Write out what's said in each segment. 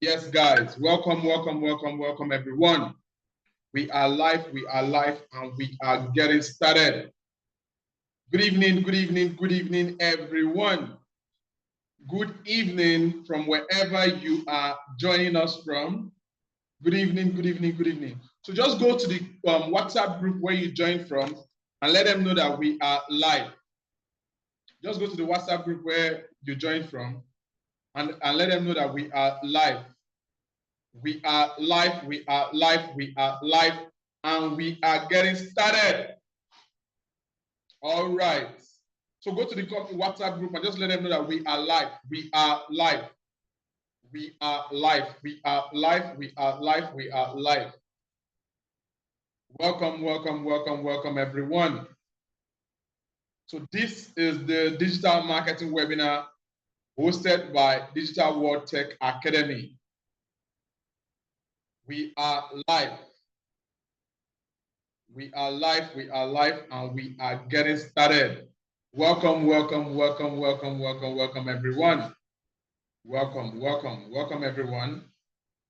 Yes, guys, welcome, everyone. We are live, and we are getting started. Good evening, everyone. Good evening from wherever you are joining us from. Good evening. So just go to the WhatsApp group where you joined from and let them know that we are live. Just go to the WhatsApp group where you joined from and let them know that we are live. We are live, and we are getting started. All right. So go to the WhatsApp group and just let them know that we are live. We are live. We are live. We are live. We are live. We are live. Welcome, everyone. So this is the digital marketing webinar hosted by Digital World Tech Academy. We are live. We are live, and we are getting started. Welcome, everyone. Welcome, everyone.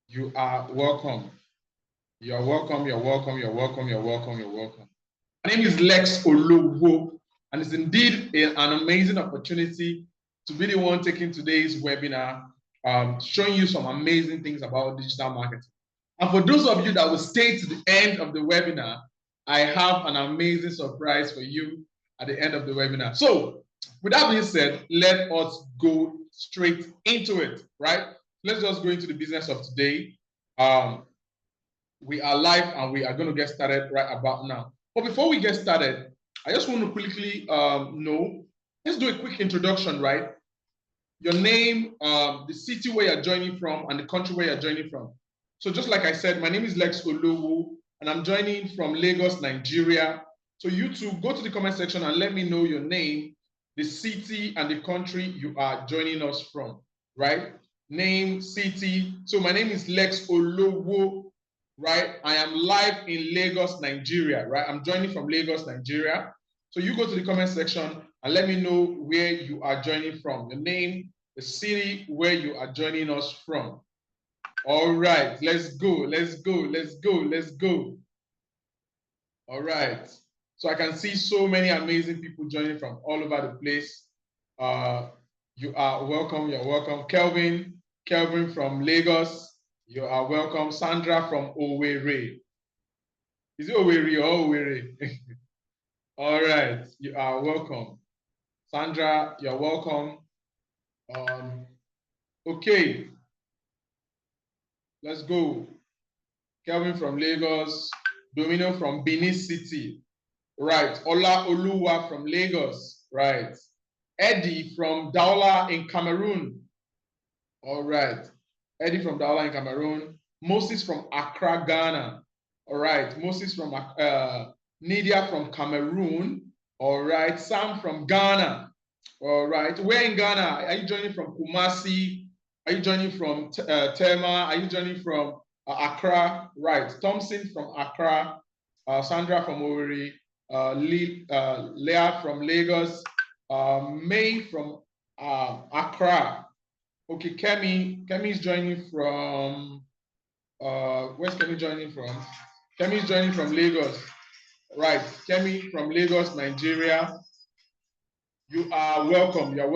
You are welcome. You're welcome. My name is Lex Olowo, and it's indeed an amazing opportunity to be the one taking today's webinar, showing you some amazing things about digital marketing. And for those of you that will stay to the end of the webinar, I have an amazing surprise for you at the end of the webinar. So with that being said, let us go straight into it, right? Let's just go into the business of today. We are live and we are going to get started right about now. But before we get started, I just want to quickly let's do a quick introduction, right? Your name, the city where you're joining from, and the country where you're joining from. So just like I said, my name is Lex Olowo, and I'm joining from Lagos, Nigeria. So you two, go to the comment section and let me know your name, the city, and the country you are joining us from, right? Name, city. So my name is Lex Olowo, right? I am live in Lagos, Nigeria, right? I'm joining from Lagos, Nigeria. So you go to the comment section and let me know where you are joining from, your name, the city where you are joining us from. All right, let's go. All right. So I can see so many amazing people joining from all over the place. You are welcome. You're welcome. Kelvin from Lagos. You are welcome. Sandra from Owerri. Is it Owerri or Owerri? All right. You are welcome. Sandra, you're welcome. Okay. Let's go. Kelvin from Lagos. Domino from Benin City. Right. Ola Oluwa from Lagos. Right. Eddie from Douala in Cameroon. All right. Eddie from Douala in Cameroon. Moses from Accra, Ghana. All right. Moses from Nidia from Cameroon. All right. Sam from Ghana. All right. Where in Ghana? Are you joining from Kumasi? Are you joining from Tema? Are you joining from Accra? Right. Thompson from Accra. Sandra from Owerri. Leah from Lagos. May from Accra. Okay, Kemi is joining from, where's Kemi joining from? Kemi is joining from Lagos. Right, Kemi from Lagos, Nigeria. You are welcome. You are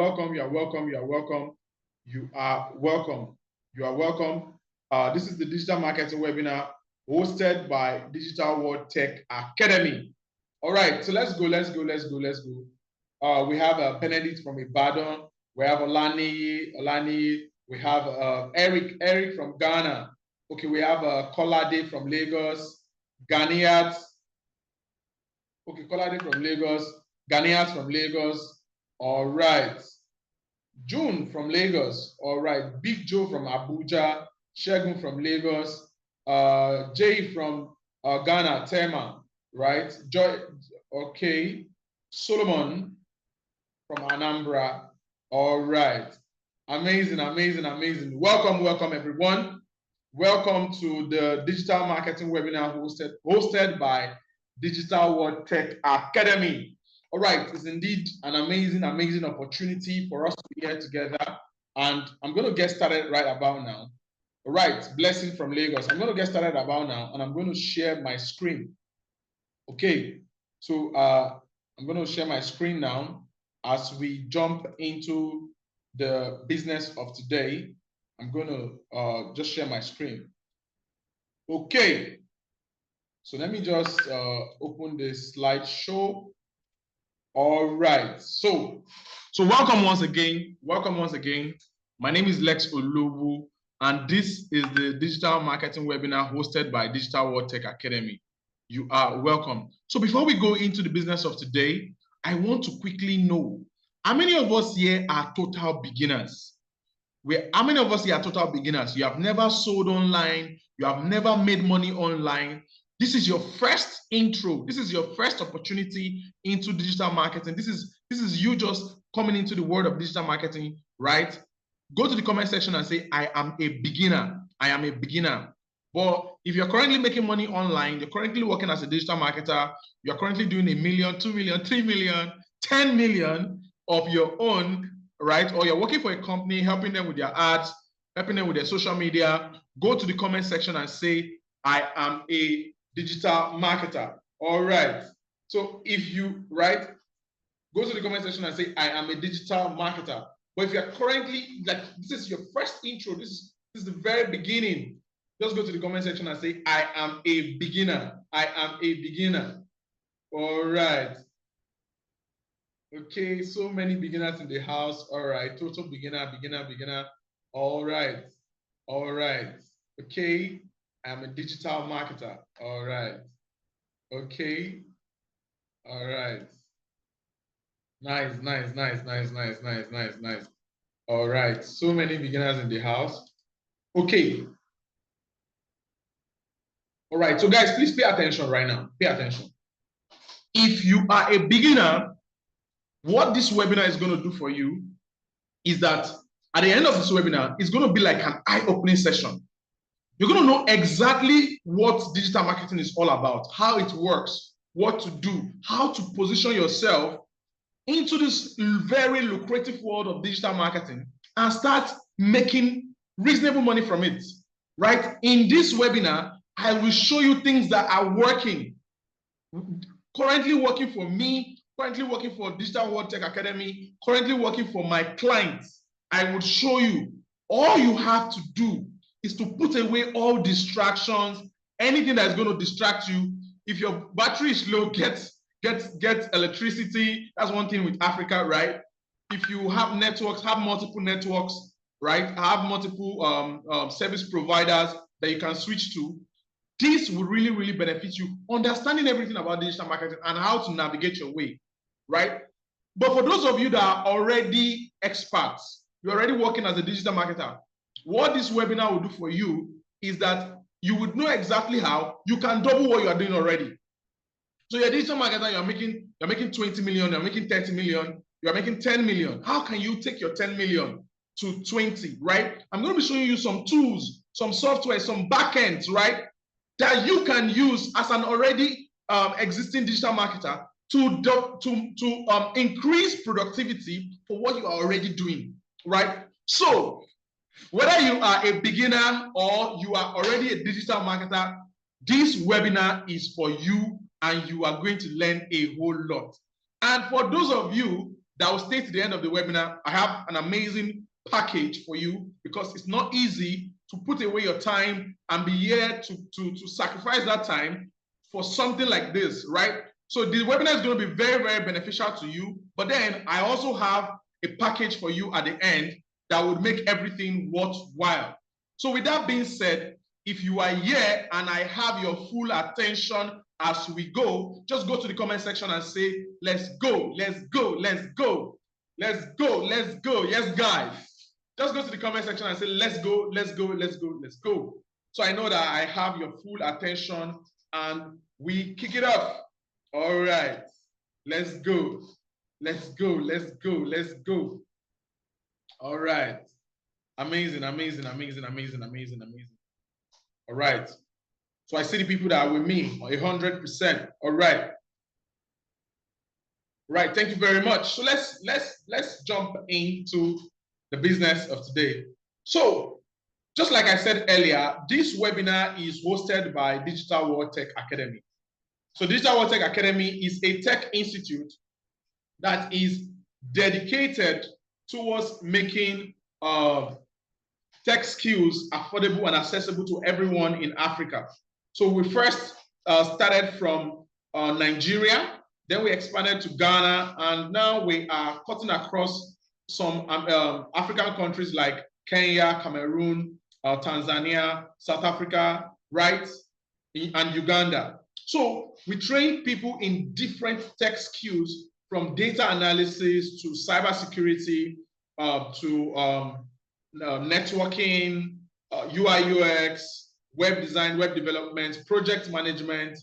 welcome. This is the digital marketing webinar hosted by Digital World Tech Academy. All right, so let's go. We have Benedict from Ibadan. We have Olani. We have Eric from Ghana. Okay, we have Kolade from Lagos. Ghanaians. Okay, Kolade from Lagos. Ghanaians from Lagos. All right. June from Lagos. All right. Big Joe from Abuja. Shegun from Lagos. Jay from Ghana, Tema. Right. Joy. Okay. Solomon from Anambra. All right. Amazing. Welcome, everyone. Welcome to the digital marketing webinar hosted by Digital World Tech Academy. All right, it's indeed an amazing opportunity for us to be here together. And I'm going to get started right about now. All right, blessing from Lagos. I'm going to get started about now, and I'm going to share my screen. Okay, so I'm going to share my screen now as we jump into the business of today. I'm going to just share my screen. Okay, so let me just open the slideshow. All right, so welcome once again. Welcome once again. My name is Lex Olowu, and this is the digital marketing webinar hosted by Digital World Tech Academy. You are welcome. So before we go into the business of today, I want to quickly know how many of us here are total beginners? How many of us here are total beginners? You have never sold online, you have never made money online. This is your first intro. This is your first opportunity into digital marketing. This is you just coming into the world of digital marketing, right? Go to the comment section and say, I am a beginner. I am a beginner. But if you're currently making money online, you're currently working as a digital marketer, you're currently doing 1 million, 2 million, 3 million, 10 million of your own, right? Or you're working for a company, helping them with their ads, helping them with their social media, go to the comment section and say, I am a digital marketer. All right. So if you, right, go to the comment section and say, I am a digital marketer. But if you're currently, like, this is your first intro, this is the very beginning, just go to the comment section and say, I am a beginner. I am a beginner. All right. Okay, so many beginners in the house. All right, total beginner, beginner. All right, all right. Okay, I'm a digital marketer. All right. Okay. All right. Nice. All right, so many beginners in the house. Okay. All right, so guys, please pay attention right now. Pay attention. If you are a beginner, what this webinar is going to do for you is that at the end of this webinar, it's going to be like an eye-opening session. You're going to know exactly what digital marketing is all about, how it works, what to do, how to position yourself into this very lucrative world of digital marketing and start making reasonable money from it, right? In this webinar, I will show you things that are working, currently working for me, currently working for Digital World Tech Academy, currently working for my clients. I would show you. All you have to do is to put away all distractions, anything that's going to distract you. If your battery is low, get electricity. That's one thing with Africa, right? If you have networks, have multiple networks, right? Have multiple service providers that you can switch to. This will really, really benefit you, understanding everything about digital marketing and how to navigate your way, right? But for those of you that are already experts, you're already working as a digital marketer, what this webinar will do for you is that you would know exactly how you can double what you are doing already. So you're a digital marketer, you're making 20 million, you're making 30 million, you're making 10 million. How can you take your 10 million to 20, right? I'm going to be showing you some tools, some software, some backends, right? That you can use as an already existing digital marketer to increase productivity for what you are already doing, right? So whether you are a beginner or you are already a digital marketer, this webinar is for you and you are going to learn a whole lot. And for those of you that will stay to the end of the webinar, I have an amazing package for you because it's not easy to put away your time and be here to sacrifice that time for something like this, right? So the webinar is going to be very, very beneficial to you. But then I also have a package for you at the end that would make everything worthwhile. So with that being said, if you are here and I have your full attention as we go, just go to the comment section and say, let's go, let's go, let's go, let's go, let's go. Yes, guys. Just go to the comment section and say, let's go, let's go, let's go, let's go. So I know that I have your full attention and we kick it off. All right, let's go. Let's go, let's go, let's go. All right. Amazing. All right. So I see the people that are with me, 100%. All right. Right. Thank you very much. So let's jump into the business of today. So Just like I said earlier, this webinar is hosted by Digital World Tech Academy. So Digital World Tech Academy is a tech institute that is dedicated towards making tech skills affordable and accessible to everyone in Africa. So we first started from Nigeria, then we expanded to Ghana, and now we are cutting across some African countries like Kenya, Cameroon, Tanzania, South Africa, right, and Uganda. So we train people in different tech skills, from data analysis to cybersecurity to networking, UI UX, web design, web development, project management,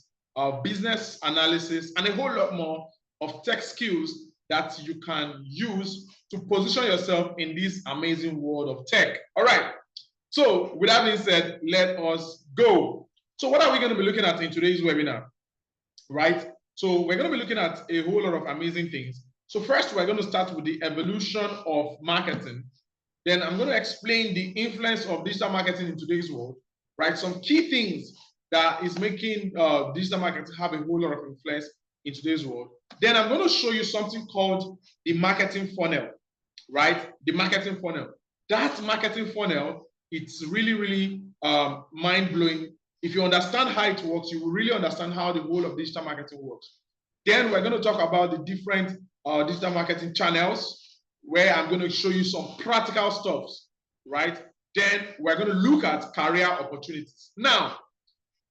business analysis, and a whole lot more of tech skills that you can use to position yourself in this amazing world of tech. All right. So with that being said, let us go. So what are we going to be looking at in today's webinar? Right? So we're going to be looking at a whole lot of amazing things. So first, we're going to start with the evolution of marketing. Then I'm going to explain the influence of digital marketing in today's world, right? Some key things that is making digital marketing have a whole lot of influence in today's world. Then I'm going to show you something called the marketing funnel, right? The marketing funnel. That marketing funnel, it's really, really mind-blowing. If you understand how it works, you will really understand how the whole of digital marketing works. Then we're going to talk about the different digital marketing channels, where I'm going to show you some practical stuff, right? Then we're going to look at career opportunities. Now,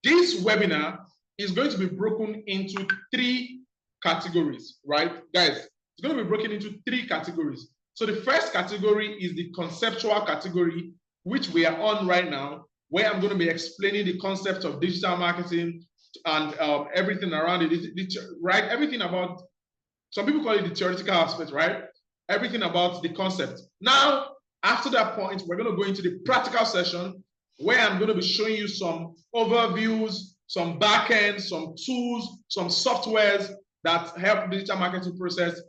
this webinar is going to be broken into 3 categories, right? Guys, it's going to be broken into 3 categories. So the first category is the conceptual category, which we are on right now, where I'm going to be explaining the concept of digital marketing and everything around it, right? Everything about, some people call it the theoretical aspect, right? Everything about the concept. Now, after that point, we're going to go into the practical session, where I'm going to be showing you some overviews, some backends, some tools, some softwares that help the digital marketing process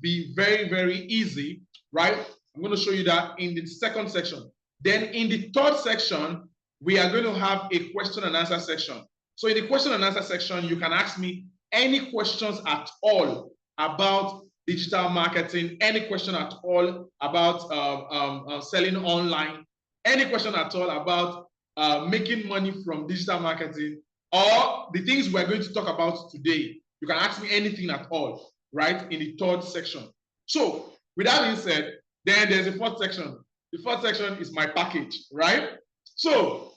be very, very easy, right? I'm going to show you that in the second section. Then in the third section, we are going to have a question and answer section. So in the question and answer section, you can ask me any questions at all about digital marketing, any question at all about selling online, any question at all about making money from digital marketing, or the things we're going to talk about today. You can ask me anything at all, right, in the third section. So with that being said, then there's a fourth section. The fourth section is my package, right? So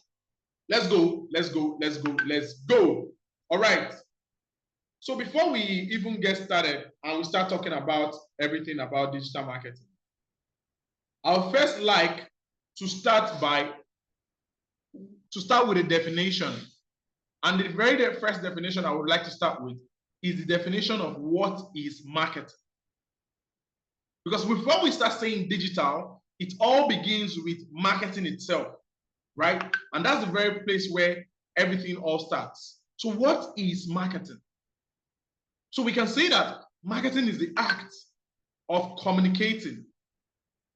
let's go, let's go, let's go, let's go. All right. So before we even get started and we start talking about everything about digital marketing, I'll first like to start with a definition. And the very first definition I would like to start with is the definition of what is marketing. Because before we start saying digital, it all begins with marketing itself, right? And that's the very place where everything all starts. So what is marketing? So we can say that marketing is the act of communicating,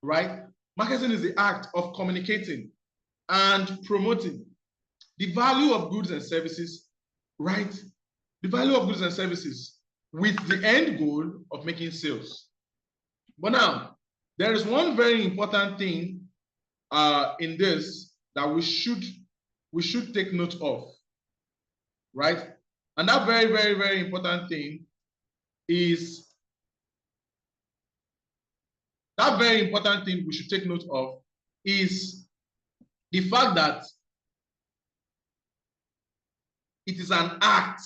right? Marketing is the act of communicating and promoting the value of goods and services, right? The value of goods and services with the end goal of making sales. But now, there is one very important thing in this that we should take note of, right? And that very, very, very important thing is, that very important thing we should take note of is the fact that it is an act.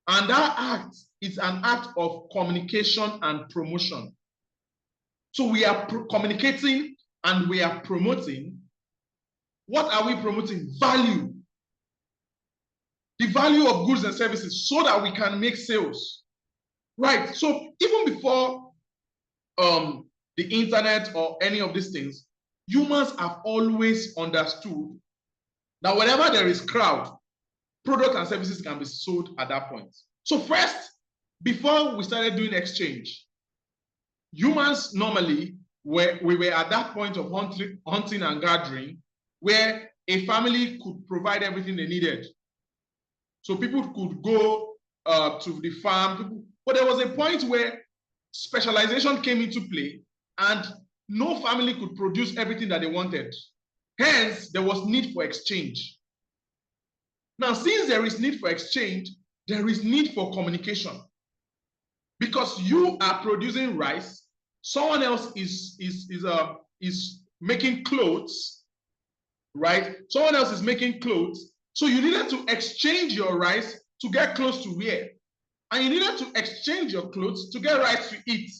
And that act is an act of communication and promotion. So we are communicating and we are promoting. What are we promoting? Value. The value of goods and services, so that we can make sales. Right. So even before the internet or any of these things, humans have always understood that whenever there is crowd, products and services can be sold at that point. So first, before we started doing exchange, humans normally where we were at that point of hunting and gathering, where a family could provide everything they needed. So people could go to the farm, but there was a point where specialization came into play and no family could produce everything that they wanted. Hence, there was need for exchange. Now, since there is need for exchange, there is need for communication. Because you are producing rice, someone else is making clothes, right? Someone else is making clothes. So you needed to exchange your rice to get clothes to wear. And you needed to exchange your clothes to get rice to eat.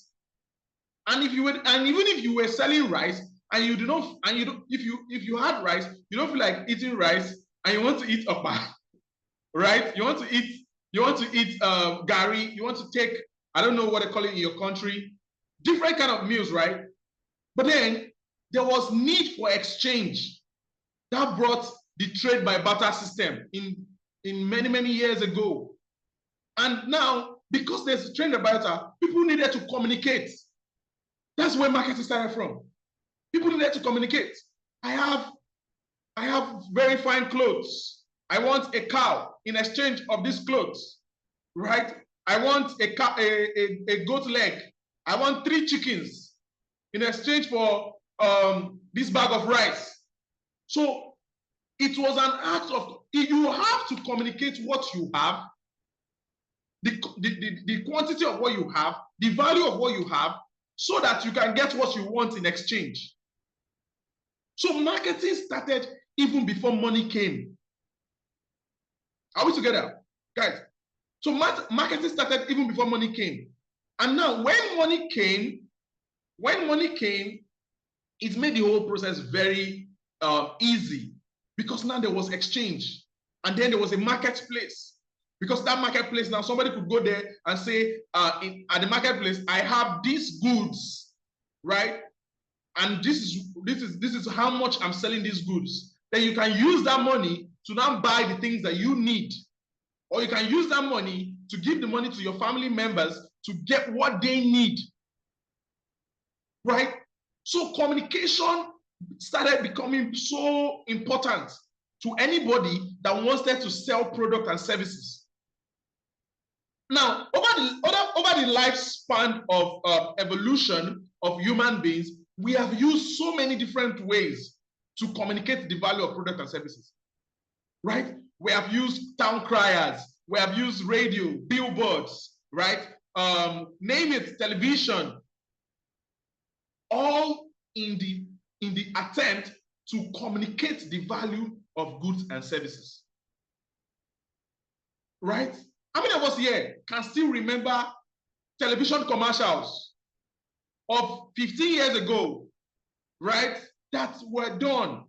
And if you were, and even if you were selling rice and you do not, and you don't, if you had rice, you don't feel like eating rice and you want to eat okpa, right? You want to eat gari, you want to take, I don't know what they call it in your country, different kind of meals, right? But then there was need for exchange. That brought the trade by barter system in many, many years ago. And now, because there's a trade by barter, people needed to communicate. That's where marketing started from. People needed to communicate. I have very fine clothes. I want a cow in exchange of these clothes, right? I want a goat leg. I want 3 chickens in exchange for this bag of rice. So it was an act of, you have to communicate what you have, the quantity of what you have, the value of what you have, so that you can get what you want in exchange. So marketing started even before money came. Are we together, guys? So marketing started even before money came. And now when money came, it made the whole process very easy, because now there was exchange. And then there was a marketplace. Because that marketplace, now somebody could go there and say, at the marketplace, I have these goods, right? And this is how much I'm selling these goods. Then you can use that money to now buy the things that you need. Or you can use that money to give the money to your family members to get what they need. Right? So communication started becoming so important to anybody that wanted to sell products and services. Now, over the lifespan of evolution of human beings, we have used so many different ways to communicate the value of products and services, right? We have used town criers, we have used radio, billboards, right? Name it, television, all in the attempt to communicate the value of goods and services, right? How many of us here can still remember television commercials of 15 years ago, right, that were done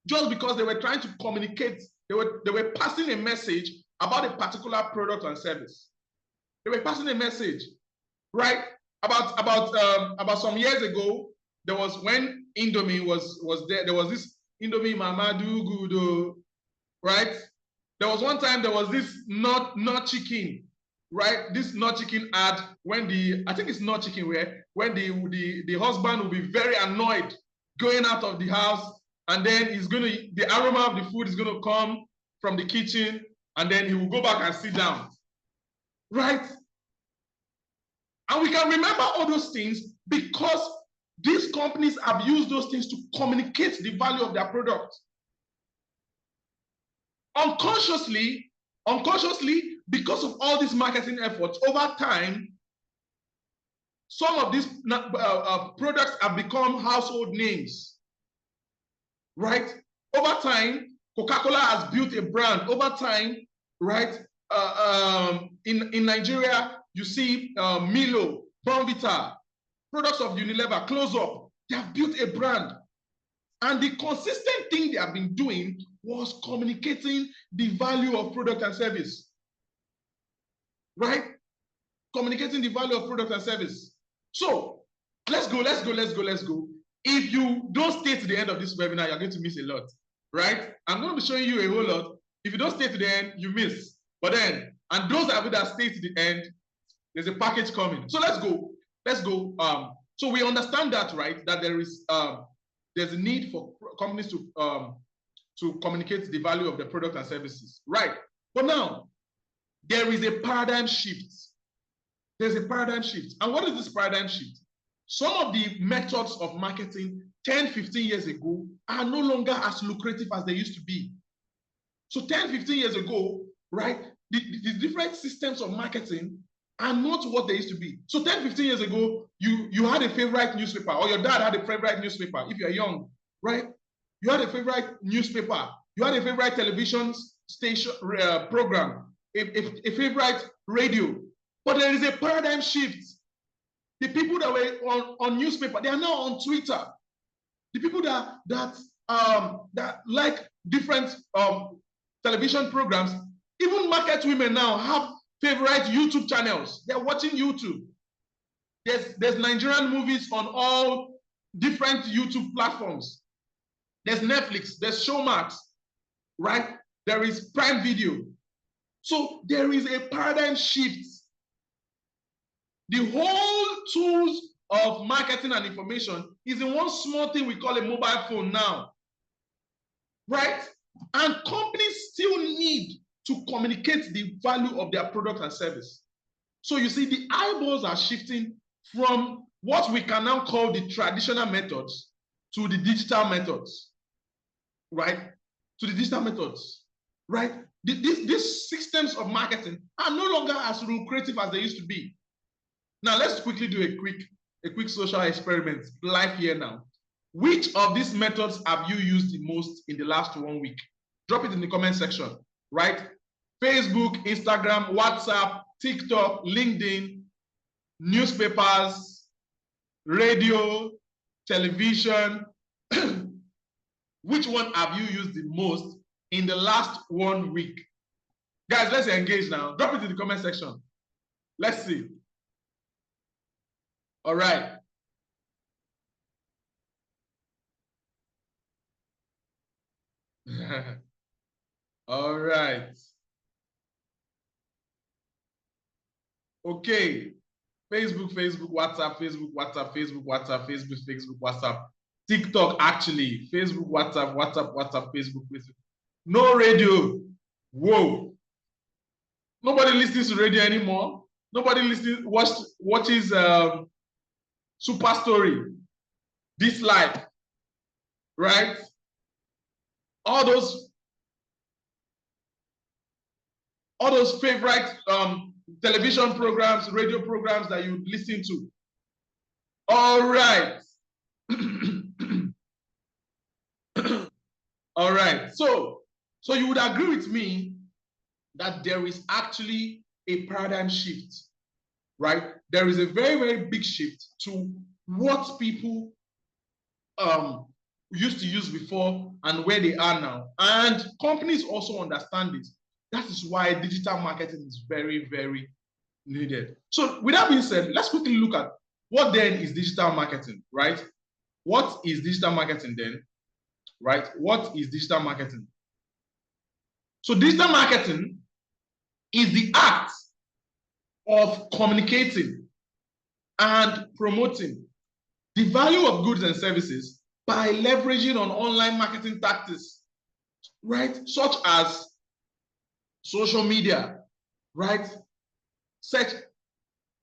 just because they were trying to communicate, they were passing a message about a particular product and service. They were passing a message, right? About some years ago, there was, when Indomie was there was this Indomie Mama Do Good, right? There was one time there was this not chicken, right? This not chicken ad, when I think it's not chicken, where when the husband will be very annoyed going out of the house, and then the aroma of the food is gonna come from the kitchen, and then he will go back and sit down, right? And we can remember all those things because these companies have used those things to communicate the value of their product. Unconsciously, because of all these marketing efforts, over time, some of these products have become household names, right? Over time, Coca-Cola has built a brand. Over time, right? In Nigeria, you see Milo, Bonvita, products of Unilever, Close Up. They have built a brand. And the consistent thing they have been doing was communicating the value of product and service, right? Communicating the value of product and service. So let's go. If you don't stay to the end of this webinar, you're going to miss a lot, right? I'm going to be showing you a whole lot. If you don't stay to the end, you miss. But then, and those of you that stay to the end, there's a package coming. So let's go So we understand that, right? That there's a need for companies to communicate the value of the product and services, right? But now there is a paradigm shift. There's a paradigm shift. And what is this paradigm shift? Some of the methods of marketing 10, 15 years ago are no longer as lucrative as they used to be. So 10, 15 years ago, right, the different systems of marketing are not what they used to be. So 10, 15 years ago, you had a favorite newspaper, or your dad had a favorite newspaper if you're young, right? You had a favorite newspaper, you had a favorite television station program, a favorite radio. But there is a paradigm shift. The people that were on newspaper, they are now on Twitter. The people that like different television programs, even market women now have favorite YouTube channels. They're watching YouTube. There's Nigerian movies on all different YouTube platforms. There's Netflix, there's Showmax, right? There is Prime Video. So there is a paradigm shift. The whole tools of marketing and information is in one small thing we call a mobile phone now, right? And companies still need to communicate the value of their product and service. So you see, the eyeballs are shifting from what we can now call the traditional methods to the digital methods, right? To the digital methods, right? These systems of marketing are no longer as lucrative as they used to be. Now, let's quickly do a quick social experiment live here now. Which of these methods have you used the most in the last 1 week? Drop it in the comment section, right? Facebook, Instagram, WhatsApp, TikTok, LinkedIn, newspapers, radio, television. Which one have you used the most in the last 1 week? Guys, let's engage now. Drop it in the comment section. Let's see. All right. All right. Okay. Facebook, WhatsApp, Facebook, WhatsApp. TikTok, actually. Facebook, WhatsApp, Facebook. No radio. Whoa. Nobody listens to radio anymore. Nobody watches Super Story, Dislike, right? All those favorite television programs, radio programs that you listen to. All right. All right. So you would agree with me that there is actually a paradigm shift, right? There is a very, very big shift to what people used to use before and where they are now. And companies also understand it. That is why digital marketing is very, very needed. So with that being said, let's quickly look at what then is digital marketing, right? What is digital marketing then, right? What is digital marketing? So digital marketing is the act of communicating and promoting the value of goods and services by leveraging on online marketing tactics, right? Such as social media, right? Search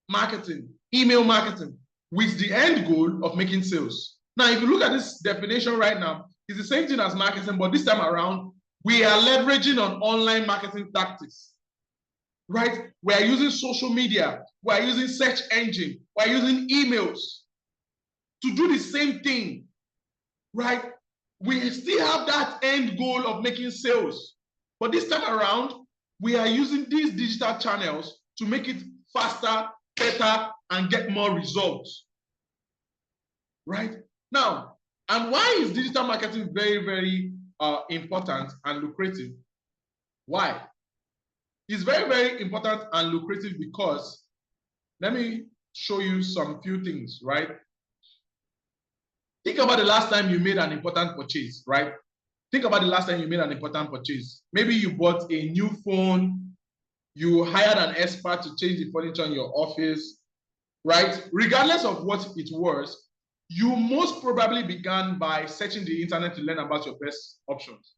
marketing, email marketing, with the end goal of making sales. Now, if you look at this definition right now, it's the same thing as marketing, but this time around, we are leveraging on online marketing tactics, right? We are using social media, we are using search engine, we are using emails to do the same thing, right? We still have that end goal of making sales, but this time around, we are using these digital channels to make it faster, better, and get more results, right? Now, and why is digital marketing very, very important and lucrative? Why? It's very, very important and lucrative because, let me show you some few things, right? Think about the last time you made an important purchase, right? Think about the last time you made an important purchase. Maybe you bought a new phone, you hired an expert to change the furniture in your office, right? Regardless of what it was, you most probably began by searching the internet to learn about your best options,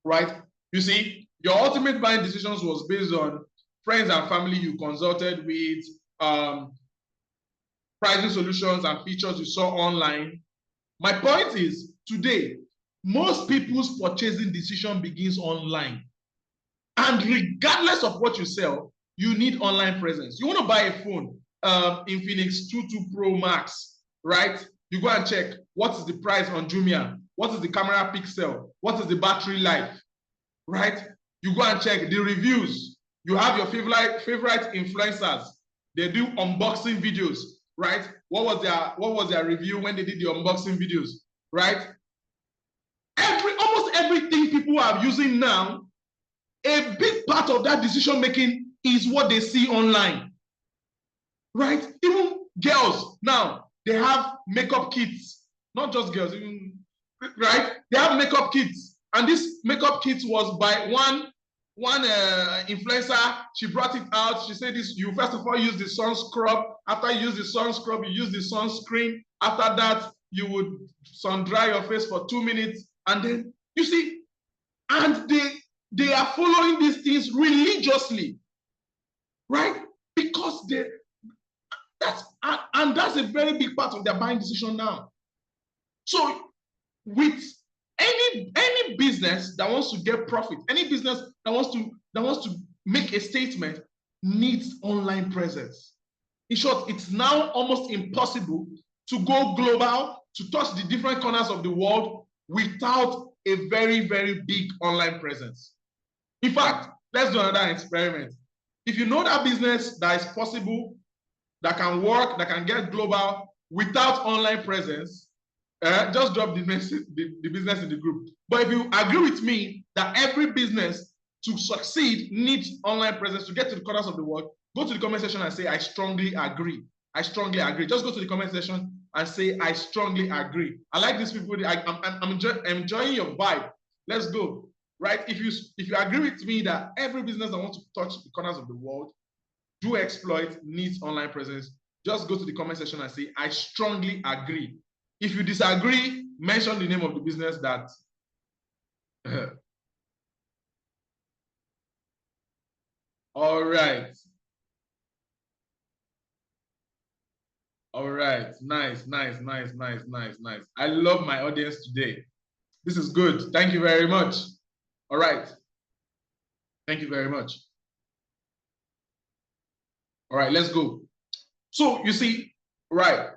right? You see, your ultimate buying decisions was based on friends and family you consulted with, pricing solutions and features you saw online. My point is, today, most people's purchasing decision begins online. And regardless of what you sell, you need online presence. You want to buy a phone, Infinix 22 Pro Max, right? You go and check what is the price on Jumia, what is the camera pixel, what is the battery life, right? You go and check the reviews. You have your favorite influencers. They do unboxing videos, right? What was their review when they did the unboxing videos, right? Almost everything people are using now, a big part of that decision making is what they see online, right? Even girls now, they have makeup kits. Not just girls, even, right? They have makeup kits, and this makeup kit was by one influencer. She brought it out. She said, "This, you first of all use the sun scrub. After you use the sun scrub, you use the sunscreen. After that, you would sun dry your face for 2 minutes, and then you see." And they are following these things religiously, right? Because that's a very big part of their buying decision now. So with any business that wants to get profit, any business that wants to make a statement needs online presence. In short, it's now almost impossible to go global, to touch the different corners of the world without a very, very big online presence. In fact, let's do another experiment. If you know that business that is possible, that can work, that can get global without online presence, just drop the business in the group. But if you agree with me that every business to succeed needs online presence to get to the corners of the world, go to the comment section and say, "I strongly agree. I strongly agree." Just go to the comment section and say, "I strongly agree." I like these people. I'm enjoying your vibe. Let's go. Right? If you agree with me that every business that wants to touch the corners of the world, do exploit, needs online presence, just go to the comment section and say, "I strongly agree." If you disagree, mention the name of the business that all right. All right. Nice, nice, nice, nice, nice, nice. I love my audience today. This is good. Thank you very much. All right. Thank you very much. All right, let's go. So you see, right.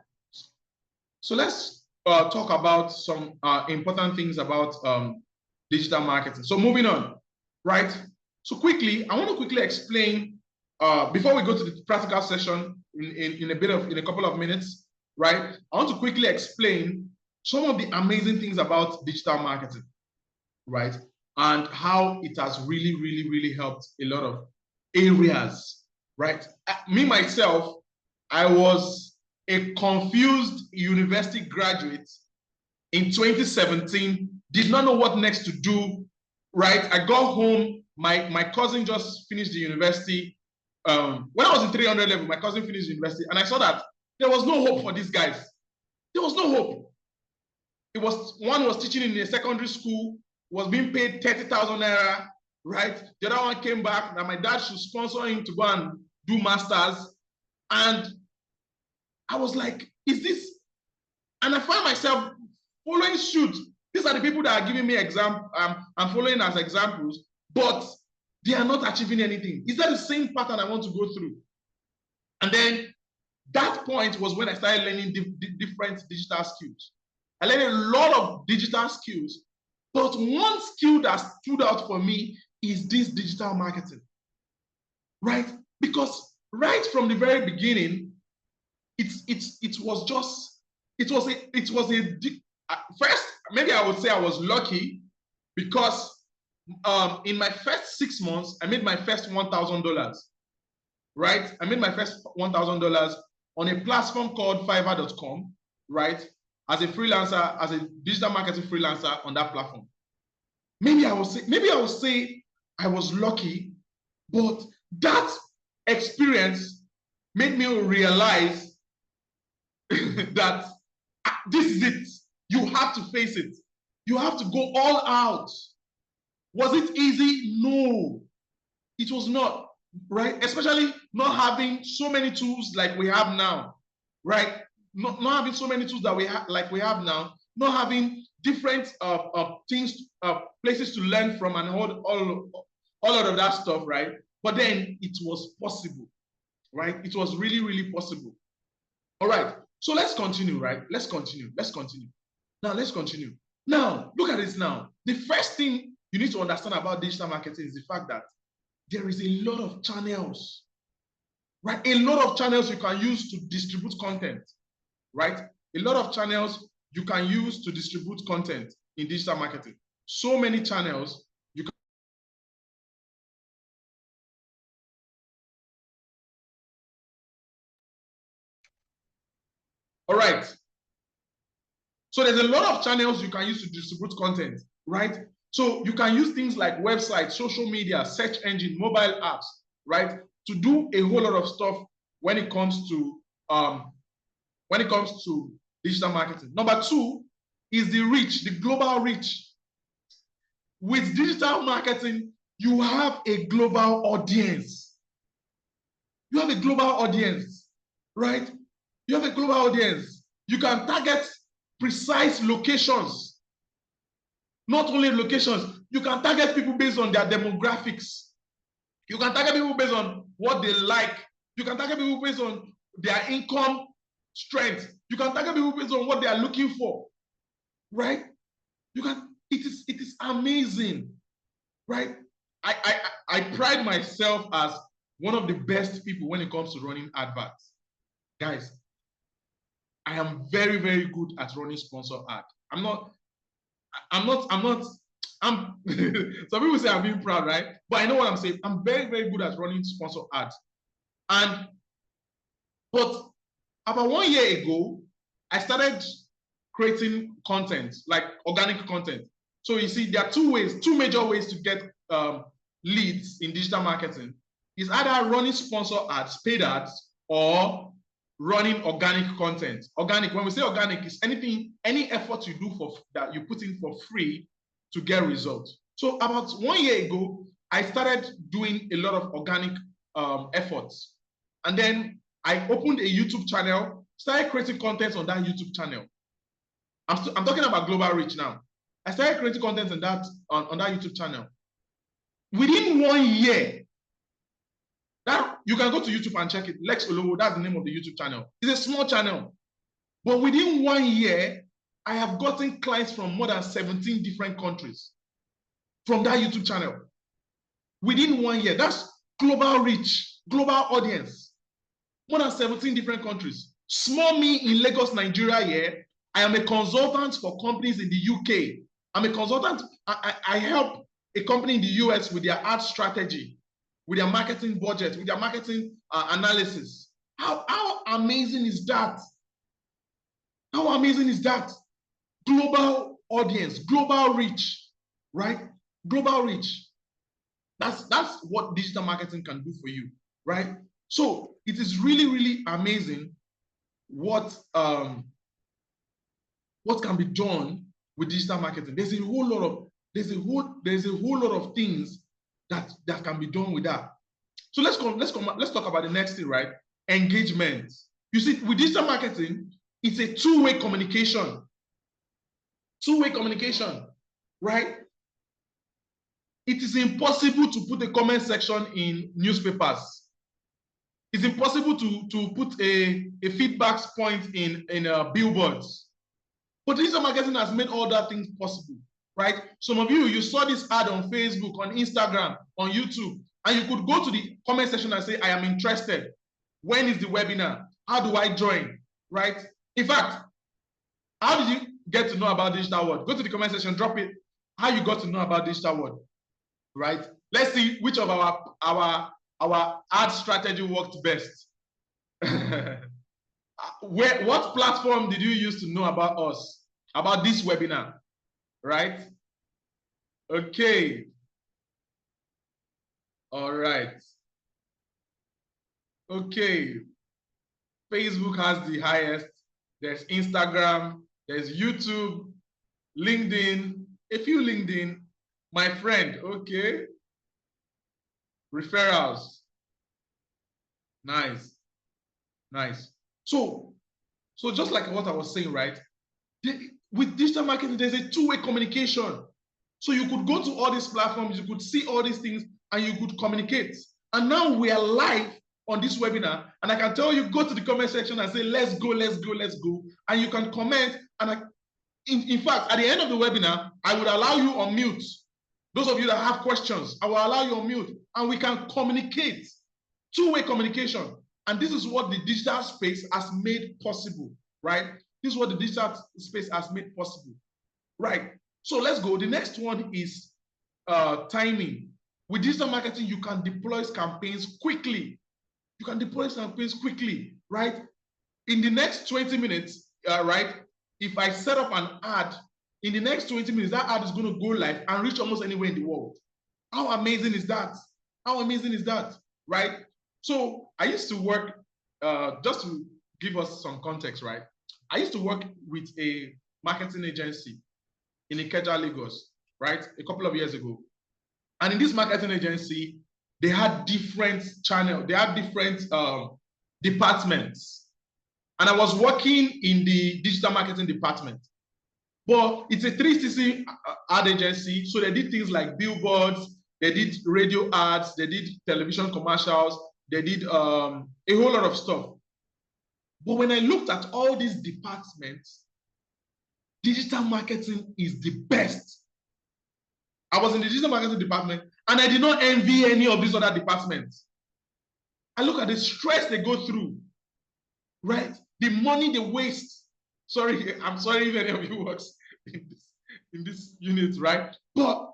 So let's talk about some important things about digital marketing. So moving on, right? So quickly, I want to quickly explain before we go to the practical session in a couple of minutes, right? I want to quickly explain some of the amazing things about digital marketing, right? And how it has really, really, really helped a lot of areas, right? Me myself, I was a confused university graduate in 2017, did not know what next to do, right? I got home, my cousin just finished the university. When I was in 300 level, my cousin finished university, and I saw that there was no hope for these guys. There was no hope. One was teaching in a secondary school, was being paid 30,000 naira, right? The other one came back that my dad should sponsor him to go and do masters. And I was like, is this? And I found myself following suit. These are the people that are giving me I'm following as examples, but they are not achieving anything. Is that the same pattern I want to go through? And then that point was when I started learning different digital skills. I learned a lot of digital skills, but one skill that stood out for me is this digital marketing, right? Because right from the very beginning, it was first, maybe I would say I was lucky because in my first 6 months, I made my first $1,000, right? I made my first $1,000 on a platform called Fiverr.com, right? As a freelancer, as a digital marketing freelancer on that platform. Maybe I will say I was lucky, but that experience made me realize that this is it. You have to face it. You have to go all out. Was it easy? No, it was not, right? Especially not having so many tools like we have now, right? Not having so many tools that we have like we have now, not having different things, places to learn from and all of that stuff, right? But then it was possible, right? It was really, really possible. All right, so let's continue, right? Let's continue. Now, let's continue. Now, look at this now. The first thing you need to understand about digital marketing is the fact that there is a lot of channels, right? A lot of channels you can use to distribute content, right? A lot of channels you can use to distribute content in digital marketing. So many channels you can. All right. So there's a lot of channels you can use to distribute content, right? So you can use things like websites, social media, search engine, mobile apps, right? To do a whole lot of stuff when it comes to digital marketing. Number two is the reach, the global reach. With digital marketing, you have a global audience. You have a global audience, right? You have a global audience. You can target precise locations. Not only locations, you can target people based on their demographics. You can target people based on what they like. You can target people based on their income strength. You can target people based on what they are looking for, right? You can. It is amazing, right? I pride myself as one of the best people when it comes to running adverts, guys. I am very, very good at running sponsor ad. I'm some people say I'm being proud, right? But I know what I'm saying. I'm very, very good at running sponsor ads. But about 1 year ago, I started creating content, like organic content. So you see, there are two major ways to get leads in digital marketing. It's either running sponsor ads, paid ads, or running organic content. Organic, when we say organic, is any effort you do that you put in for free to get results. So about 1 year ago, I started doing a lot of organic efforts. And then I opened a YouTube channel, started creating content on that YouTube channel. I'm talking about global reach now. I started creating content on that YouTube channel. Within 1 year, that you can go to YouTube and check it. Lex Olowo, that's the name of the YouTube channel. It's a small channel. But within 1 year, I have gotten clients from more than 17 different countries from that YouTube channel. Within 1 year, that's global reach, global audience. More than 17 different countries. Small me in Lagos, Nigeria here. I am a consultant for companies in the UK. I'm a consultant. I help a company in the US with their ad strategy, with their marketing budget, with their marketing analysis. How amazing is that? How amazing is that? Global audience, global reach, right? Global reach. That's what digital marketing can do for you, right? So it is really, really amazing what can be done with digital marketing. There's a whole lot of things that can be done with that. So let's talk about the next thing, right? Engagement. You see, with digital marketing, it's a two-way communication. Two-way communication, right? It is impossible to put a comment section in newspapers. It's impossible to put a feedback point in billboards. But digital marketing has made all that things possible, right? Some of you saw this ad on Facebook, on Instagram, on YouTube, and you could go to the comment section and say, I am interested. When is the webinar? How do I join, right? In fact, how did you get to know about digital world? Go to the comment section, drop it. How you got to know about digital world, right? Let's see which of our ad strategy worked best. What platform did you use to know about us, about this webinar, right? Okay. All right. Okay. Facebook has the highest. There's Instagram, there's YouTube, LinkedIn, a few LinkedIn. My friend, okay. Referrals. Nice. Nice. So just like what I was saying, right? With digital marketing, there's a two-way communication. So you could go to all these platforms, you could see all these things, and you could communicate. And now we are live on this webinar, and I can tell you, go to the comment section and say, let's go, let's go, let's go. And you can comment. And in fact, at the end of the webinar, I would allow you on mute. Those of you that have questions, I will allow you on mute, and we can communicate. Two-way communication. And this is what the digital space has made possible, right? This is what the digital space has made possible, right? So let's go. The next one is timing. With digital marketing, you can deploy campaigns quickly. You can deploy campaigns quickly, right? In the next 20 minutes, right? If I set up an ad, in the next 20 minutes, that ad is going to go live and reach almost anywhere in the world. How amazing is that? How amazing is that, right? So I used to work, just to give us some context, right? I used to work with a marketing agency in Ikeja, Lagos, right? A couple of years ago. And in this marketing agency, they had different channels, they had different departments. And I was working in the digital marketing department. But it's a 360 ad agency, so they did things like billboards, they did radio ads, they did television commercials, they did a whole lot of stuff. But when I looked at all these departments, digital marketing is the best. I was in the digital marketing department, and I did not envy any of these other departments. I look at the stress they go through, right? The money they waste. Sorry, I'm sorry if any of you works in this unit, right? But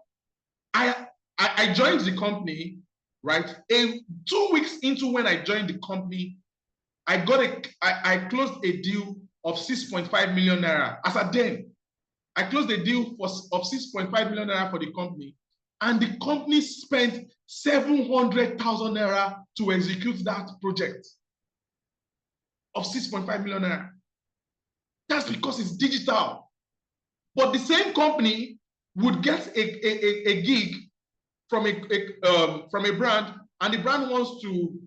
I joined the company, right? And 2 weeks into when I joined the company, I closed a deal of 6.5 million naira. As at then, I closed a deal of 6.5 million naira for the company, and the company spent 700,000 naira to execute that project of 6.5 million naira. That's because it's digital. But the same company would get a gig from a brand, and the brand wants to,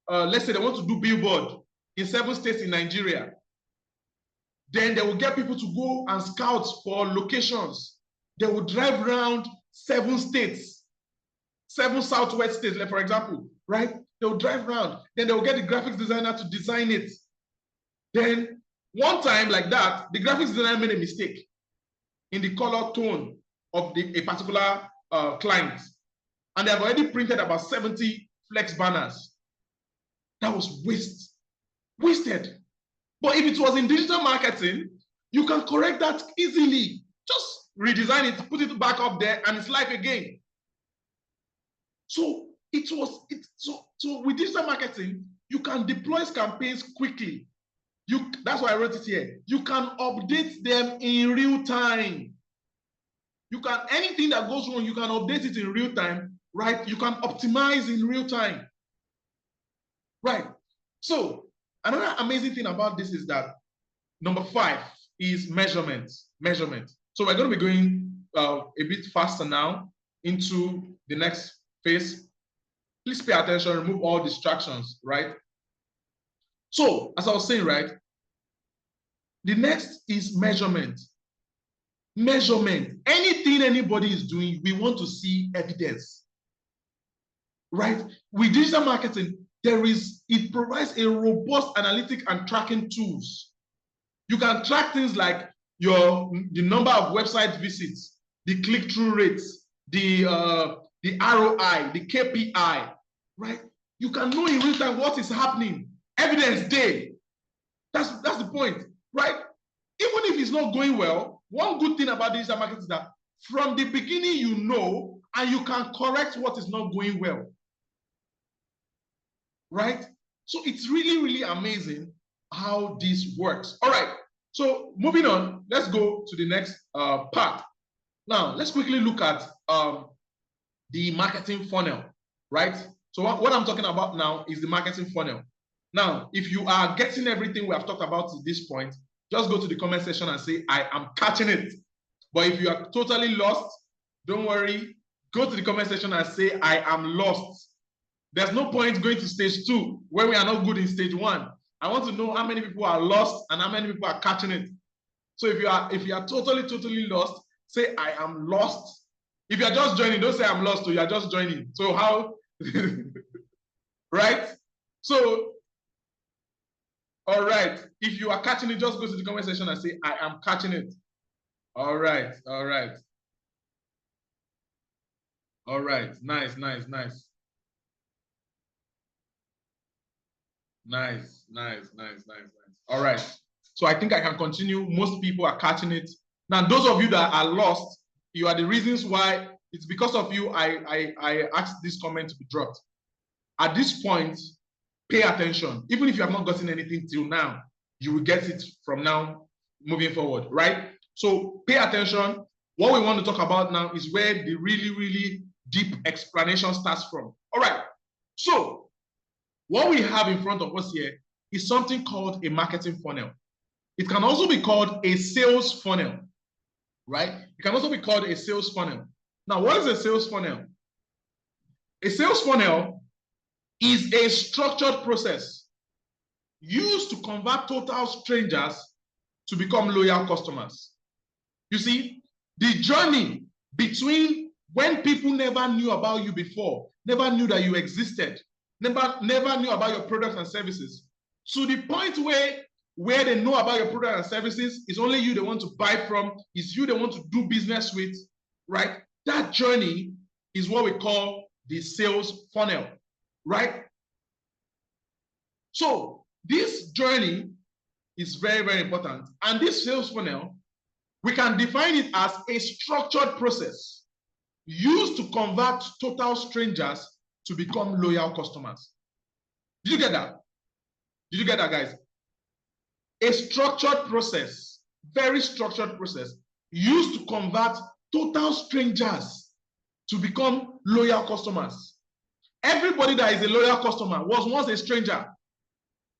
let's say they want to do billboard in 7 states in Nigeria. Then they will get people to go and scout for locations. They will drive around 7 states, 7 southwest states, like for example, right? They will drive around. Then they will get the graphics designer to design it. Then one time like that, the graphics designer made a mistake in the color tone of a particular client. And they have already printed about 70 flex banners. That was wasted. But if it was in digital marketing, you can correct that easily. Just redesign it, put it back up there, and it's live again. So with digital marketing, you can deploy campaigns quickly. That's why I wrote it here. You can update them in real time. Anything that goes wrong, you can update it in real time, right? You can optimize in real time, right? So another amazing thing about this is that number 5 is measurement. So we're going to be going a bit faster now into the next phase. Please pay attention, remove all distractions, right? So as I was saying, right, the next is measurement. Anything anybody is doing, we want to see evidence, right? With digital marketing, it provides a robust analytic and tracking tools. You can track things like the number of website visits, the click-through rates, the ROI, the KPI, right? You can know in real time what is happening. Evidence day. That's the point, right? Even if it's not going well, one good thing about digital marketing is that from the beginning you know, and you can correct what is not going well, right? So it's really, really amazing how this works. All right, so moving on, let's go to the next part. Now, let's quickly look at the marketing funnel, right? So what I'm talking about now is the marketing funnel. Now, if you are getting everything we have talked about to this point, just go to the comment section and say, I am catching it. But if you are totally lost, don't worry. Go to the comment section and say, I am lost. There's no point going to stage 2 where we are not good in stage 1. I want to know how many people are lost and how many people are catching it. So if you are totally lost, say, I am lost. If you are just joining, don't say I'm lost, so you are just joining. So how, right? So, all right. If you are catching it, just go to the comment section and say, I am catching it. All right. All right. All right. Nice, nice, nice. Nice, nice, nice, nice, nice. All right. So I think I can continue. Most people are catching it. Now, those of you that are lost, you are the reasons why. It's because of you I asked this comment to be dropped. At this point, pay attention. Even if you have not gotten anything till now, you will get it from now moving forward, right? So pay attention. What we want to talk about now is where the really deep explanation starts from. All right. So what we have in front of us here is something called a marketing funnel. It can also be called a sales funnel, right? It can also be called a sales funnel. Now, what is a sales funnel? A sales funnel is a structured process used to convert total strangers to become loyal customers. You see, the journey between when people never knew about you before, never knew that you existed, never knew about your products and services, to the point where they know about your products and services, is only you they want to buy from, is you they want to do business with, right? That journey is what we call the sales funnel, right? So this journey is very important. And this sales funnel, we can define it as a structured process used to convert total strangers to become loyal customers. Did you get that? Did you get that, guys? A structured process, very structured process, used to convert total strangers to become loyal customers. Everybody that is a loyal customer was once a stranger,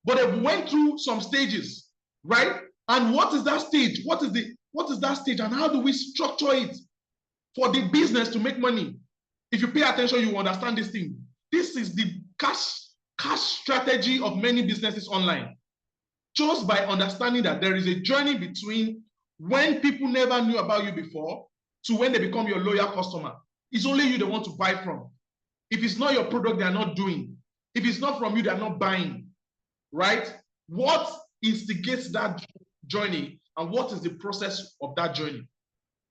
but they went through some stages, right? And what is that stage? What is that stage, and how do we structure it for the business to make money? If you pay attention, you understand this thing. This is the cash strategy of many businesses online. Just by understanding that there is a journey between when people never knew about you before to when they become your loyal customer. It's only you they want to buy from. If it's not your product, they are not doing. If it's not from you, they are not buying, right? What instigates that journey, and what is the process of that journey,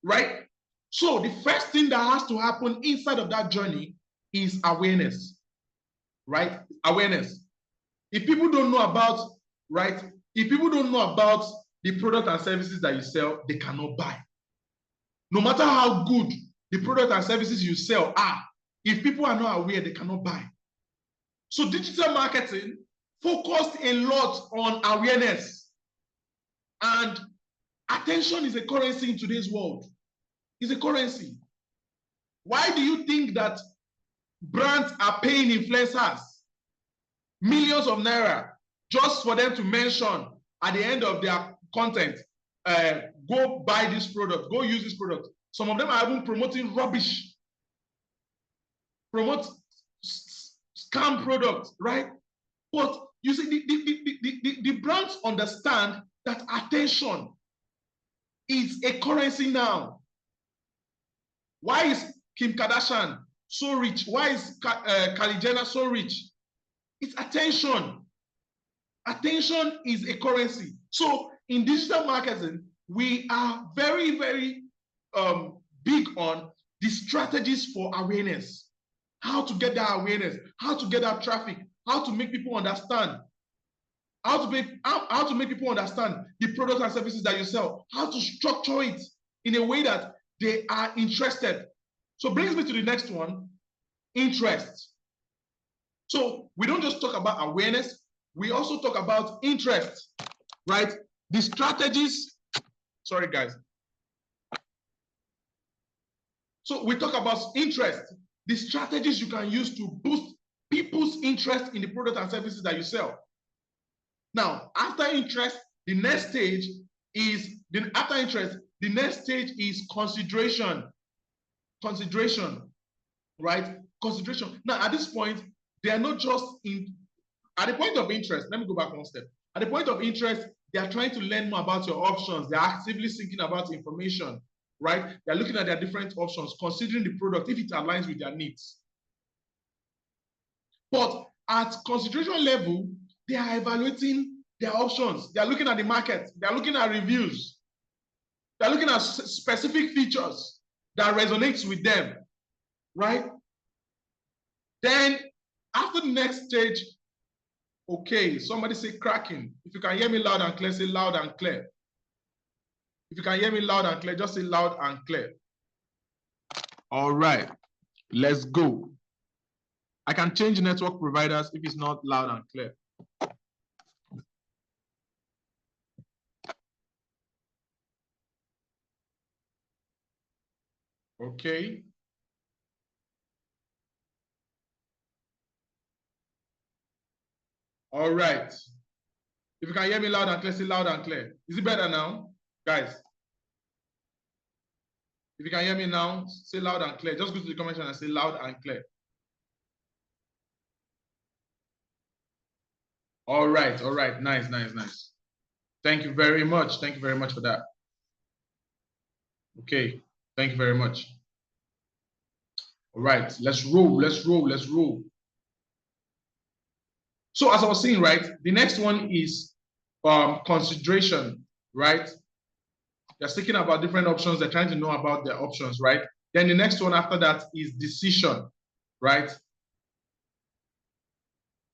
right? So the first thing that has to happen inside of that journey is awareness, right? Awareness. If people don't know about, right? If people don't know about the product and services that you sell, they cannot buy. No matter how good the product and services you sell are, if people are not aware, they cannot buy. So digital marketing focused a lot on awareness. And attention is a currency in today's world. It's a currency. Why do you think that brands are paying influencers millions of naira just for them to mention at the end of their content, go buy this product, go use this product? Some of them are even promoting rubbish, promote scam products, right? But you see, the brands understand that attention is a currency now. Why is Kim Kardashian so rich? Why is Kylie Jenner so rich? It's attention. Attention is a currency. So in digital marketing, we are very big on the strategies for awareness. How to get that awareness, how to get that traffic, how to make people understand, how to make people understand the products and services that you sell, how to structure it in a way that they are interested. So brings me to the next one, interest. So we don't just talk about awareness, we also talk about interest, right? The strategies, sorry guys. So we talk about interest, the strategies you can use to boost people's interest in the product and services that you sell. Now, after interest, the next stage is consideration. Consideration, right? Consideration. Now, at this point, they are not just at the point of interest. Let me go back one step. At the point of interest, they are trying to learn more about your options. They are actively seeking about information, right? They are looking at their different options, considering the product if it aligns with their needs. But at consideration level, they are evaluating their options. They are looking at the market. They are looking at reviews. They are looking at specific features that resonates with them, right? Then after the next stage, okay, somebody say cracking. If you can hear me loud and clear, say loud and clear. If you can hear me loud and clear, just say loud and clear. All right, let's go. I can change network providers if it's not loud and clear. Okay. All right. If you can hear me loud and clear, say loud and clear. Is it better now, guys? If you can hear me now, say loud and clear. Just go to the comment section and say loud and clear. All right, all right. Nice, nice, nice. Thank you very much. Thank you very much for that. Okay, thank you very much. All right, let's roll, let's roll, let's roll. So as I was saying, right, the next one is consideration, right? They're thinking about different options. They're trying to know about their options, right? Then the next one after that is decision, right?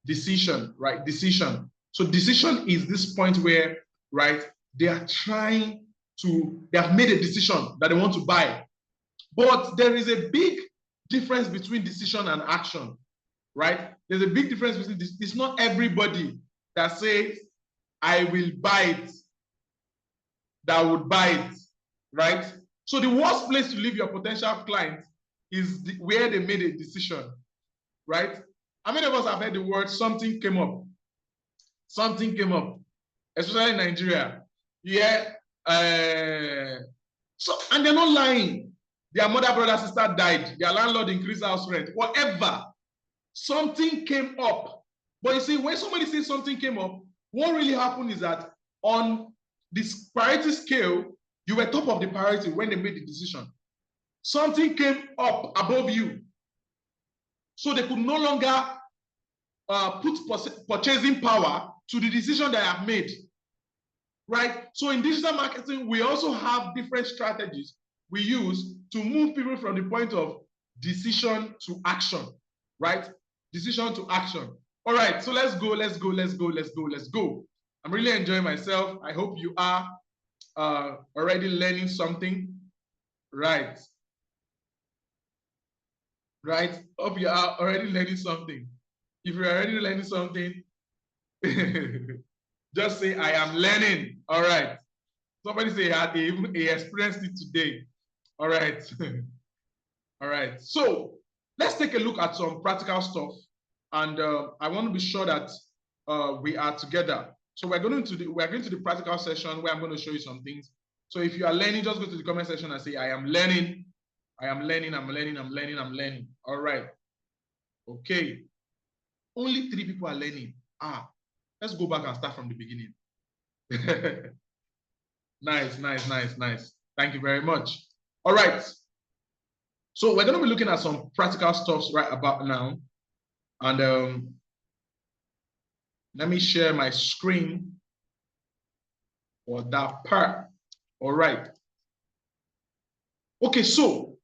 Decision, right? Decision. So decision is this point where, right, they are trying to, they have made a decision that they want to buy. But there is a big difference between decision and action, right? There's a big difference between this. It's not everybody that says, I will buy it, that would buy it, right? So the worst place to leave your potential client is where they made a decision, right? How many of us have heard the word something came up? Something came up, especially in Nigeria. Yeah. So, and they're not lying. Their mother, brother, sister died. Their landlord increased house rent. Whatever. Something came up. But you see, when somebody says something came up, what really happened is that on this priority scale, you were top of the priority when they made the decision. Something came up above you. So they could no longer put purchasing power to the decision that I have made. Right? So in digital marketing, we also have different strategies we use to move people from the point of decision to action. Right? Decision to action. All right, so let's go, let's go, let's go, let's go, let's go. I'm really enjoying myself. I hope you are already learning something. Right. Right? Hope you are already learning something. If you're already learning something, just say, I am learning. All right. Somebody say, he experienced it today. All right. All right. So let's take a look at some practical stuff. And I want to be sure that we are together. So we're going to the practical session where I'm going to show you some things. So if you are learning, just go to the comment section and say, I am learning. I am learning, I'm learning, I'm learning, I'm learning. All right. Okay. Only 3 people are learning. Let's go back and start from the beginning. Nice, nice, nice, nice. Thank you very much. All right. So we're going to be looking at some practical stuff right about now. And let me share my screen for that part. All right. Okay, so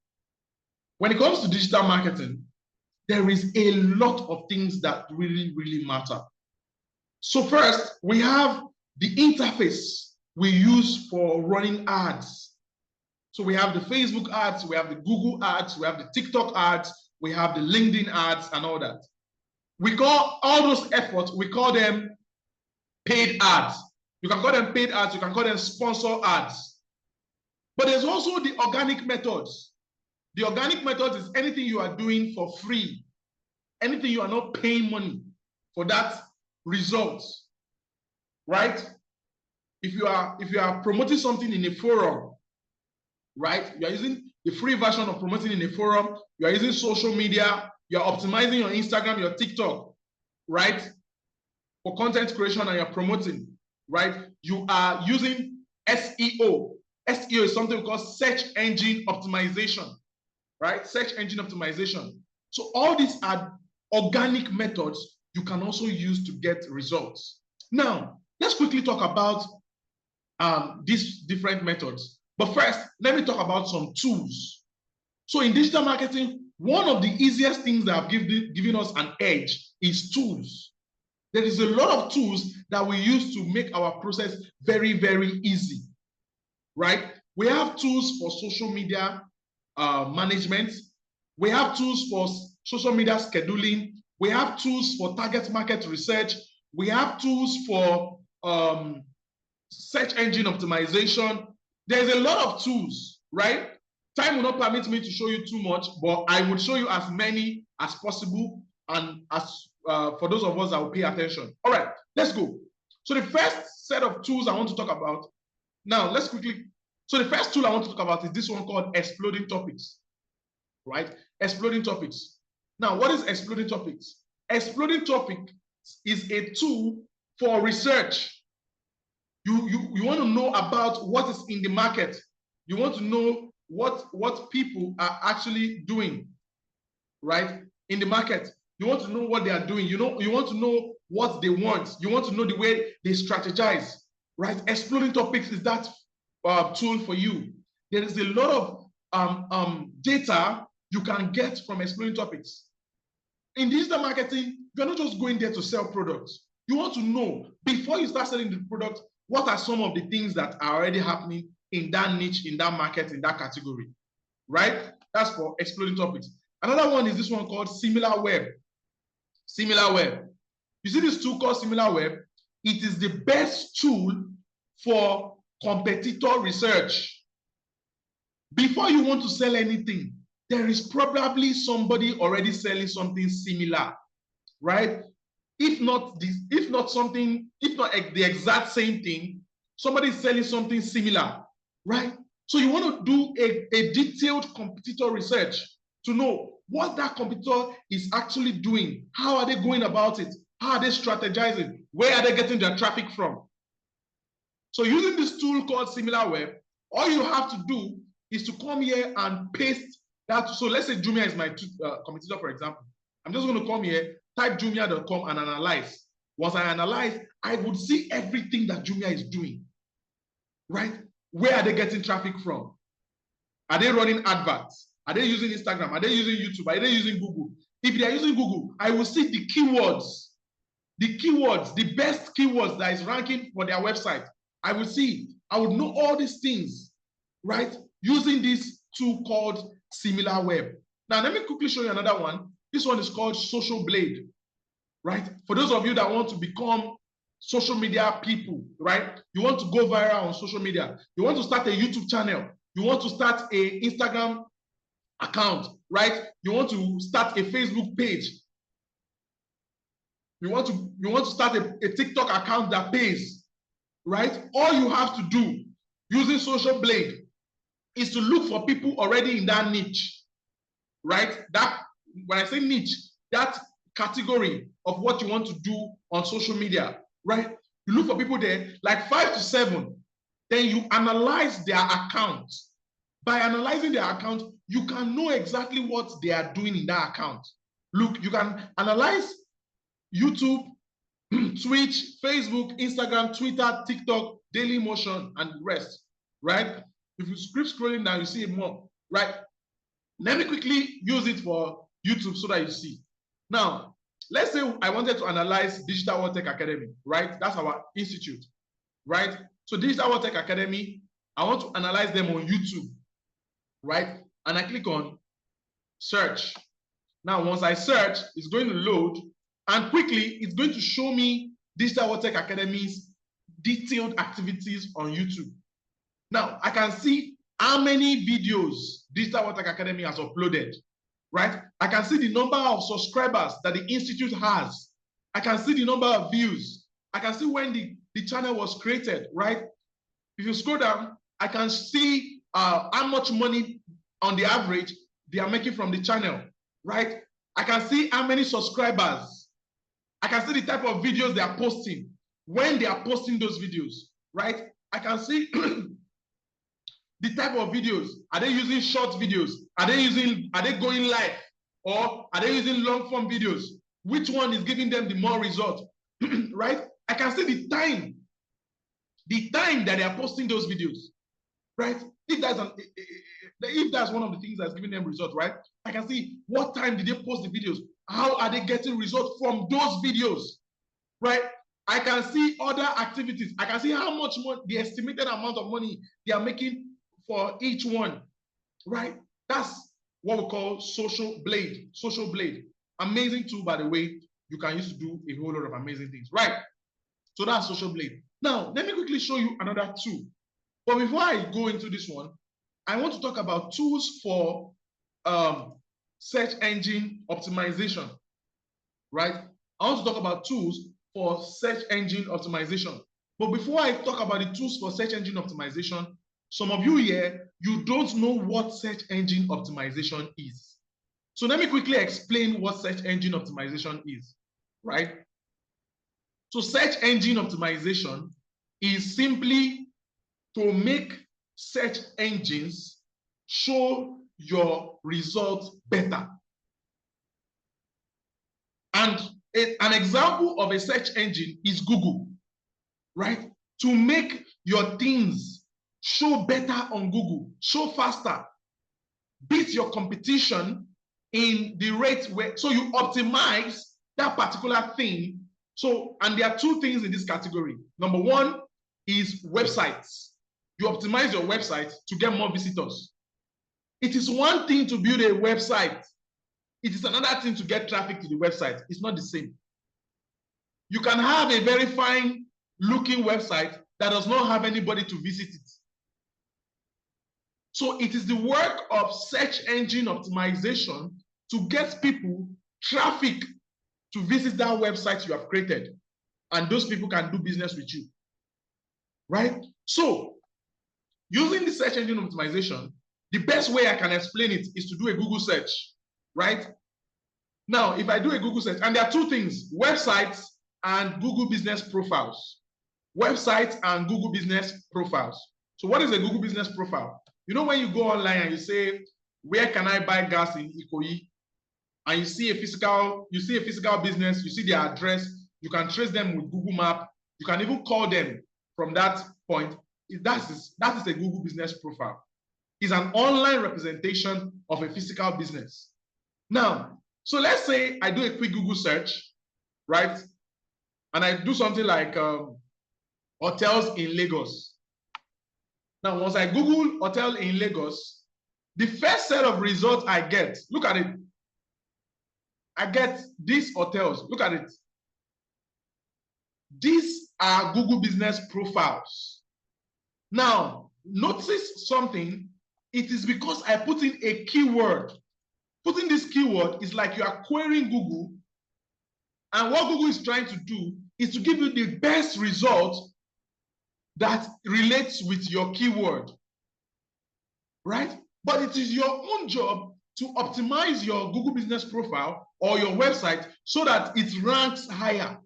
when it comes to digital marketing, there is a lot of things that really, really matter. So first, we have the interface we use for running ads. So we have the Facebook ads, we have the Google ads, we have the TikTok ads, we have the LinkedIn ads and all that. We call all those efforts, we call them paid ads. You can call them paid ads, you can call them sponsor ads. But there's also the organic methods. The organic methods is anything you are doing for free. anything you are not paying money for that results, right? If you are promoting something in a forum, right? You are using the free version of promoting in a forum, you are using social media, you're optimizing your Instagram, your TikTok, right? For content creation, and you're promoting, right? You are using SEO. SEO is something we call search engine optimization, right? Search engine optimization. So all these are organic methods you can also use to get results. Now, let's quickly talk about these different methods. But first, let me talk about some tools. So in digital marketing, one of the easiest things that have given us an edge is tools. There is a lot of tools that we use to make our process very, very easy, right? We have tools for social media management. We have tools for social media scheduling. We have tools for target market research. We have tools for search engine optimization. There's a lot of tools, right? Time will not permit me to show you too much, but I would show you as many as possible, and as for those of us that will pay attention. All right, let's go. So the first set of tools I want to talk about, now let's quickly, so the first tool I want to talk about is this one called Exploding Topics, right? Exploding Topics. Now, what is Exploding Topics? Exploding Topics is a tool for research. You want to know about what is in the market. You want to know what people are actually doing, right, in the market. You want to know what they are doing. You want to know what they want. You want to know the way they strategize, right? Exploding Topics is that tool for you. There is a lot of data you can get from Exploding Topics. In digital marketing, you're not just going there to sell products. You want to know, before you start selling the product, what are some of the things that are already happening in that niche, in that market, in that category, right? That's for Exploding Topics. Another one is this one called SimilarWeb. SimilarWeb. You see this tool called SimilarWeb? It is the best tool for competitor research. Before you want to sell anything, there is probably somebody already selling something similar, right? If not the exact same thing, somebody is selling something similar, right? So you want to do a detailed competitor research to know what that competitor is actually doing. How are they going about it? How are they strategizing? Where are they getting their traffic from? So using this tool called SimilarWeb, all you have to do is to come here and paste that. So let's say Jumia is my competitor, for example. I'm just going to come here, type jumia.com and analyze. Once I analyze, I would see everything that Jumia is doing, right? Where are they getting traffic from? Are they running adverts? Are they using Instagram? Are they using YouTube? Are they using Google? If they are using Google, I will see the keywords, the best keywords that is ranking for their website. I will see, I would know all these things, right? Using this tool called SimilarWeb. Now, let me quickly show you another one. This one is called Social Blade, right? For those of you that want to become social media people, right? You want to go viral on social media. You want to start a YouTube channel. You want to start an Instagram account, right? You want to start a Facebook page. You want to start a TikTok account that pays, right? All you have to do using Social Blade is to look for people already in that niche, right? That, when I say niche, that category of what you want to do on social media, right? You look for people there, like 5 to 7, then you analyze their account. By analyzing their account, you can know exactly what they are doing in that account. Look, you can analyze YouTube, Twitch, Facebook, Instagram, Twitter, TikTok, Dailymotion, and the rest, right? If you keep scrolling down, you see it more, right? Let me quickly use it for YouTube so that you see. Now, let's say I wanted to analyze Digital World Tech Academy, right? That's our institute, right? So Digital World Tech Academy, I want to analyze them on YouTube, right? And I click on search. Now, once I search, it's going to load, and quickly, it's going to show me Digital World Tech Academy's detailed activities on YouTube. Now, I can see how many videos Digital World Tech Academy has uploaded. right? I can see the number of subscribers that the institute has. I can see the number of views. I can see when the channel was created, right? If you scroll down, I can see how much money on the average they are making from the channel, right? I can see how many subscribers. I can see the type of videos they are posting, when they are posting those videos, right? I can see the type of videos. Are they using short videos? Are they going live? Or are they using long form videos? Which one is giving them the more result? Right? I can see the time that they are posting those videos, right? If that's one of the things that's giving them results, right? I can see what time did they post the videos? How are they getting results from those videos, right? I can see other activities. I can see how much money, the estimated amount of money they are making for each one, right? That's what we call Social Blade. Social Blade. Amazing tool, by the way. You can use to do a whole lot of amazing things, right? So that's Social Blade. Now, let me quickly show you another tool. But before I go into this one, I want to talk about tools for search engine optimization, right? I want to talk about tools for search engine optimization. But before I talk about the tools for search engine optimization, some of you here, you don't know what search engine optimization is. So let me quickly explain what search engine optimization is, right? So search engine optimization is simply to make search engines show your results better. And an example of a search engine is Google, right? To make your things show better on Google, show faster, beat your competition in the rate where, so you optimize that particular thing. So, and there are two things in this category. Number one is websites. You optimize your website to get more visitors. It is one thing to build a website. It is another thing to get traffic to the website. It's not the same. You can have a very fine looking website that does not have anybody to visit it. So it is the work of search engine optimization to get people traffic to visit that website you have created. And those people can do business with you, right? So using the search engine optimization, the best way I can explain it is to do a Google search, right? Now, if I do a Google search, and there are two things, websites and Google business profiles. Websites and Google business profiles. So what is a Google business profile? You know, when you go online and you say, where can I buy gas in Ikoyi? And you see a physical business, you see their address, you can trace them with Google Map, you can even call them from that point. That is a Google business profile. It's an online representation of a physical business. Now, so let's say I do a quick Google search, right? And I do something like hotels in Lagos. Now, once I Google hotel in Lagos, the first set of results I get, look at it. I get these hotels, look at it. These are Google business profiles. Now, notice something. It is because I put in a keyword. Putting this keyword is like you are querying Google, and what Google is trying to do is to give you the best result that relates with your keyword, right? But it is your own job to optimize your Google business profile or your website so that it ranks higher.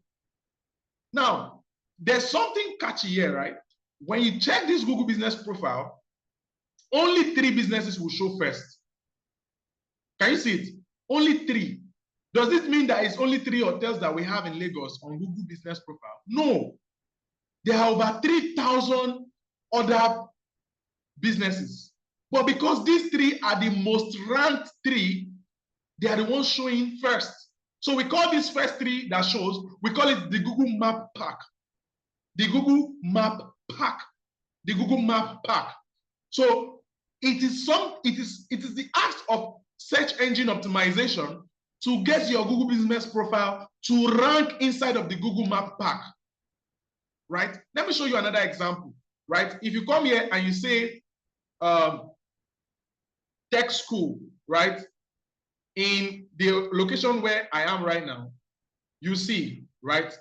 Now, there's something catchy here, right? When you check this Google business profile, only 3 businesses will show first. Can you see it? Only 3. Does this mean that it's only 3 hotels that we have in Lagos on Google business profile? No. There are over 3,000 other businesses. But because these 3 are the most ranked 3, they are the ones showing first. So we call these first 3 that shows, we call it the Google Map Pack. The Google Map Pack. The Google Map Pack. So it is the act of search engine optimization to get your Google business profile to rank inside of the Google Map Pack. Right? Let me show you another example. Right? If you come here and you say tech school, right? in the location where I am right now, you see, right?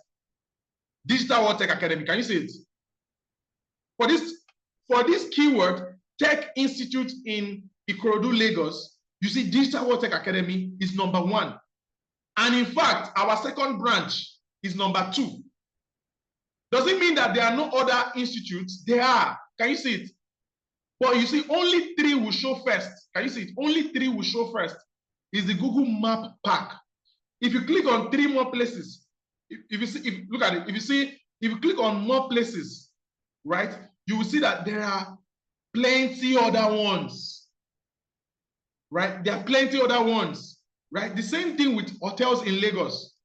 Digital World Tech Academy. Can you see it? For this keyword, Tech Institute in Ikorodu, Lagos, you see Digital World Tech Academy is #1. And in fact, our second branch is #2. Does it mean that there are no other institutes? There are. Can you see it? But you see, only 3 will show first. Can you see it? Only 3 will show first. Is the Google Map Pack. If you click on 3 more places, look at it, if you click on more places, right, you will see that there are plenty other ones, right? There are plenty other ones, right? The same thing with hotels in Lagos,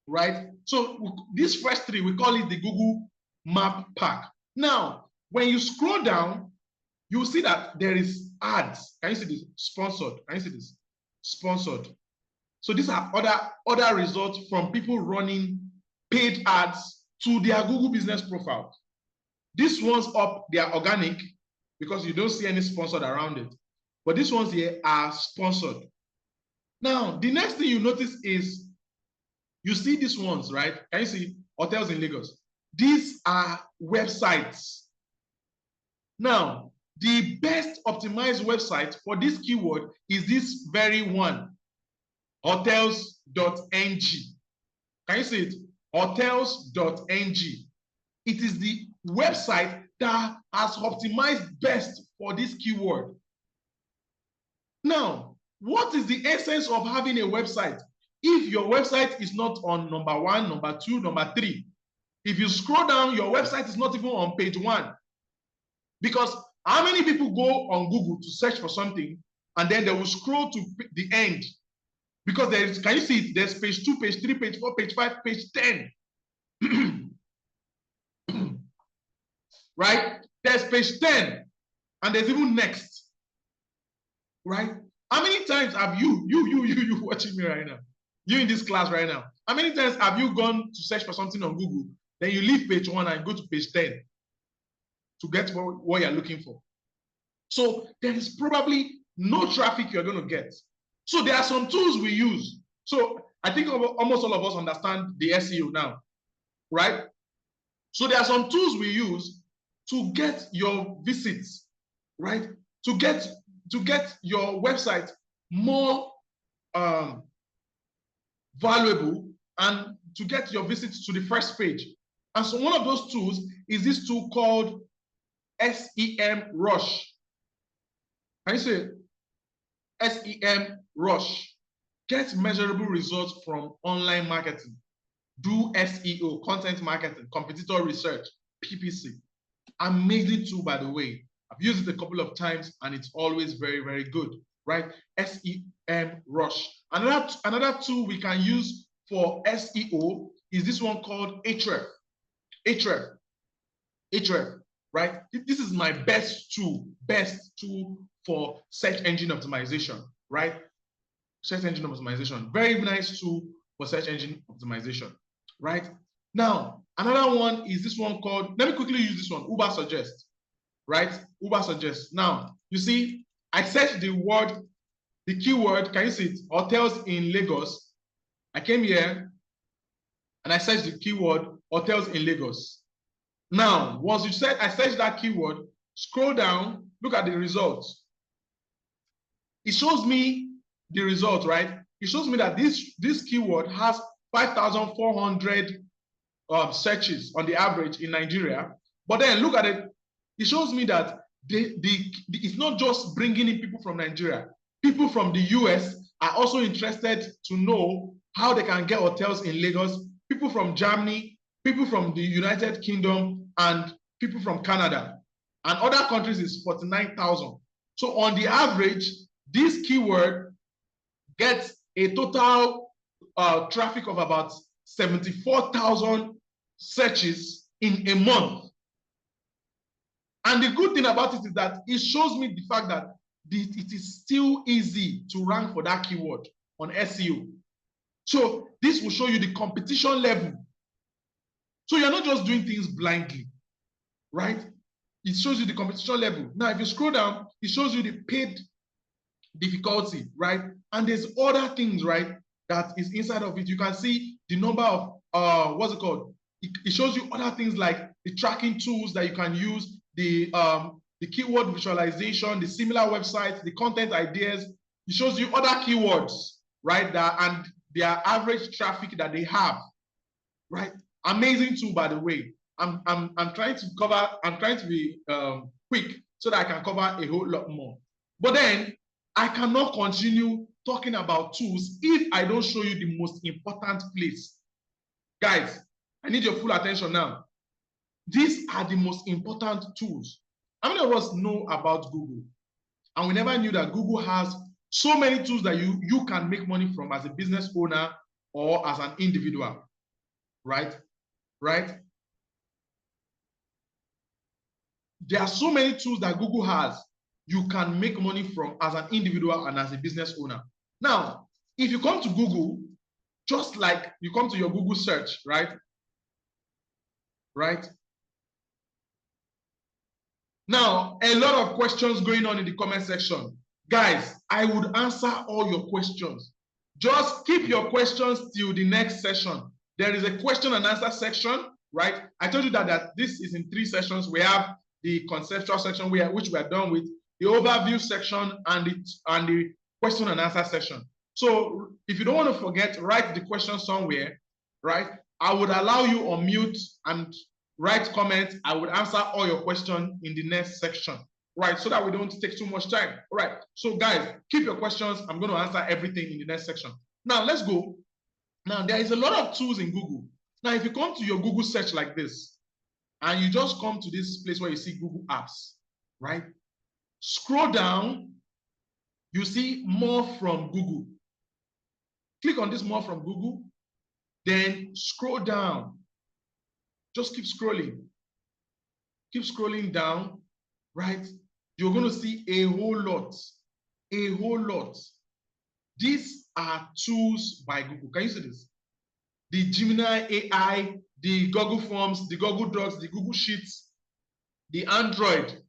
right? So these first 3, we call it the Google Map Pack. Now, when you scroll down, you will see that there is ads. Can you see this? Sponsored. Can you see this? Sponsored. So these are other results from people running paid ads to their Google business profile. These ones up, they are organic because you don't see any sponsored around it. But these ones here are sponsored. Now, the next thing you notice is you see these ones, right? Can you see hotels in Lagos? These are websites. Now, the best optimized website for this keyword is this very one, hotels.ng. Can you see it? Hotels.ng. It is the website that has optimized best for this keyword. Now, what is the essence of having a website? If your website is not on #1, #2, #3, if you scroll down, your website is not even on page 1. Because how many people go on Google to search for something and then they will scroll to the end? Because there is, can you see it? There's page 2, page 3, page 4, page 5, page 10. Right? There's page 10 and there's even next. Right? How many times have you watching me right now? You in this class right now. How many times have you gone to search for something on Google, then you leave page 1 and go to page 10 to get what you're looking for? So there is probably no traffic you're going to get. So there are some tools we use. So I think almost all of us understand the SEO now, right? So there are some tools we use to get your visits, right? To get your website more valuable and to get your visits to the first page. And so one of those tools is this tool called SEM Rush. Can you say it? SEM Rush. Get measurable results from online marketing. Do SEO, content marketing, competitor research, PPC. Amazing tool, by the way. I've used it a couple of times and it's always very, very good, right? SEM Rush. Another tool we can use for SEO is this one called Ahrefs. Ahrefs, right? This is my best tool for search engine optimization, right? Search engine optimization. Very nice tool for search engine optimization, right? Now, another one is this one called, let me quickly use this one, Uber Suggest, right? Uber Suggest. Now, you see, I searched the keyword, can you see it? Hotels in Lagos. I came here and I searched the keyword hotels in Lagos. Now, once you said I searched that keyword, scroll down, look at the results. It shows me the result, right? It shows me that this keyword has 5,400 searches on the average in Nigeria. But then look at it. It shows me that it's not just bringing in people from Nigeria. People from the US are also interested to know how they can get hotels in Lagos. People from Germany, people from the United Kingdom, and people from Canada. And other countries is 49,000. So on the average, this keyword gets a total traffic of about 74,000 searches in a month. And the good thing about it is that it shows me the fact that it is still easy to rank for that keyword on SEO. So this will show you the competition level. So you're not just doing things blindly, right? It shows you the competition level. Now, if you scroll down, it shows you the paid difficulty, right? And there's other things, right, that is inside of it. You can see the number of what's it called? It shows you other things like the tracking tools that you can use, the keyword visualization, the similar websites, the content ideas. It shows you other keywords, right? And their average traffic that they have, right? Amazing tool, by the way. I'm trying to cover. I'm trying to be quick so that I can cover a whole lot more. But then I cannot continue talking about tools if I don't show you the most important place. Guys, I need your full attention now. These are the most important tools. How many of us know about Google? And we never knew that Google has so many tools that you can make money from as a business owner or as an individual, right? Right? There are so many tools that Google has you can make money from as an individual and as a business owner. Now, if you come to Google, just like you come to your Google search, right? Right? Now, a lot of questions going on in the comment section. Guys, I would answer all your questions. Just keep your questions till the next session. There is a question and answer section, right? I told you that this is in 3 sessions. We have the conceptual section which we are done with, the overview section, and the question and answer session. So if you don't want to forget, write the question somewhere, right? I would allow you on mute and write comments. I would answer all your questions in the next section, right? So that we don't take too much time. All right. So guys, keep your questions. I'm going to answer everything in the next section. Now let's go. Now there is a lot of tools in Google. Now, if you come to your Google search like this, and you just come to this place where you see Google Apps, right? Scroll down, you see more from Google. Click on this more from Google, then scroll down. Just keep scrolling. Keep scrolling down, right? You're going to see a whole lot. A whole lot. These are tools by Google. Can you see this? The Gemini AI, the Google Forms, the Google Docs, the Google Sheets, the Android,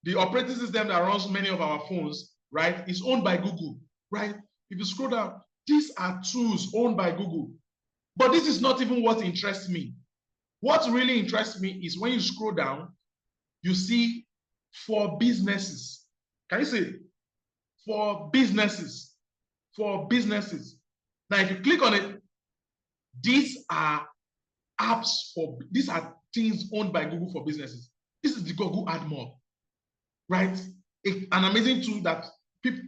the operating system that runs many of our phones, right, is owned by Google, right? If you scroll down, these are tools owned by Google. But this is not even what interests me. What really interests me is when you scroll down, you see for businesses. Can you see? For businesses. For businesses. Now, if you click on it, these are apps these are things owned by Google for businesses. This is the Google Ad Mob, right? An amazing tool that people,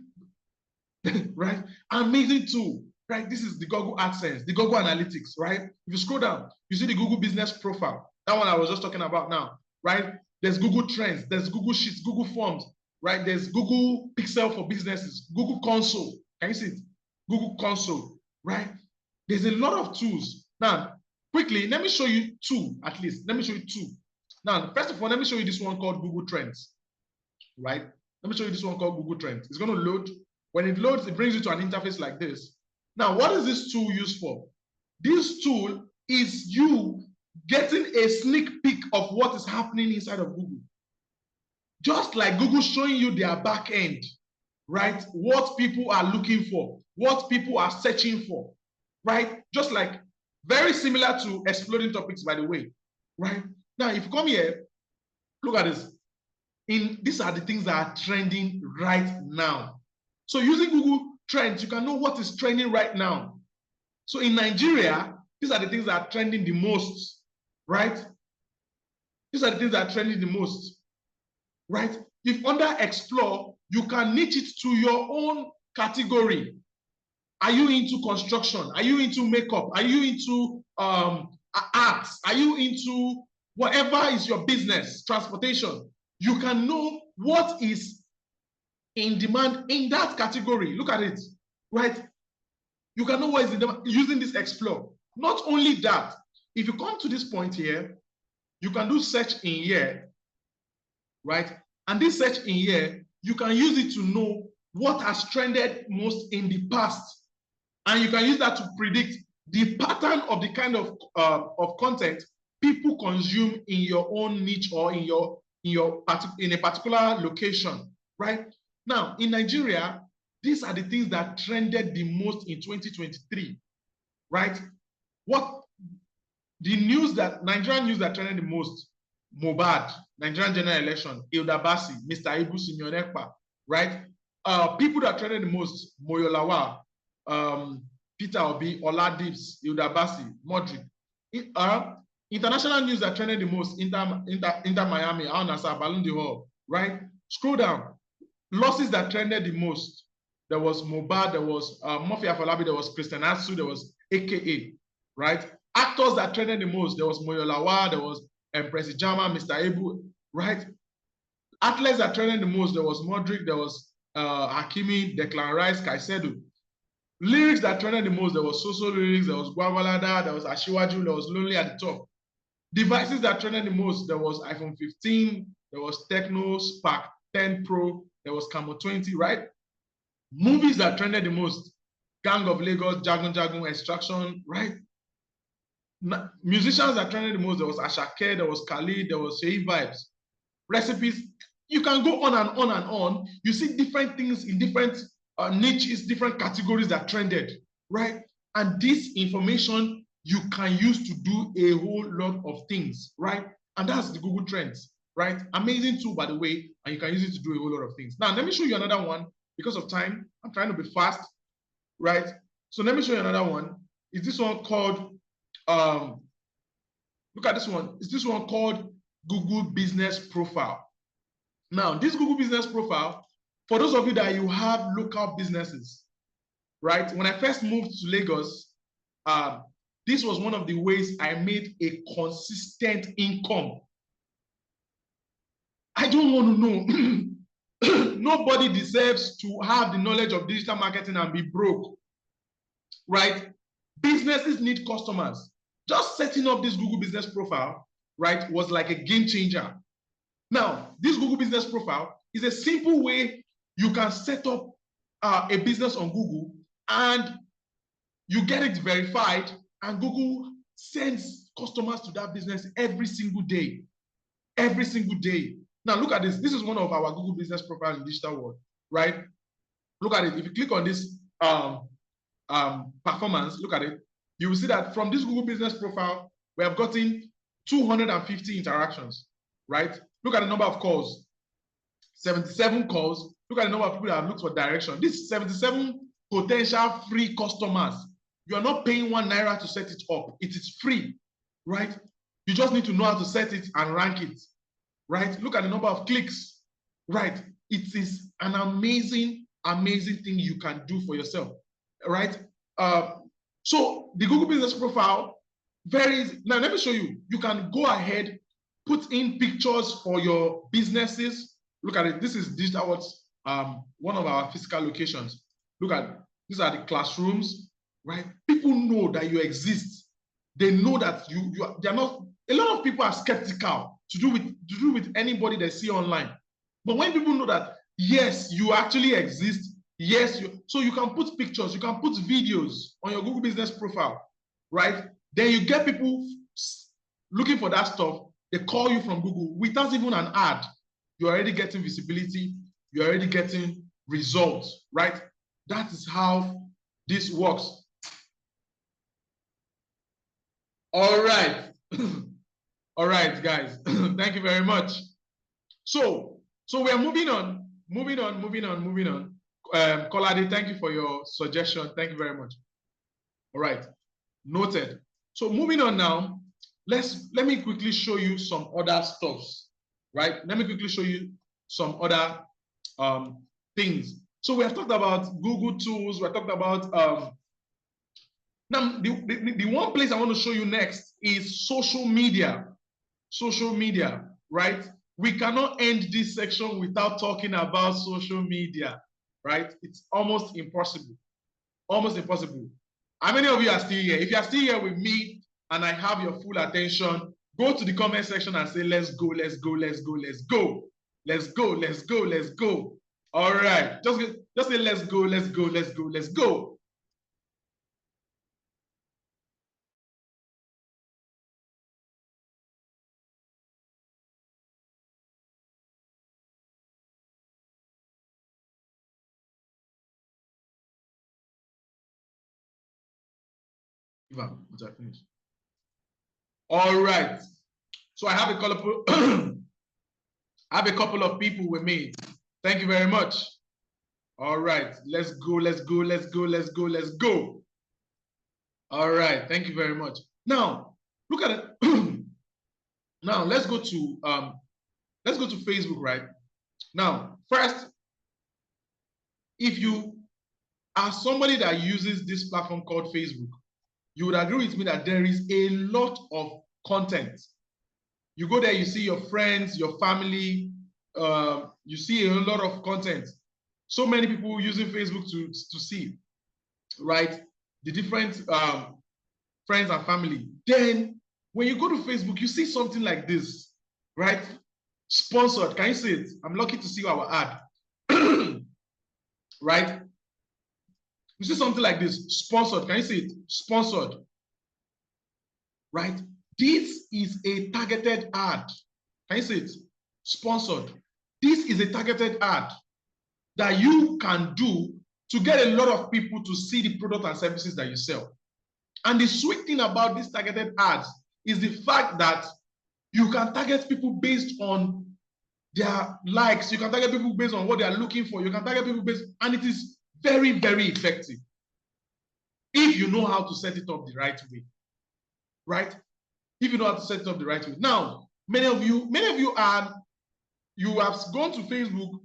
right? Amazing tool, right? This is the Google AdSense, the Google Analytics, right? If you scroll down, you see the Google Business Profile. That one I was just talking about now, right? There's Google Trends, there's Google Sheets, Google Forms, right? There's Google Pixel for businesses, Google Console. Can you see it? Google Console, right? There's a lot of tools. Now, quickly, let me show you 2 at least. Let me show you 2. Now, first of all, let me show you this one called Google Trends, right? Let me show you this one called Google Trends. It's going to load. When it loads, it brings you to an interface like this. Now, what is this tool used for? This tool is you getting a sneak peek of what is happening inside of Google. Just like Google showing you their back end, right? What people are looking for, what people are searching for, right? Just like very similar to Exploding Topics, by the way, right? Now, if you come here, look at this. These are the things that are trending right now. So using Google Trends, you can know what is trending right now. So in Nigeria, these are the things that are trending the most, right? These are the things that are trending the most, right? If under Explore, you can niche it to your own category. Are you into construction? Are you into makeup? Are you into arts? Are you into whatever is your business, transportation? You can know what is in demand in that category. Look at it, right? You can know what is in demand using this Explore. Not only that, if you come to this point here, you can do search in here, right? And this search in here, you can use it to know what has trended most in the past. And you can use that to predict the pattern of the kind of content people consume in your own niche or in a particular location, right? Now, in Nigeria, These are the things that trended the most in 2023, right? What the news that Nigerian news that trended the most? Mohbad, Nigerian general election, Hilda Basi, Mr. Ibu Simeon, right? People that trended the most: Moyo Lawal, Peter Obi, Oladips, Hilda Basi, Modric. International news that trended the most: Inter Miami, Al Nassr, Ballon d'Or, right? Scroll down. Losses that trended the most: there was Mohbad, there was Murphy Afolabi, there was Christian Atsu, there was AKA, right? Actors that trended the most: there was Moyo Lawal, there was Empress Ijama, Mr. Ebu, right? Athletes that trended the most: there was Modric, there was Hakimi, Declan Rice, Caicedo. Lyrics that trended the most: there was Soso lyrics, there was Guavalada, there was Ashiwaju, there was Lonely at the Top. Devices that trended the most: there was iPhone 15, there was Tecno Spark 10 Pro, there was Camo 20, right? Movies that trended the most: Gang of Lagos, Jagun Jagun, Extraction, right? Musicians that trended the most: there was Ashake, there was Khalid, there was Shei Vibes. Recipes, you can go on and on and on. You see different things in different niches, different categories that trended, right? And this information you can use to do a whole lot of things, right? And that's the Google Trends, right? Amazing tool, by the way, and you can use it to do a whole lot of things. Now, let me show you another one. Because of time, I'm trying to be fast, right? So let me show you another one. Is this one called, look at this one. Is this one called Google Business Profile? Now, this Google Business Profile, for those of you that you have local businesses, right? When I first moved to Lagos, this was one of the ways I made a consistent income. I don't want to know. Nobody deserves to have the knowledge of digital marketing and be broke, right? Businesses need customers. Just setting up this Google Business Profile, right, was like a game changer. Now, this Google Business Profile is a simple way you can set up a business on Google and you get it verified, and Google sends customers to that business every single day. Every single day. Now, look at this. This is one of our Google Business Profiles in digital world, right? Look at it. If you click on this performance, look at it. You will see that from this Google Business Profile, we have gotten 250 interactions, right? Look at the number of calls, 77 calls. Look at the number of people that have looked for direction. This 77 potential free customers. You are not paying 1 naira to set it up. It is free, right? You just need to know how to set it and rank it, right? Look at the number of clicks, right? It is an amazing, amazing thing you can do for yourself, right? So the Google Business Profile, very easy. Now, let me show you. You can go ahead, put in pictures for your businesses. Look at it. This is Digital World's, one of our physical locations. Look at, these are the classrooms, right? People know that you exist. They know that they're not, a lot of people are skeptical to do with anybody they see online. But when people know that, yes, you actually exist, yes, so you can put pictures, you can put videos on your Google Business Profile, right? Then you get people looking for that stuff. They call you from Google without even an ad. You're already getting visibility. You're already getting results, right? That is how this works. All right. All right, guys. Thank you very much. So we are moving on. Kolade, thank you for your suggestion. Thank you very much. All right. Noted. So moving on now, let me quickly show you some other stuffs, right? Let me quickly show you some other things. So we have talked about Google tools. We have talked about now the one place I want to show you next is social media. Social media, right? We cannot end this section without talking about social media, right? It's almost impossible. Almost impossible. How many of you are still here? If you are still here with me and I have your full attention, go to the comment section and say, let's go, let's go, let's go, let's go. Let's go, let's go, let's go. All right. Just say, let's go, let's go, let's go, let's go. Ivan, once I finish. All right. So I have a couple I have a couple of people with me. Thank you very much. All right. Let's go, let's go, let's go, let's go, let's go. All right. Thank you very much. Now, look at it. Now let's go to Facebook, right? Now, first, if you are somebody that uses this platform called Facebook, you would agree with me that there is a lot of content. You go there, you see your friends, your family, you see a lot of content. So many people using Facebook to see, right? The different friends and family. Then when you go to Facebook, you see something like this, right? Sponsored. Can you see it? I'm lucky to see our ad. Right? You see something like this, sponsored. Can you see it? Sponsored. Right? This is a targeted ad. Can you see it? Sponsored. This is a targeted ad that you can do to get a lot of people to see the product and services that you sell. And the sweet thing about these targeted ads is the fact that you can target people based on their likes. You can target people based on what they are looking for. You can target people based, and it is very, very effective if you know how to set it up the right way, right? If you know how to set it up the right way. Now, many of you have gone to Facebook.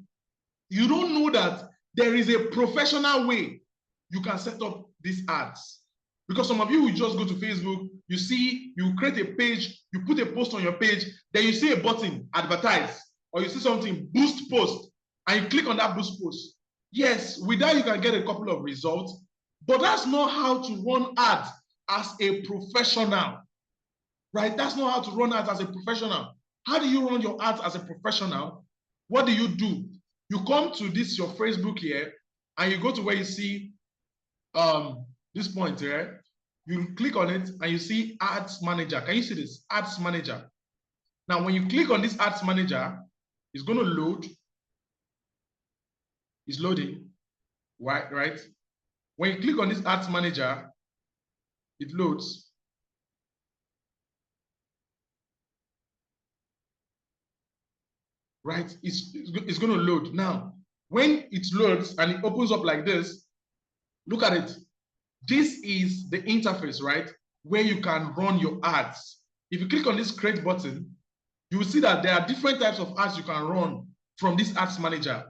You don't know that there is a professional way you can set up these ads. Because some of you will just go to Facebook, you create a page, you put a post on your page, then you see a button, advertise, or you see something, boost post, and you click on that boost post. Yes, with that you can get a couple of results, but that's not how to run ads as a professional, right? That's not how to run ads as a professional. How do you run your ads as a professional? What do? You come to your Facebook here, and you go to where you see this point here. You click on it, and you see Ads Manager. Can you see this? Ads Manager. Now, when you click on this Ads Manager, it's going to load. It's loading, right? When you click on this Ads Manager, it loads. Right? It's going to load. Now, when it loads and it opens up like this, look at it. This is the interface, right? Where you can run your ads. If you click on this create button, you will see that there are different types of ads you can run from this ads manager.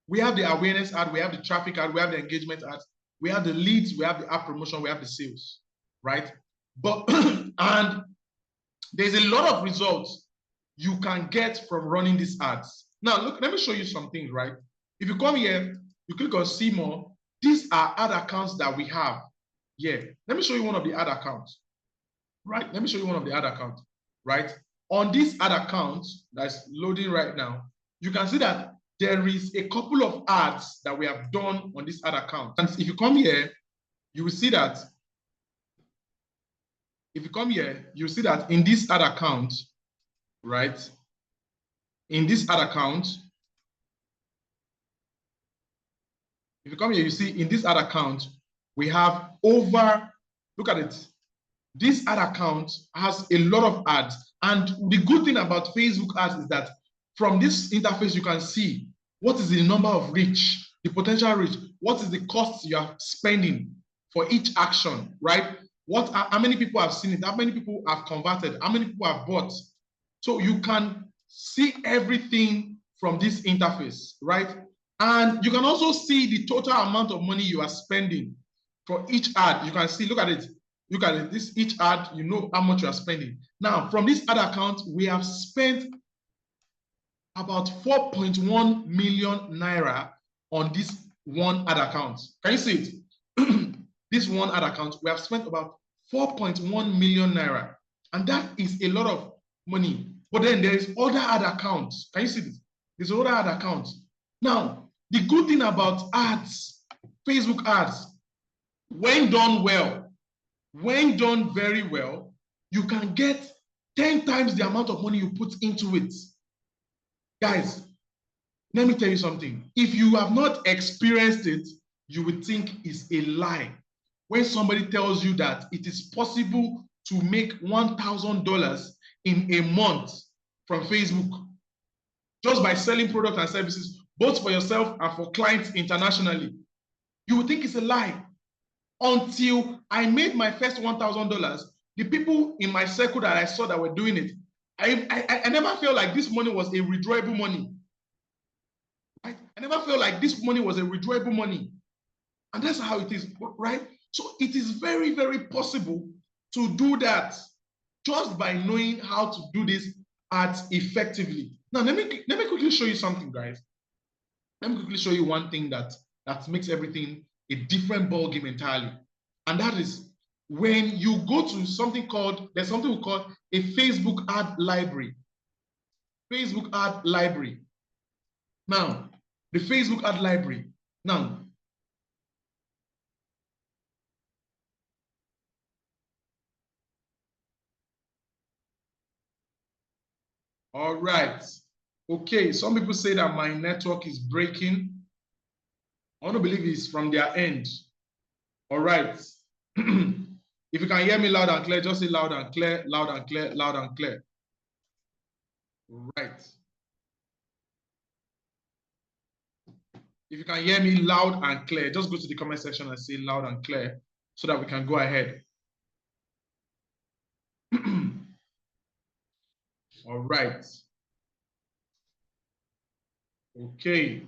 We have the awareness ad, we have the traffic ad, we have the engagement ads, we have the leads, we have the app promotion, we have the sales, right? But and there's a lot of results you can get from running these ads. Now, look, let me show you some things, right? If you come here, you click on see more. These are ad accounts that we have. Yeah, let me show you one of the ad accounts, right? Let me show you one of the ad accounts, right? On this ad account that's loading right now, you can see that there is a couple of ads that we have done on this ad account. And if you come here, you will see that, if you come here, you'll see that in this ad account, right? In this ad account, if you come here, you see in this ad account, we have over, look at it. This ad account has a lot of ads. And the good thing about Facebook ads is that from this interface, you can see what is the number of reach, the potential reach, what is the cost you are spending for each action, right? How many people have seen it? How many people have converted? How many people have bought? So you can see everything from this interface, right? And you can also see the total amount of money you are spending for each ad. You can see, look at it. Look at it. This each ad, you know how much you are spending. Now, from this ad account, we have spent about 4.1 million naira on this one ad account. Can you see it? This one ad account, we have spent about 4.1 million naira. And that is a lot of money. But then there is other ad accounts. Can you see this? There's other ad accounts. Now, the good thing about ads, Facebook ads, when done well, when done very well, you can get 10 times the amount of money you put into it. Guys, let me tell you something. If you have not experienced it, you would think it's a lie. when somebody tells you that it is possible to make $1,000 in a month from Facebook just by selling products and services, both for yourself and for clients internationally. You would think it's a lie. Until I made my first $1,000, the people in my circle that I saw that were doing it, I never felt like this money was a withdrawable money. Right? I never felt like this money was a withdrawable money. And that's how it is, right? So it is very, very possible to do that just by knowing how to do this ads effectively. Now, let me quickly show you something, guys. Let me quickly show you one thing that makes everything a different ballgame entirely. And that is when you go to something called, there's something we call a Facebook ad library. Facebook ad library. Now, the Facebook ad library. Now, all right. Okay, some people say that my network is breaking. I want to believe it's from their end. All right. If you can hear me loud and clear, just say loud and clear, loud and clear, loud and clear. Right. If you can hear me loud and clear, just go to the comment section and say loud and clear so that we can go ahead. All right. Okay.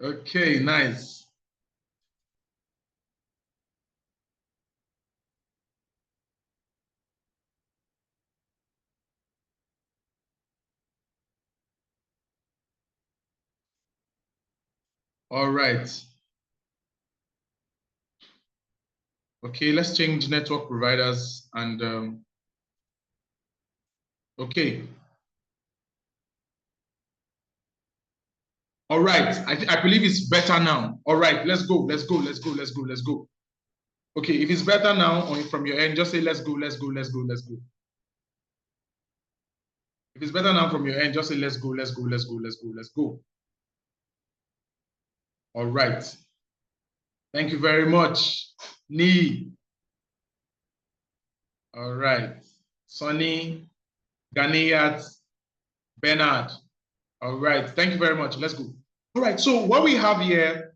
Okay, nice. All right. Okay, let's change network providers and okay. All right, I believe it's better now. All right, let's go, let's go, let's go, let's go, let's go. Okay, if it's better now or from your end, just say let's go, let's go, let's go, let's go. If it's better now from your end, just say let's go, let's go, let's go, let's go, let's go. All right. Thank you very much, Nee. All right. Sonny, Ganiyat, Bernard. All right. Thank you very much. Let's go. All right. So what we have here,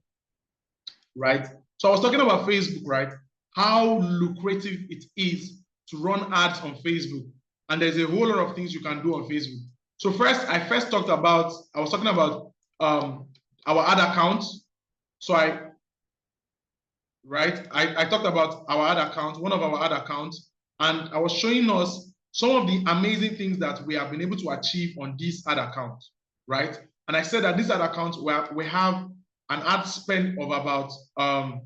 right? So I was talking about Facebook, right? How lucrative it is to run ads on Facebook. And there's a whole lot of things you can do on Facebook. So I talked about, I was talking about our ad accounts. So I talked about our ad account, one of our ad accounts, and I was showing us some of the amazing things that we have been able to achieve on this ad account, right? And I said that this ad account, we have an ad spend of about, I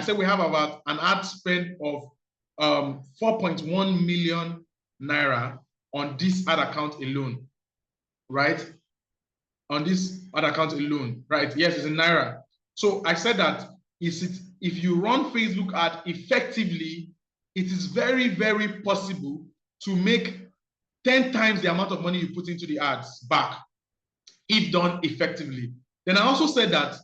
said we have about an ad spend of 4.1 million naira on this ad account alone, right? On this ad account alone, right? Yes, it's in naira. So I said that if you run Facebook ad effectively, it is very, very possible to make 10 times the amount of money you put into the ads back if done effectively. Then I also said that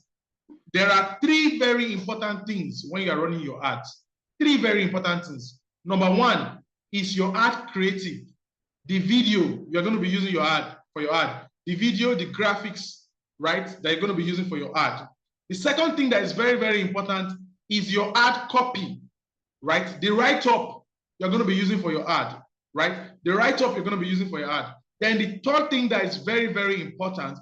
there are 3 very important things when you are running your ads. 3 very important things. Number 1 is your ad creative. The video you're going to be using for your ad. The video, the graphics, right, that you're going to be using for your ad. The second thing that is very, very important is your ad copy, right? The write-up you're going to be using for your ad, right? The write-up you're going to be using for your ad. Then the third thing that is very, very important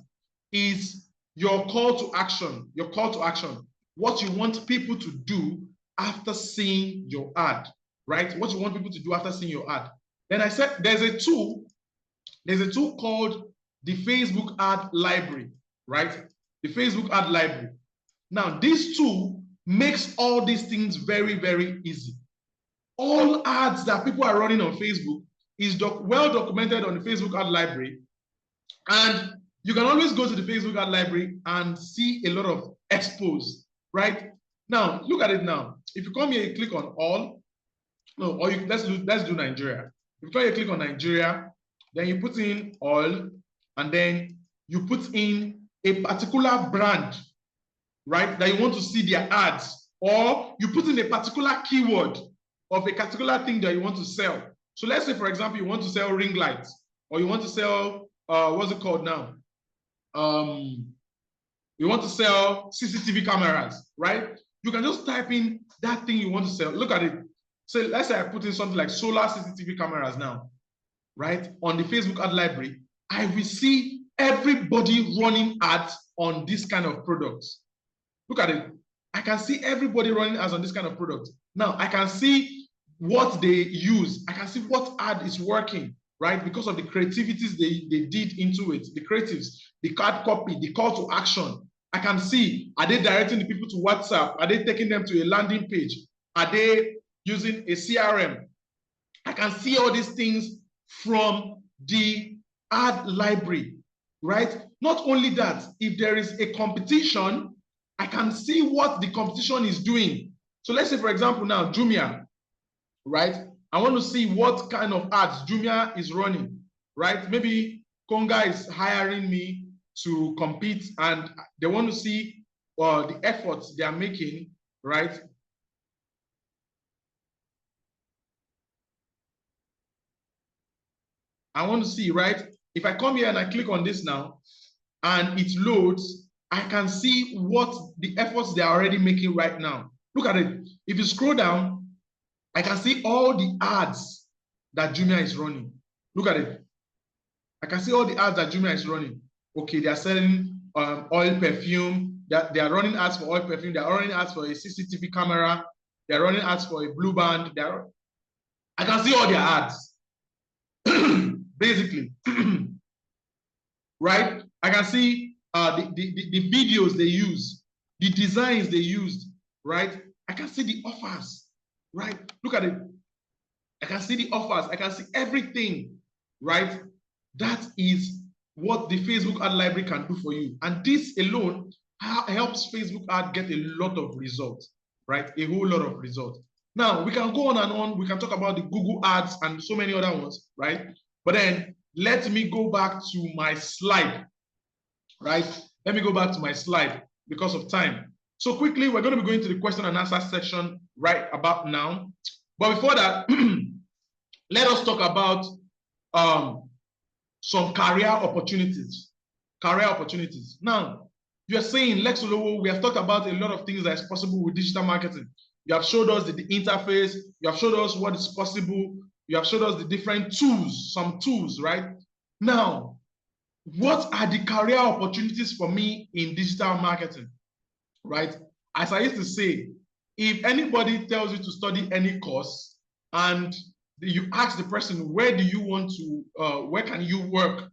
is your call to action. Your call to action. What you want people to do after seeing your ad, right? What you want people to do after seeing your ad. Then I said there's a tool called the Facebook ad library, right? The Facebook ad library. Now, this tool makes all these things very, very easy. All ads that people are running on Facebook is well documented on the Facebook ad library. And you can always go to the Facebook ad library and see a lot of expos, right? Now, look at it now. If you come here, you click on all. No, or let's do Nigeria. If you click on Nigeria, then you put in all, and then you put in a particular brand, right, that you want to see their ads, or you put in a particular keyword of a particular thing that you want to sell. So let's say, for example, you want to sell ring lights, or you want to sell, what's it called now? You want to sell CCTV cameras, right? You can just type in that thing you want to sell. Look at it. So let's say I put in something like solar CCTV cameras now, right? On the Facebook ad library, I will see everybody running ads on this kind of products. Look at it. I can see everybody running ads on this kind of product. Now I can see what they use. I can see what ad is working, right? Because of the creativities they did into it, the creatives, the card copy, the call to action. I can see, are they directing the people to WhatsApp? Are they taking them to a landing page? Are they using a CRM? I can see all these things from the ad library, right? Not only that, if there is a competition, I can see what the competition is doing. So let's say, for example, now Jumia, right? I want to see what kind of ads Jumia is running, right? Maybe Konga is hiring me to compete and they want to see the efforts they are making, right? I want to see, right? If I come here and I click on this now and it loads, I can see what the efforts they are already making right now. Look at it. If you scroll down, I can see all the ads that Jumia is running. Look at it. I can see all the ads that Jumia is running. Okay, they are selling oil perfume. They are running ads for oil perfume. They are running ads for a CCTV camera. They are running ads for a blue band. I can see all their ads, basically. Right? I can see the videos they use, the designs they used, right? I can see the offers, right? Look at it. I can see the offers. I can see everything, right? That is what the Facebook ad library can do for you. And this alone helps Facebook ad get a lot of results, right? A whole lot of results. Now, we can go on and on. We can talk about the Google ads and so many other ones, right? But then let me go back to my slide, right? Let me go back to my slide because of time. So quickly, we're going to be going to the question and answer section right about now. But before that, let us talk about some career opportunities. Career opportunities. Now, you're saying, Lex Olowo, we have talked about a lot of things that is possible with digital marketing. You have showed us the interface. You have showed us what is possible. You have showed us the different tools, some tools, right? Now, what are the career opportunities for me in digital marketing, right? As I used to say, if anybody tells you to study any course and you ask the person, where do you want to, where can you work?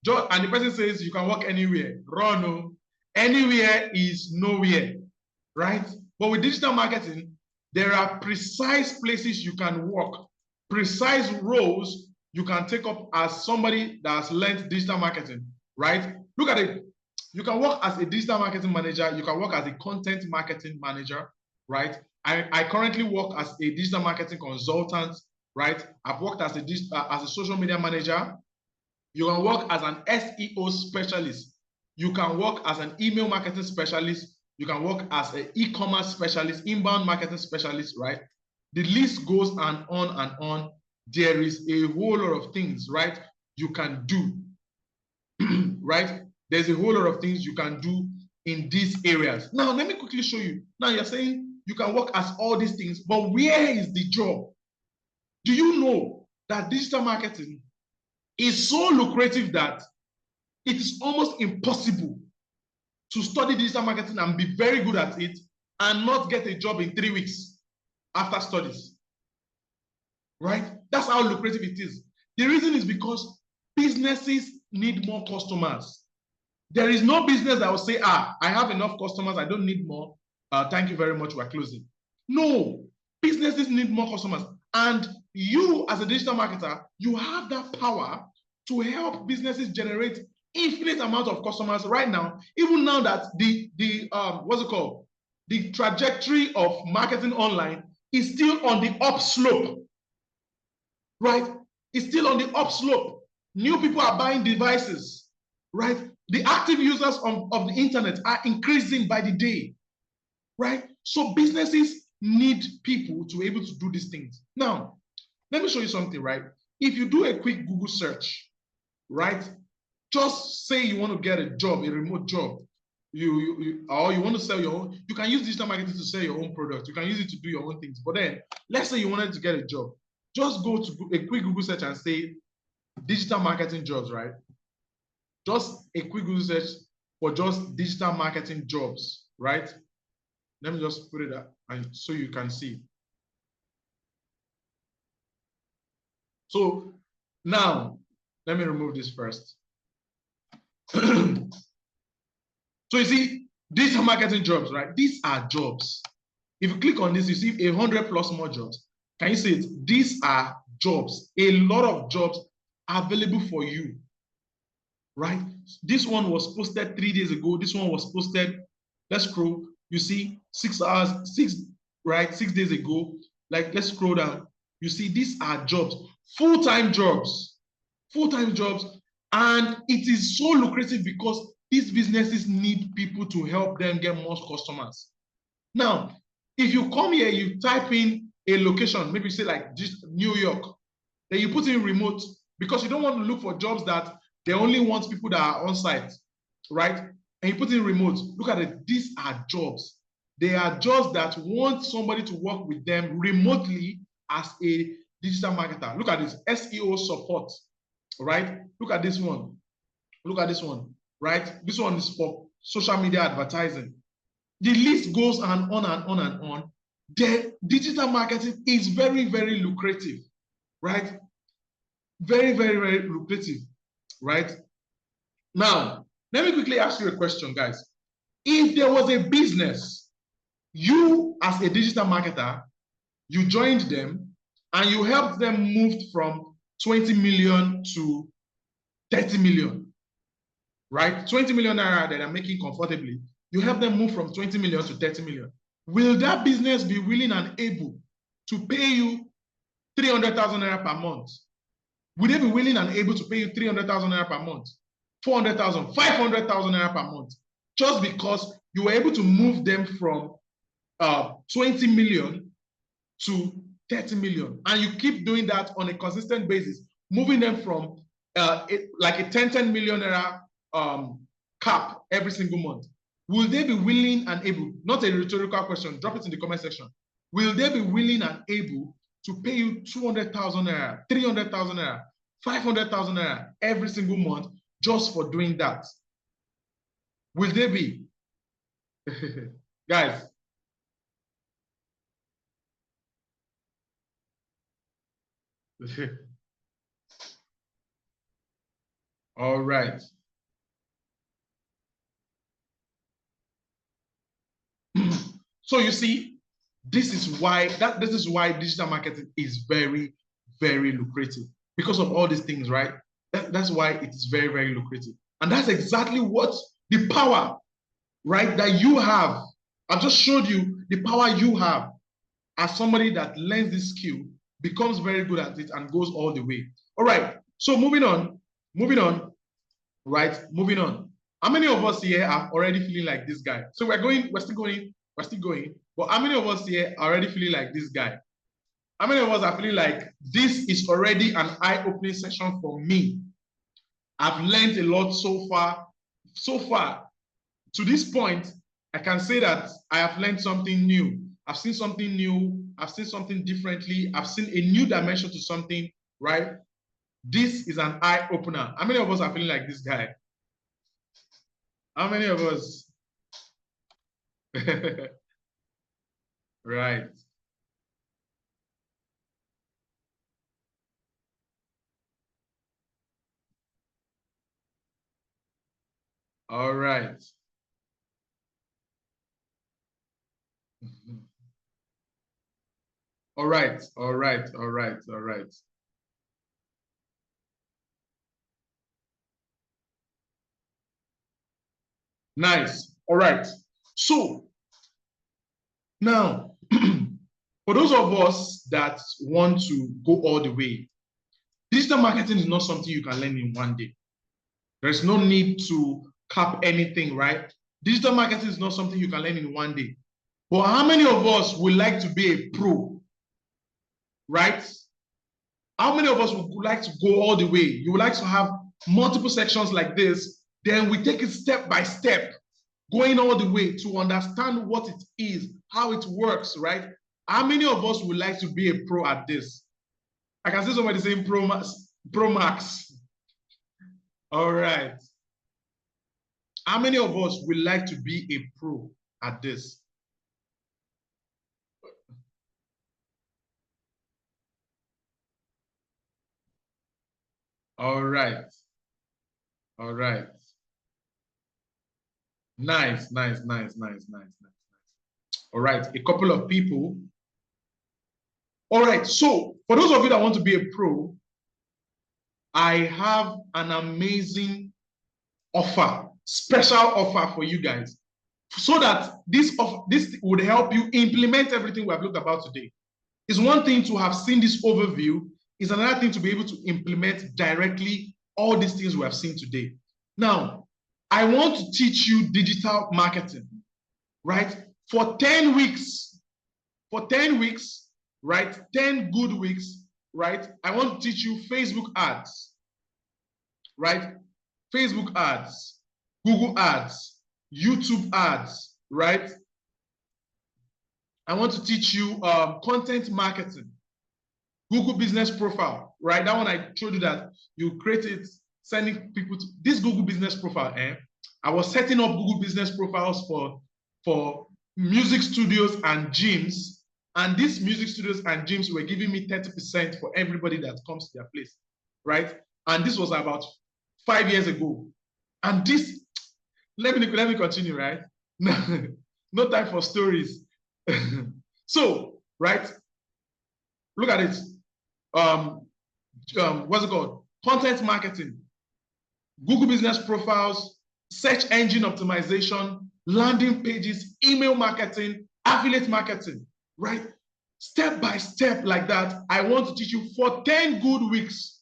And the person says, you can work anywhere. Wrong. Anywhere is nowhere, right? But with digital marketing, there are precise places you can work, precise roles you can take up as somebody that has learned digital marketing, right? Look at it. You can work as a digital marketing manager. You can work as a content marketing manager, right? I currently work as a digital marketing consultant, right? I've worked as a social media manager. You can work as an SEO specialist. You can work as an email marketing specialist. You can work as an e-commerce specialist, inbound marketing specialist, right? The list goes on and on. There is a whole lot of things, right, you can do, right? There's a whole lot of things you can do in these areas. Now, let me quickly show you. Now, you're saying you can work as all these things, but where is the job? Do you know that digital marketing is so lucrative that it is almost impossible to study digital marketing and be very good at it and not get a job in 3 weeks after studies, right? That's how lucrative it is. The reason is because businesses need more customers. There is no business that will say, I have enough customers, I don't need more. Thank you very much, we're closing. No, businesses need more customers. And you, as a digital marketer, you have that power to help businesses generate infinite amount of customers right now, even now that the trajectory of marketing online is still on the upslope, right? It's still on the upslope. New people are buying devices, right? The active users of the internet are increasing by the day, right? So businesses need people to be able to do these things. Now, let me show you something, right? If you do a quick Google search, right? Just say you want to get a job, a remote job, or you want to sell your own, you can use digital marketing to sell your own product. You can use it to do your own things. But then, let's say you wanted to get a job. Just go to a quick Google search and say digital marketing jobs, right? Just a quick Google search for just digital marketing jobs, right? Let me just put it up and so you can see. So now, let me remove this first. So you see, these are marketing jobs, right? These are jobs. If you click on this, you see 100 plus more jobs. Can you see it? These are jobs, a lot of jobs available for you, right? This one was posted 3 days ago. This one was posted, let's scroll. You see 6 hours, 6 days ago. Like, let's scroll down. You see, these are jobs, full-time jobs, and it is so lucrative because these businesses need people to help them get more customers. Now, if you come here, you type in a location, maybe say like just New York, then you put in remote because you don't want to look for jobs that they only want people that are on site, right? And you put in remote. Look at it. These are jobs. They are jobs that want somebody to work with them remotely as a digital marketer. Look at this, SEO support, right? Look at this one. Look at this one, right? This one is for social media advertising. The list goes on and on and on. The digital marketing is very, very lucrative, right? Very, very, very lucrative, right? Now, let me quickly ask you a question, guys. If there was a business, you as a digital marketer, you joined them and you helped them move from 20 million to 30 million, right? 20 million naira that they're making comfortably, you help them move from 20 million to 30 million. Will that business be willing and able to pay you 300,000 naira per month? Would they be willing and able to pay you 300,000 naira per month, 400,000, 500,000 naira per month, just because you were able to move them from 20 million to 30 million, and you keep doing that on a consistent basis, moving them from like a 10 million naira cap every single month? Will they be willing and able, not a rhetorical question, drop it in the comment section, will they be willing and able to pay you 200,000 naira, 300,000 naira, 500,000 naira every single month just for doing that? Will they be? Guys. All right. So you see, this is why digital marketing is very, very lucrative, because of all these things, right? That's why it is very, very lucrative. And that's exactly what the power, right, that you have. I've just showed you the power you have as somebody that learns this skill, becomes very good at it, and goes all the way. All right. So moving on, right? Moving on. How many of us here are already feeling like this guy? So we're still going. But how many of us here are already feeling like this guy? How many of us are feeling like this is already an eye-opening session for me? I've learned a lot so far. So far, to this point, I can say that I have learned something new. I've seen something new. I've seen something differently. I've seen a new dimension to something, right? This is an eye-opener. How many of us are feeling like this guy? How many of us? Right. All right. All right. All right. All right. All right. Nice. All right. So now, for those of us that want to go all the way, digital marketing is not something you can learn in one day. There's no need to cap anything, right? Digital marketing is not something you can learn in one day. But how many of us would like to be a pro, right? How many of us would like to go all the way? You would like to have multiple sections like this. Then we take it step by step, going all the way to understand what it is, how it works, right? How many of us would like to be a pro at this? I can see somebody saying Pro Max. Pro Max. All right. How many of us would like to be a pro at this? All right. All right. Nice, nice, nice, nice, nice, nice. All right. A couple of people. All right. So for those of you that want to be a pro, I have an amazing offer, special offer for you guys, so that this would help you implement everything we have looked about today. It's one thing to have seen this overview, it's another thing to be able to implement directly all these things we have seen today. Now, I want to teach you digital marketing, right? For 10 weeks, right? 10 good weeks, right? I want to teach you Facebook ads, right? Facebook ads, Google ads, YouTube ads, right? I want to teach you content marketing, Google business profile, right? That one I told you that you create it, sending people to this Google business profile. I was setting up Google business profiles for music studios and gyms. And these music studios and gyms were giving me 30% for everybody that comes to their place, right? And this was about 5 years ago. And this, let me continue, right? No time for stories. So, right, look at it. What's it called? Content marketing, Google business profiles, search engine optimization, landing pages, email marketing, affiliate marketing, right? Step by step like that. I want to teach you for 10 good weeks.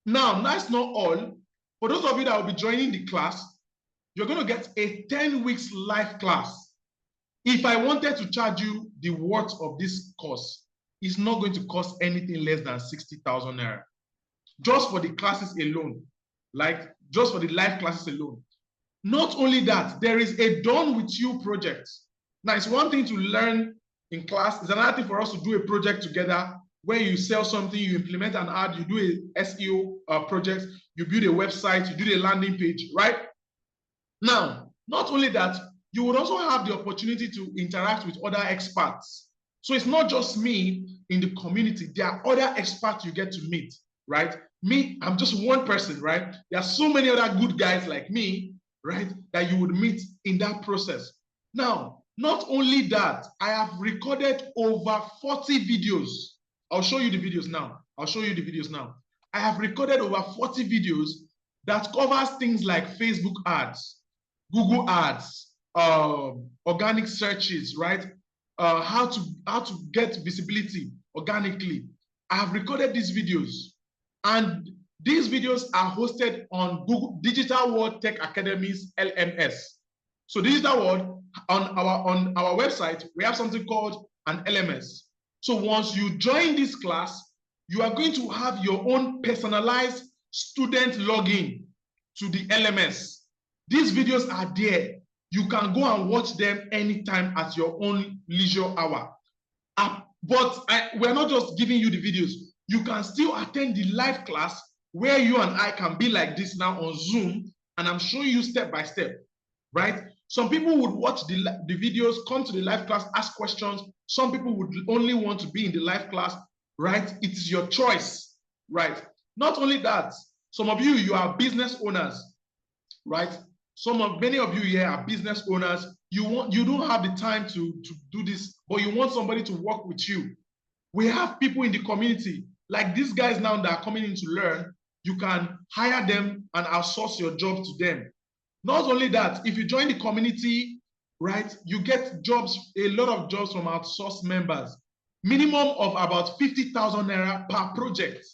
Now, that's not all. For those of you that will be joining the class, you're going to get a 10 weeks live class. If I wanted to charge you the worth of this course, it's not going to cost anything less than 60,000 naira. Just for the classes alone, like just for the live classes alone. Not only that, there is a done with you project. Now, it's one thing to learn in class, it's another thing for us to do a project together where you sell something, you implement an ad, you do a SEO project, you build a website, you do the landing page, right? Now, not only that, you would also have the opportunity to interact with other experts. So it's not just me in the community, there are other experts you get to meet, right? Me, I'm just one person, right? There are so many other good guys like me, right, that you would meet in that process. Now, not only that, I have recorded over 40 videos. I'll show you the videos now. I have recorded over 40 videos that covers things like Facebook ads, Google ads, organic searches, right? How to get visibility organically. I have recorded these videos, and these videos are hosted on Google Digital World Tech Academy's LMS. So Digital World, on our website, we have something called an LMS. So once you join this class, you are going to have your own personalized student login to the LMS. These videos are there. You can go and watch them anytime at your own leisure hour. But we're not just giving you the videos. You can still attend the live class where you and I can be like this now on Zoom, and I'm showing you step by step, right? Some people would watch the videos, come to the live class, ask questions. Some people would only want to be in the live class, right? It is your choice, right? Not only that, some of you are business owners, right? Many of you here are business owners. You don't have the time to do this, but you want somebody to work with you. We have people in the community, like these guys now that are coming in to learn. You can hire them and outsource your job to them. Not only that, if you join the community, right, you get jobs, a lot of jobs from outsourced members. Minimum of about 50,000 naira per project.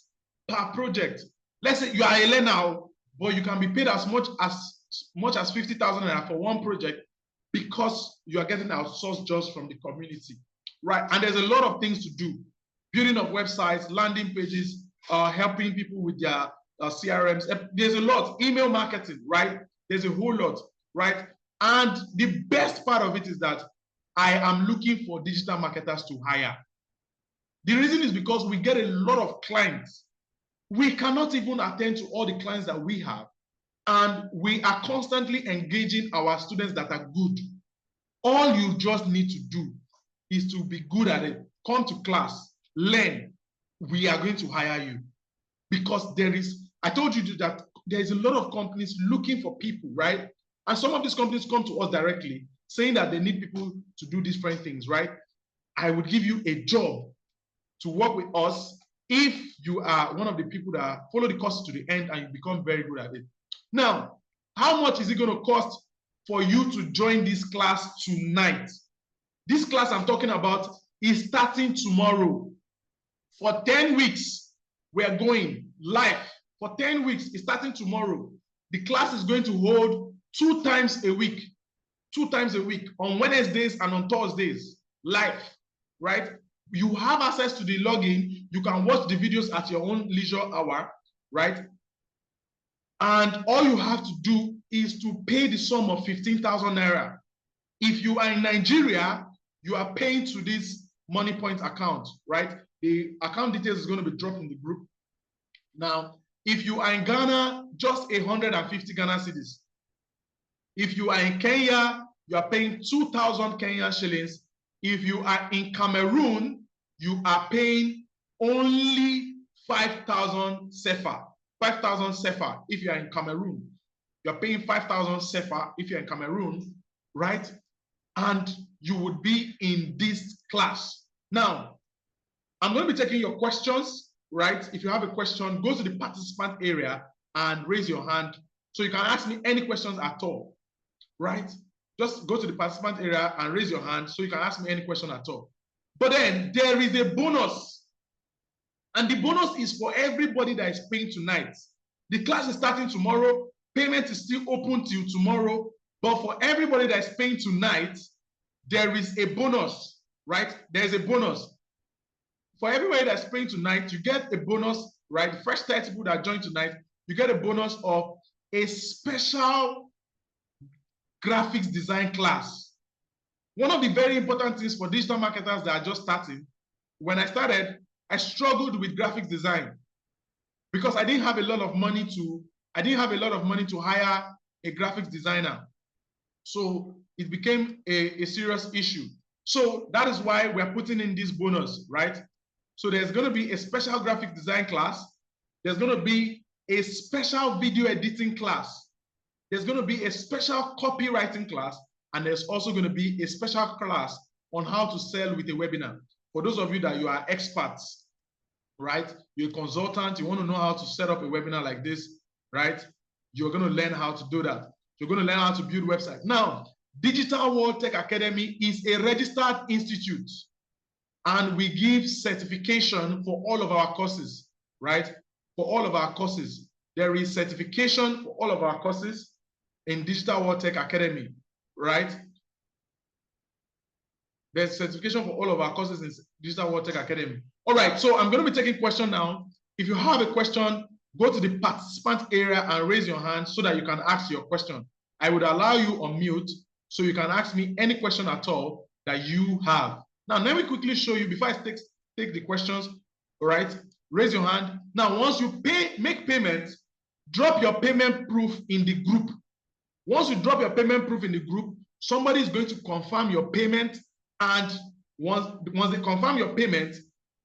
Let's say you are a learner, but you can be paid as much as 50,000 naira for one project because you are getting outsourced jobs from the community, right? And there's a lot of things to do: building of websites, landing pages, helping people with their CRMs. There's a lot. Email marketing, right? There's a whole lot, right? And the best part of it is that I am looking for digital marketers to hire. The reason is because we get a lot of clients. We cannot even attend to all the clients that we have. And we are constantly engaging our students that are good. All you just need to do is to be good at it. Come to class, learn. We are going to hire you. Because I told you that there is a lot of companies looking for people, right? And some of these companies come to us directly saying that they need people to do different things, right? I would give you a job to work with us if you are one of the people that follow the course to the end and you become very good at it. Now, how much is it going to cost for you to join this class tonight? This class I'm talking about is starting tomorrow. For 10 weeks, we are going live. For 10 weeks, it's starting tomorrow. The class is going to hold 2 times a week. 2 times a week, on Wednesdays and on Thursdays, live, right? You have access to the login. You can watch the videos at your own leisure hour, right? And all you have to do is to pay the sum of 15,000 naira. If you are in Nigeria, you are paying to this Money Point account, right? The account details is going to be dropped in the group. Now, if you are in Ghana, just 150 Ghana cedis. If you are in Kenya, you are paying 2,000 Kenyan shillings. If you are in Cameroon, you are paying only 5,000 CFA. 5,000 CFA if you are in Cameroon. You're paying 5,000 CFA if you're in Cameroon, right? And you would be in this class. Now, I'm going to be taking your questions, right? If you have a question, go to the participant area and raise your hand so you can ask me any questions at all, right? Just go to the participant area and raise your hand so you can ask me any question at all. But then there is a bonus. And the bonus is for everybody that is paying tonight. The class is starting tomorrow. Payment is still open till tomorrow. But for everybody that is paying tonight, there is a bonus, right? There's a bonus. For everybody that's paying tonight, you get a bonus, right? The first 30 people that join tonight, you get a bonus of a special graphics design class. One of the very important things for digital marketers that are just starting, when I started, I struggled with graphics design because I didn't have a lot of money to hire a graphics designer. So it became a serious issue. So that is why we're putting in this bonus, right? So there's going to be a special graphic design class. There's going to be a special video editing class. There's going to be a special copywriting class. And there's also going to be a special class on how to sell with a webinar. For those of you that you are experts, right? You're a consultant, you want to know how to set up a webinar like this, right? You're going to learn how to do that. You're going to learn how to build websites. Now, Digital World Tech Academy is a registered institute, and we give certification for all of our courses, right? For all of our courses. There is certification for all of our courses in Digital World Tech Academy, right? There's certification for all of our courses in Digital World Tech Academy. All right, so I'm going to be taking questions now. If you have a question, go to the participant area and raise your hand so that you can ask your question. I would allow you on mute so you can ask me any question at all that you have. Now, let me quickly show you before I take the questions. All right, raise your hand. Now, once you make payment, drop your payment proof in the group. Once you drop your payment proof in the group, somebody is going to confirm your payment. And once they confirm your payment,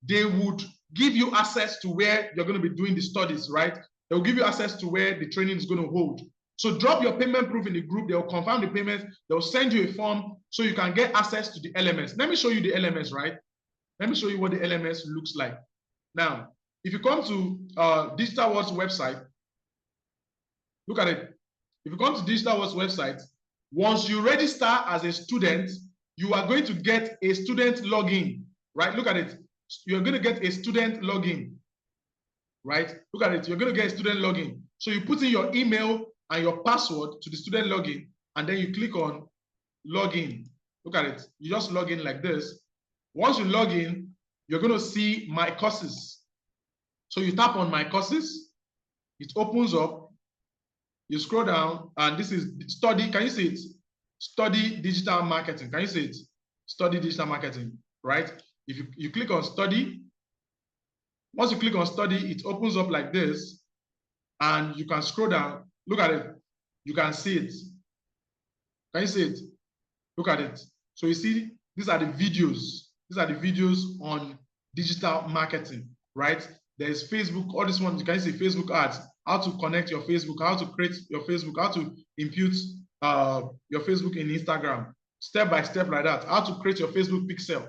they would give you access to where you're going to be doing the studies, right? They'll give you access to where the training is going to hold. So drop your payment proof in the group. They'll confirm the payment. They'll send you a form so you can get access to the LMS. Let me show you the LMS, right? Let me show you what the LMS looks like. Now, if you come to Digital World's website, look at it. If you come to Digital World's website, once you register as a student, you are going to get a student login, right? Look at it. You're going to get a student login, right? Look at it. You're going to get a student login. So you put in your email and your password to the student login, and then you click on login. Look at it. You just log in like this. Once you log in, you're going to see my courses. So you tap on my courses, it opens up, you scroll down, and this is study. Can you see it? Study digital marketing. Can you see it? Study digital marketing, right? If you click on study, once you click on study, it opens up like this, and you can scroll down. Look at it. You can see it. Can you see it? Look at it. So you see, these are the videos. These are the videos on digital marketing, right? There's Facebook, all this one, you can see Facebook ads, how to connect your Facebook, how to create your Facebook, how to impute your Facebook in Instagram, step by step like that, how to create your Facebook pixel.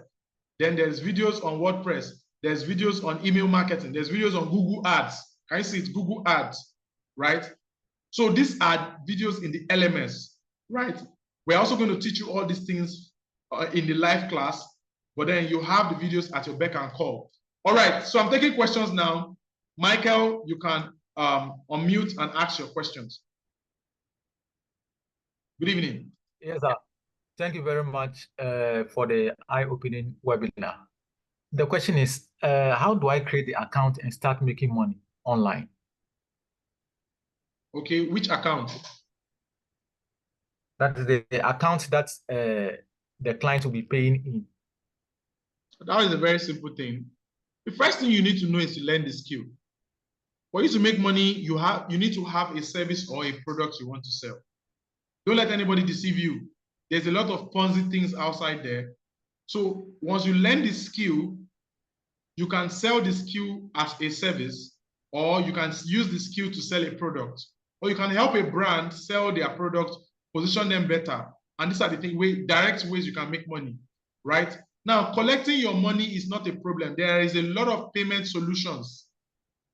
Then there's videos on WordPress, there's videos on email marketing, there's videos on Google ads. Can you see it? Google ads, right? So these are videos in the LMS, right? We're also going to teach you all these things in the live class, but then you have the videos at your beck and call. All right, so I'm taking questions now. Michael, you can unmute and ask your questions. Good evening. Yes, sir. Thank you very much for the eye-opening webinar. The question is, how do I create the account and start making money online? Okay, which account? That is the account that the client will be paying in. That is a very simple thing. The first thing you need to know is to learn the skill. For you to make money, you need to have a service or a product you want to sell. Don't let anybody deceive you. There's a lot of Ponzi things outside there. So once you learn the skill, you can sell the skill as a service, or you can use the skill to sell a product, or you can help a brand sell their product, position them better. And these are the direct ways you can make money, right? Now, collecting your money is not a problem. There is a lot of payment solutions,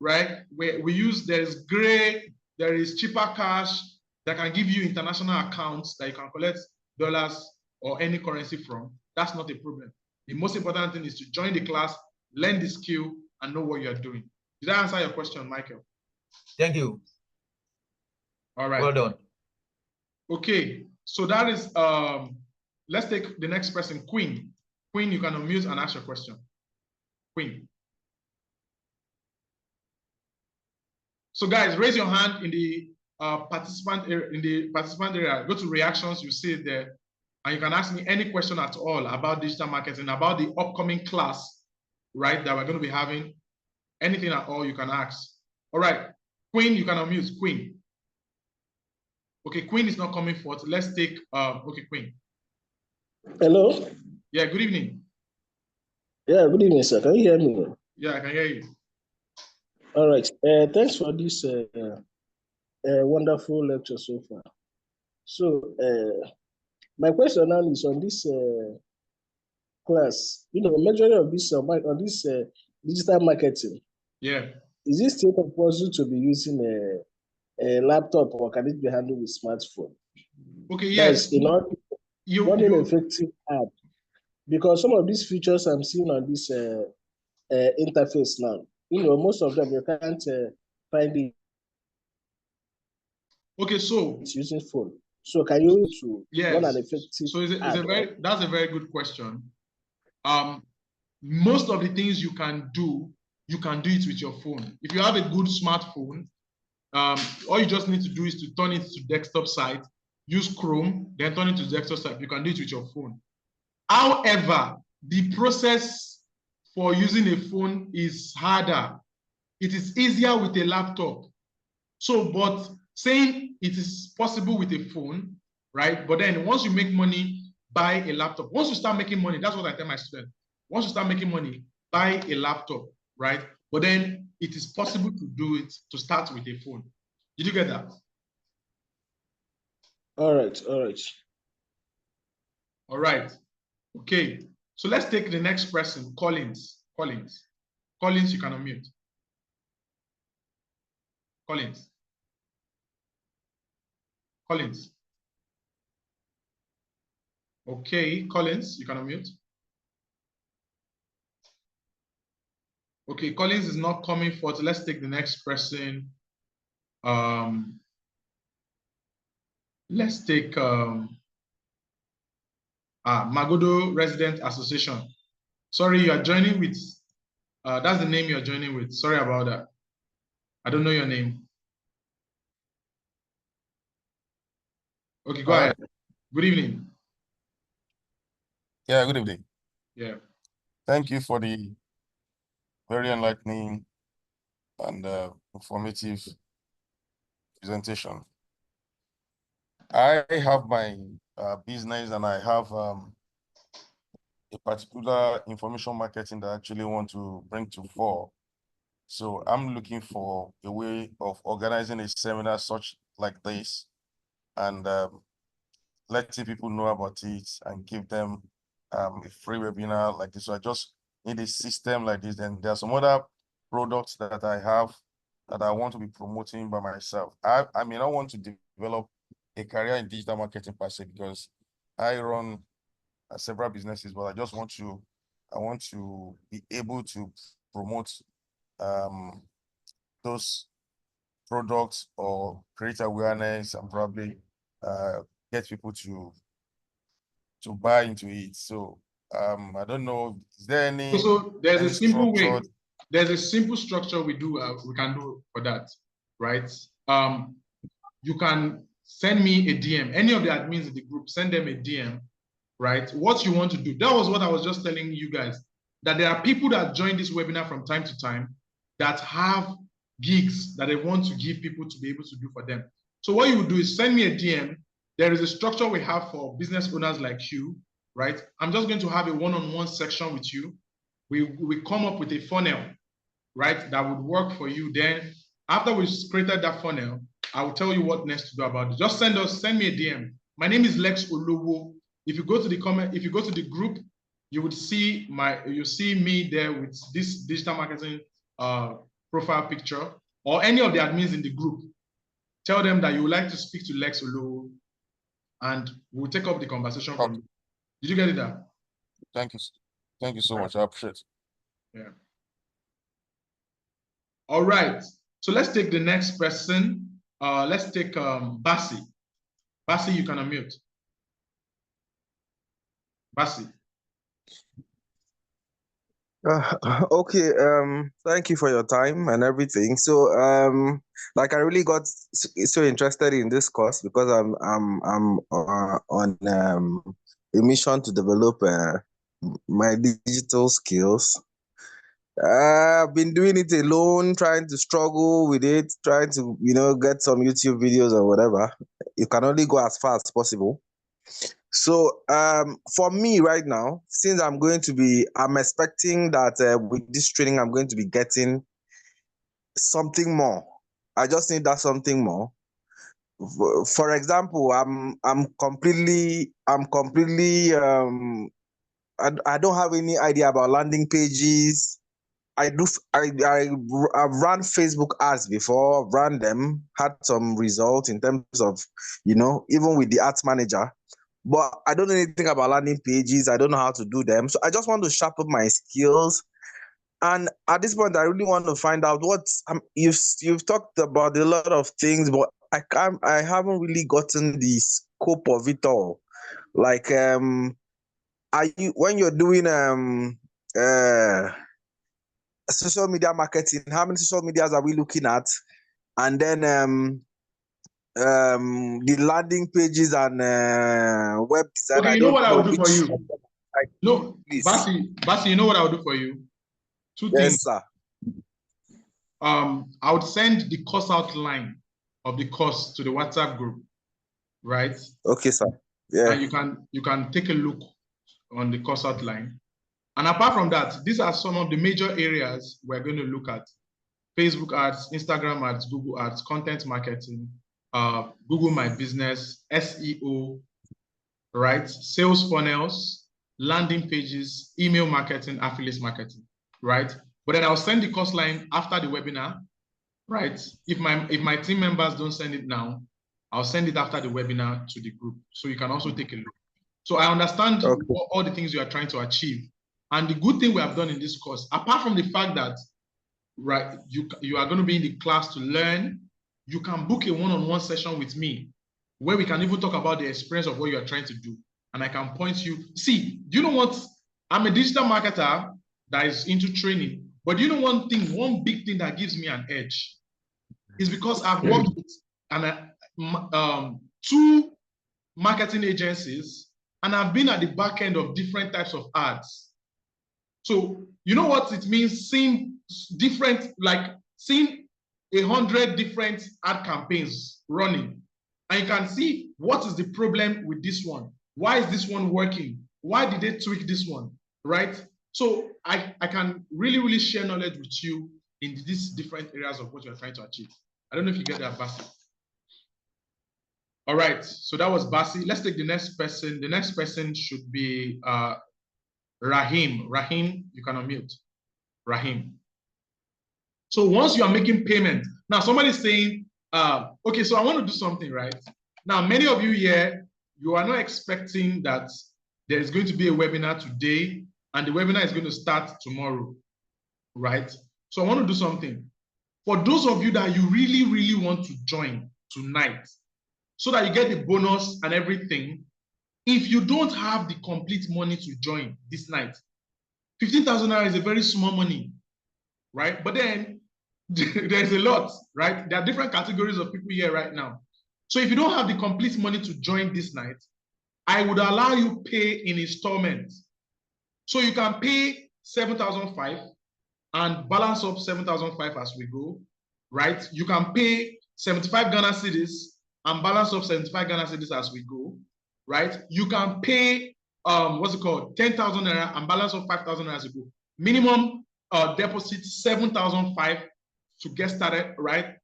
right? Where there is Gray, there is cheaper cash that can give you international accounts that you can collect dollars or any currency from. That's not a problem. The most important thing is to join the class, learn the skill, and know what you're doing. Did I answer your question, Michael? Thank you. All right. Well done. Okay, so that is, let's take the next person, Queen. Queen, you can unmute and ask your question. Queen. So guys, raise your hand in the participant area. Go to reactions, you see it there. And you can ask me any question at all about digital marketing, about the upcoming class, right, that we're going to be having. Anything at all you can ask. All right, Queen, you can unmute. Queen. Okay, Queen is not coming forth. Let's take, okay, Queen. Hello? Yeah, good evening. Yeah, good evening, sir. Can you hear me? Yeah, I can hear you. All right. Thanks for this wonderful lecture so far. So, my question now is on this class. You know, majority of this on this digital marketing. Yeah. Is it still possible to be using a laptop, or can it be handled with smartphone? Okay. Yes. In order running effective app, because some of these features I'm seeing on this interface now, you know, most of them you can't find it. Okay, so it's using phone. So can you run an effective? So that's a very good question. Most of the things you can do it with your phone. If you have a good smartphone, all you just need to do is to turn it to desktop side, use Chrome, then turn it to desktop side. You can do it with your phone. However, the process for using a phone is harder. It is easier with a laptop. So, but saying it is possible with a phone, right? But then once you make money, buy a laptop. Once you start making money, that's what I tell my students. Once you start making money, buy a laptop, right? But then it is possible to do it, to start with a phone. Did you get that? All right, all right. All right. Okay. So let's take the next person, Collins. Collins, you can unmute. Collins. Okay, Collins, you can unmute. Okay, Collins is not coming forth. Let's take the next person. let's take Magodo Resident Association. Sorry, you are joining with, that's the name you're joining with. Sorry about that. I don't know your name. Okay, go ahead. Good evening. Yeah, good evening. Yeah. Thank you for the very enlightening and informative presentation. I have my business and I have a particular information marketing that I actually want to bring to fore. So I'm looking for a way of organizing a seminar such like this and letting people know about it and give them a free webinar like this. So I just need a system like this. Then there are some other products that I have that I want to be promoting by myself. I may not want to develop a career in digital marketing per se because I run several businesses, but I want to be able to promote those products or create awareness and probably get people to buy into it. So I don't know, is there any So there's a simple way. structured... There's a simple structure we can do for that, right? You can send me a DM. Any of the admins in the group, send them a DM, right? What you want to do. That was what I was just telling you guys, that there are people that join this webinar from time to time that have gigs that they want to give people to be able to do for them. So what you would do is send me a DM. There is a structure we have for business owners like you, right? I'm just going to have a one-on-one section with you. We come up with a funnel, right, that would work for you. Then after we've created that funnel, I will tell you what next to do about it. Just send me a DM. My name is Lex Olowo. If you go to the comment, if you go to the group, you would see me there with this digital marketing profile picture, or any of the admins in the group. Tell them that you would like to speak to Lex Olowo, and we'll take up the conversation from. Did you get it there? Thank you so much. I appreciate it. Yeah. All right. So let's take the next person. Let's take Basi. Basi, you can unmute. Basi. Okay, thank you for your time and everything. So like I really got so interested in this course because I'm on a mission to develop my digital skills. I've been doing it alone, trying to struggle with it, trying to get some YouTube videos or whatever. You can only go as far as possible. So for me right now, since I'm expecting that with this training, I'm going to be getting something more. I just need that something more. For example, I don't have any idea about landing pages. I've run Facebook ads before, ran them, had some results in terms of, even with the ads manager. But I don't know anything about landing pages. I don't know how to do them. So I just want to sharpen my skills. And at this point, I really want to find out what you've talked about a lot of things, but I haven't really gotten the scope of it all. Like, when you're doing social media marketing, how many social medias are we looking at? And then the landing pages and web design. Okay, you know what I will do for you? No, please. Basi, you know what I will do for you? Two things. Yes, sir. I would send the course outline of the course to the WhatsApp group, right? Okay, sir. Yeah. And you can take a look on the course outline. And apart from that, these are some of the major areas we're going to look at: Facebook ads, Instagram ads, Google ads, content marketing, Google My Business, SEO, right? Sales funnels, landing pages, email marketing, affiliate marketing, right? But then I'll send the course line after the webinar, right? If my team members don't send it now, I'll send it after the webinar to the group, so you can also take a look. So I understand all the things you are trying to achieve. And the good thing we have done in this course, apart from the fact that, right, you are going to be in the class to learn, you can book a one-on-one session with me where we can even talk about the experience of what you are trying to do. And I can point you. See, do you know what? I'm a digital marketer that is into training. But do you know one thing, one big thing that gives me an edge is because I've worked with two marketing agencies, and I've been at the back end of different types of ads. So you know what it means, seeing different, like seeing 100 different ad campaigns running, and you can see what is the problem with this one. Why is this one working? Why did they tweak this one, right? So I can really share knowledge with you in these different areas of what you're trying to achieve. I don't know if you get that, Basi. All right, so that was Basi. Let's take the next person. The next person should be Rahim. Rahim, you can unmute. Rahim. So once you are making payment, now somebody's saying, okay, so I want to do something, right? Now, many of you here, you are not expecting that there is going to be a webinar today and the webinar is going to start tomorrow, right? So I want to do something. For those of you that you really want to join tonight, so that you get the bonus and everything, if you don't have the complete money to join this night, 15,000 naira is a very small money, right? But then there's a lot, right? There are different categories of people here right now. So if you don't have the complete money to join this night, I would allow you pay in installments. So you can pay 7,500 and balance up 7,500 as we go, right? You can pay 75 Ghana cedis and balance up 75 Ghana cedis as we go, right? You can pay, what's it called, 10,000 naira and balance up 5,000 naira as we go. Minimum deposit 7,500 to get started, right?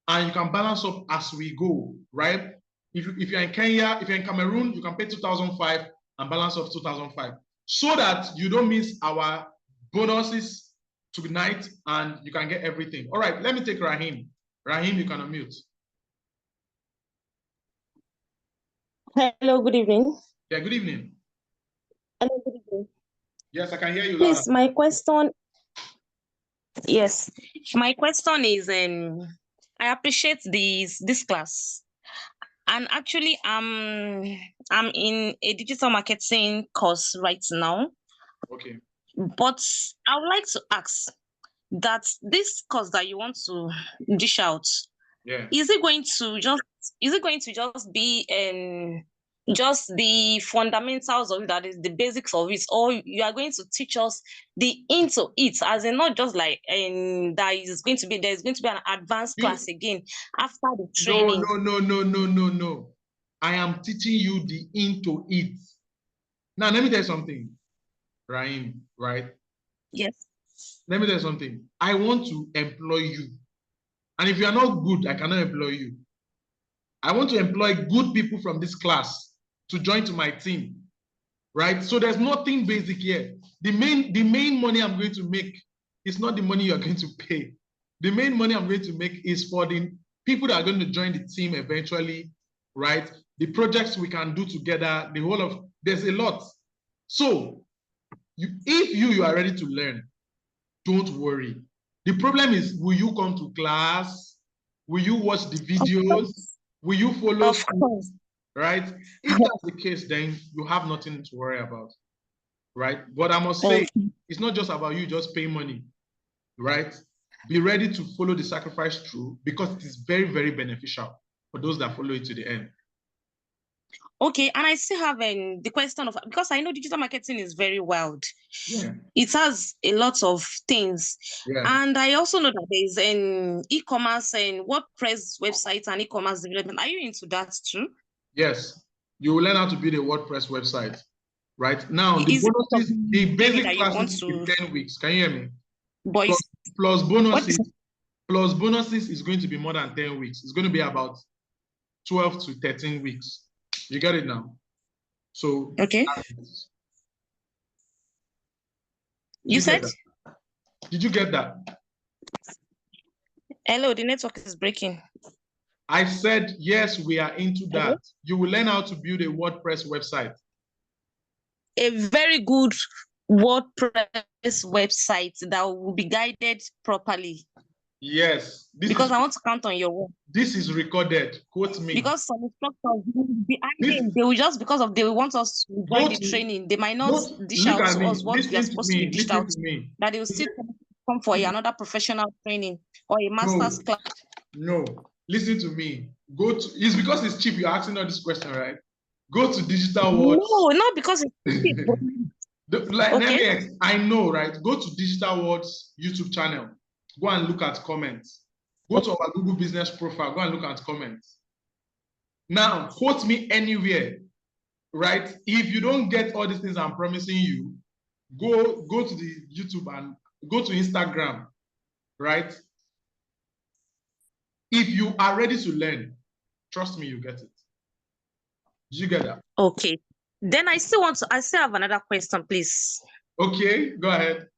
And you can balance up as we go, right? If you're in Kenya, if you're in Cameroon, you can pay 2,500 and balance up 2,500, so that you don't miss our bonuses tonight and you can get everything. All right, let me take Rahim. Rahim, you can unmute. Hello, good evening. Yeah, good evening. Hello, good evening. Yes, I can hear you. Please, my question. Yes, my question is, I appreciate this class, and actually, I'm in a digital marketing course right now. Okay. But I would like to ask that this course that you want to dish out, yeah, is it going to just be just the fundamentals of it, that is the basics of it, or you are going to teach us the into it, as in not just like there's going to be an advanced class again after the training? No. I am teaching you the into it. Now let me tell you something, Rahim, right? Yes. Let me tell you something. I want to employ you. And if you are not good, I cannot employ you. I want to employ good people from this class to join to my team, right? So there's nothing basic here. The main money I'm going to make is not the money you're going to pay. The main money I'm going to make is for the people that are going to join the team eventually, right? The projects we can do together, there's a lot. So if you are ready to learn, don't worry. The problem is, will you come to class? Will you watch the videos? Will you follow? Of course. Right? If that's the case, then you have nothing to worry about, right? But I must say, it's not just about you just paying money, right? Be ready to follow the sacrifice through, because it is very beneficial for those that follow it to the end. Okay, and I still have the question of, because I know digital marketing is very wild. Yeah. It has a lot of things. Yeah. And I also know that there's an e-commerce and WordPress website and e-commerce development. Are you into that too? Yes. You will learn how to build a WordPress website. Right now, the bonuses, the basic classes is 10 weeks. Can you hear me? Boys. Plus bonuses is going to be more than 10 weeks. It's going to be about 12 to 13 weeks. You get it now? So okay. You said? Did you get that? Hello, the network is breaking. I said, yes, we are into that. Hello? You will learn how to build a WordPress website. A very good WordPress website that will be guided properly. Yes. Because I want to count on your word. This is recorded. Quote me. Because some instructors will be hiding. They will just because of they want us to join the training. They might not dish out to us what we are supposed to be dished out. That they will still come for another professional training or a master's class. No, listen to me. It's because it's cheap. You're asking all this question, right? Go to Digital Words. No, not because it's cheap. Okay. I know, right? Go to Digital Words YouTube channel. Go and look at comments. Go to our Google Business profile. Go and look at comments. Now, quote me anywhere, right? If you don't get all these things I'm promising you, go to the YouTube and go to Instagram, right? If you are ready to learn, trust me, you get it. Did you get that? Okay. Then I still have another question, please. Okay, go ahead.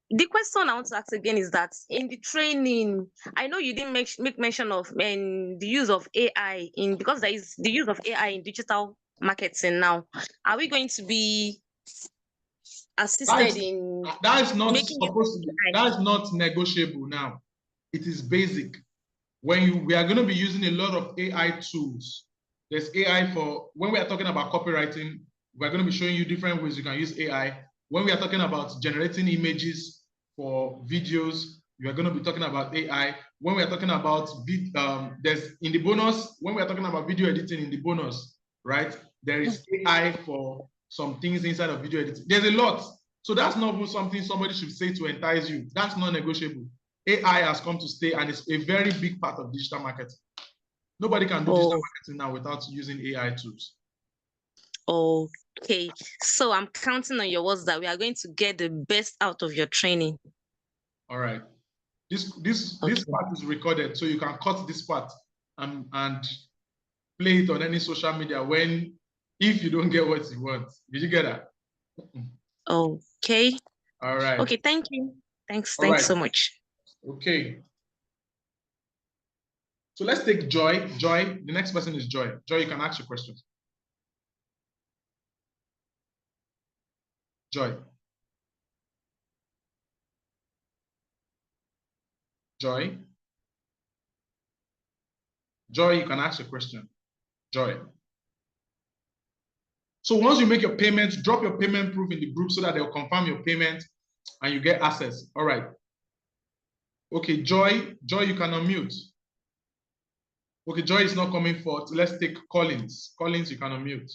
The question I want to ask again is that in the training, I know you didn't make mention of the use of AI because there is the use of AI in digital marketing now. Are we going to be assisted in that is not supposed to be, that is not negotiable now. It is basic. We are going to be using a lot of AI tools. There's AI for when we are talking about copywriting, we're going to be showing you different ways you can use AI. When we are talking about generating images for videos, we are going to be talking about AI. When we are talking about there's in the bonus, when we are talking about video editing in the bonus, right? There is AI for some things inside of video editing. There's a lot. So that's not something somebody should say to entice you. That's not negotiable. AI has come to stay and it's a very big part of digital marketing. Nobody can do digital marketing now without using AI tools. Okay, so I'm counting on your words that we are going to get the best out of your training. All right. This part is recorded, so you can cut this part and play it on any social media if you don't get what you want. Did you get that? Okay. All right. Okay, thank you. Thanks so much. Okay. So let's take Joy. Joy, the next person is Joy. Joy, you can ask your questions. Joy. Joy. Joy, you can ask your question. Joy. So once you make your payment, drop your payment proof in the group so that they'll confirm your payment and you get access. All right. Okay, Joy, you can unmute. Okay, Joy is not coming forth. Let's take Collins. Collins, you can unmute.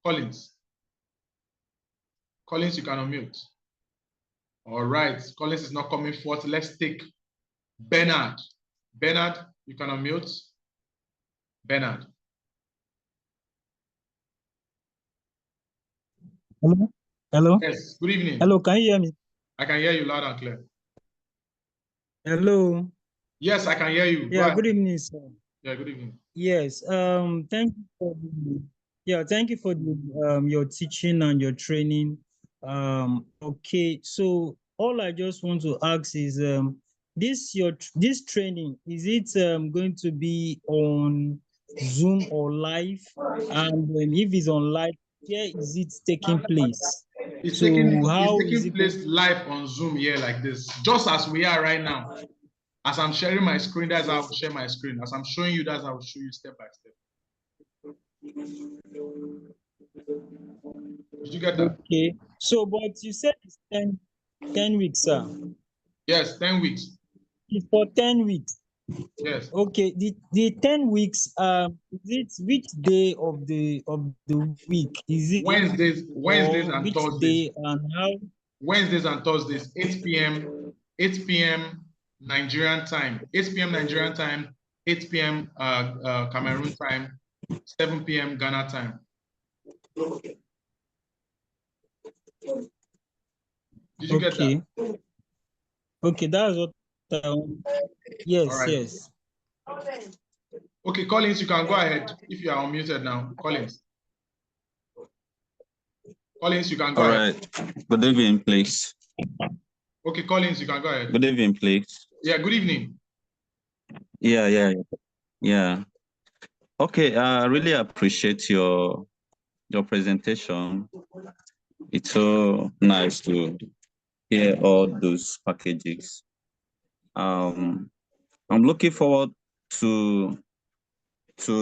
Collins, you can unmute. All right, Collins is not coming forth. Let's take Bernard. Bernard, you can unmute. Bernard. Hello? Hello? Yes, good evening. Hello, can you hear me? I can hear you loud and clear. Hello? Yes, I can hear you. Yeah, good evening, sir. Yeah, good evening. Yes, thank you for your teaching and your training. Okay, so all I just want to ask is this training, is it going to be on Zoom or live? And if it's on live, where is it taking place? It's taking place live on Zoom here like this, just as we are right now. As I'm sharing my screen, that's how I'll share my screen. As I'm showing you, that's how I'll show you step by step. Did you get that? Okay. So, but you said it's 10 weeks, sir. Yes, 10 weeks. It's for 10 weeks. Yes. Okay. The 10 weeks, is it which day of the week? Is it Wednesdays and which Thursdays? Day and how? Wednesdays and Thursdays, 8 p.m. Nigerian time, 8 p.m. Nigerian time, 8 p.m. Cameroon time, 7 p.m. Ghana time. Did you get that? Okay, that's what I want. Yes, right. Yes. Okay, Collins, you can go ahead if you are unmuted now. Collins, you can go ahead. All right. Good evening, please. Okay, Collins, you can go ahead. Good evening, please. Yeah, good evening. Yeah. Okay, I really appreciate your presentation. It's so nice to hear all those packages. I'm looking forward to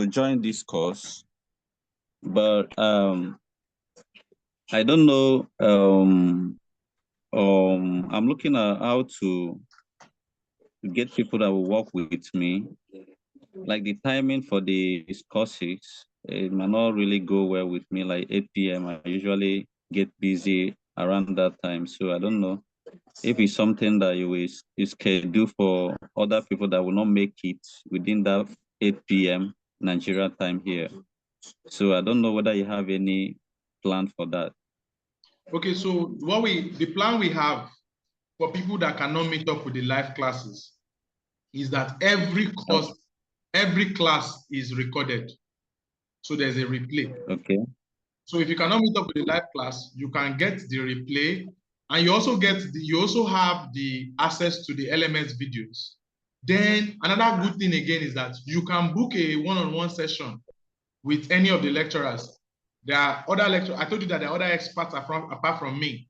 join this course, but I don't know. I'm looking at how to get people that will work with me. Like the timing for these courses, it might not really go well with me. Like 8 p.m. I usually get busy around that time, so I don't know if it's something that you schedule for other people that will not make it within that 8 p.m. Nigeria time here. So I don't know whether you have any plan for that. Okay, so the plan we have for people that cannot meet up with the live classes is that every class is recorded. So there's a replay. Okay. So if you cannot meet up with the live class, you can get the replay, and you also have the access to the LMS videos. Then another good thing again is that you can book a one-on-one session with any of the lecturers. There are other lecturers. I told you that there are other experts apart from me.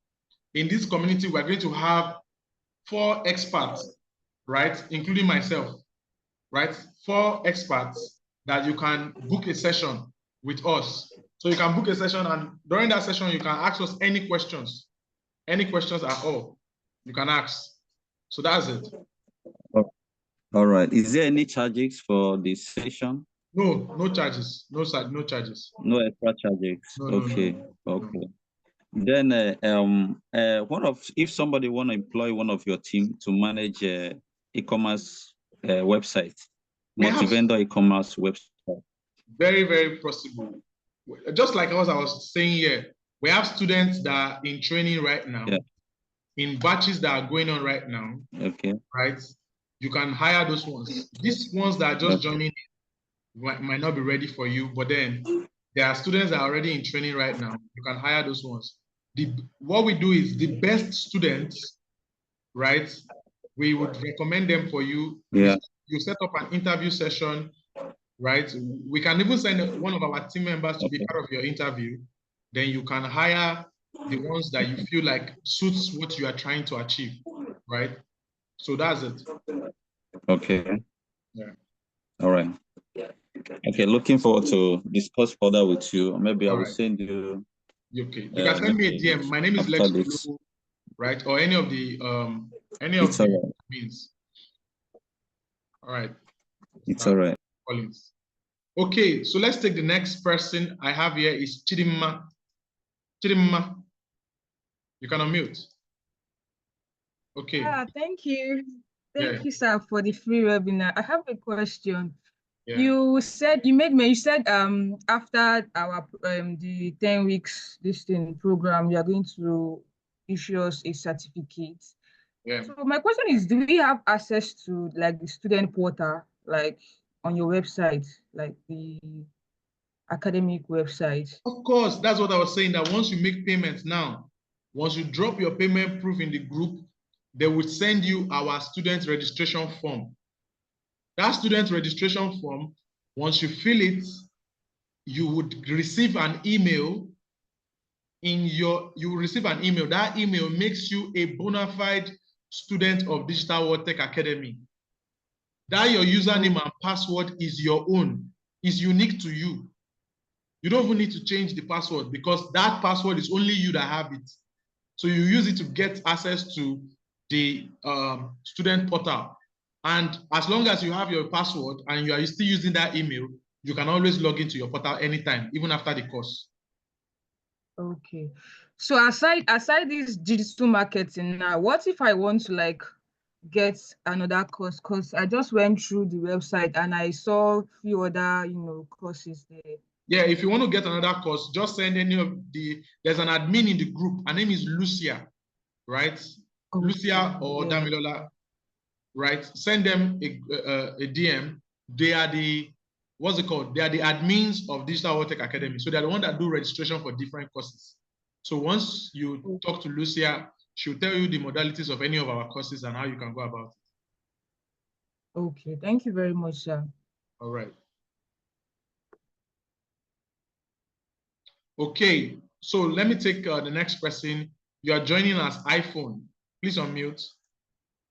In this community, we're going to have 4 experts, right? Including myself, right? 4 experts that you can book a session with us. So you can book a session, and during that session, you can ask us any questions at all. You can ask. So that's it. All right. Is there any charges for this session? No charges. No charges. No extra charges. No, okay. no. Okay. Then, if somebody want to employ one of your team to manage e-commerce website, multi-vendor e-commerce website. Very, very possible. Just like as I was saying here, we have students that are in training right now, in batches that are going on right now. Okay. Right? You can hire those ones. These ones that are just joining might not be ready for you, but then there are students that are already in training right now. You can hire those ones. What we do is the best students, right? We would recommend them for you. Yeah. You set up an interview session, right? We can even send one of our team members to be part of your interview. Then you can hire the ones that you feel like suits what you are trying to achieve, right? So that's it. Okay. Yeah. All right. Okay, looking forward to discuss further with you. Maybe I will send you. Okay, you can send me a DM. My name is Lex, right? Or any of the means. All right. It's all right. Collins. Okay, so let's take the next person I have here is Chidimma. Chidimma, you can unmute. Okay. Thank you. Thank you, sir, for the free webinar. I have a question. Yeah. You said after our the 10 weeks program, you are going to issue us a certificate. Yeah. So my question is, do we have access to like the student portal, like on your website, like the academic website? Of course, that's what I was saying, that once you make payments now, once you drop your payment proof in the group, they will send you our student registration form. That student registration form, once you fill it, you would receive an email. You will receive an email. That email makes you a bona fide student of Digital World Tech Academy. That your username and password is your own, is unique to you. You don't even need to change the password because that password is only you that have it. So you use it to get access to the student portal. And as long as you have your password and you are still using that email, you can always log into your portal anytime, even after the course. Okay. So aside this digital marketing now, what if I want to like get another course? Because I just went through the website and I saw a few other, courses there. Yeah, if you want to get another course, just send any of there's an admin in the group. Her name is Lucia, right? Okay. Lucia or Damilola, right? Send them a DM. They are the, what's it called? They are the admins of Digital World Tech Academy. So they're the ones that do registration for different courses. So once you talk to Lucia, she'll tell you the modalities of any of our courses and how you can go about it. Okay, thank you very much, sir. All right. Okay, so let me take the next person. You are joining us iPhone. Please unmute.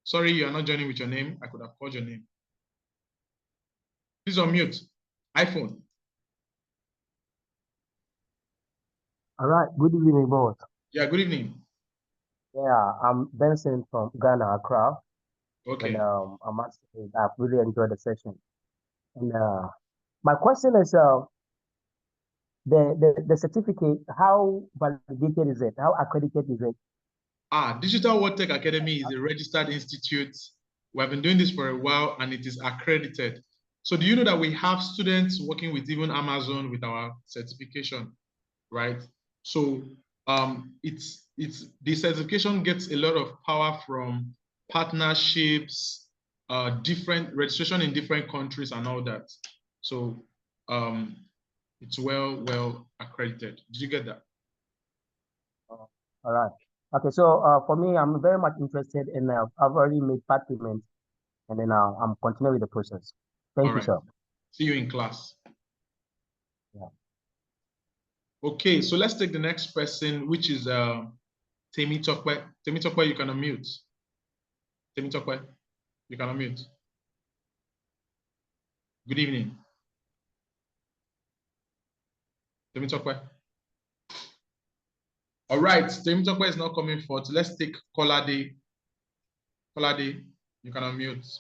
Sorry, you are not joining with your name. I could have called your name. Please unmute. iPhone. All right. Good evening, boss. Yeah, good evening. Yeah, I'm Benson from Ghana, Accra. Okay. And I've really enjoyed the session. And my question is, the certificate, how validated is it? How accredited is it? Digital World Tech Academy is a registered institute. We have been doing this for a while and it is accredited. So do you know that we have students working with even Amazon with our certification, right? So the certification gets a lot of power from partnerships, different registration in different countries and all that. So it's well accredited. Did you get that? All right. Okay, so for me, I'm very much interested in, I've already made part payments, and then I'm continuing with the process. Thank you, sir. See you in class. Yeah. Okay, so let's take the next person, which is Temi Tokwe. Temi Tokwe, you can unmute. Temi Tokwe, you can unmute. Good evening. Temi Tokwe. All right, Temi Tokwe is not coming forth. Let's take Kolade. Kolade, you can unmute.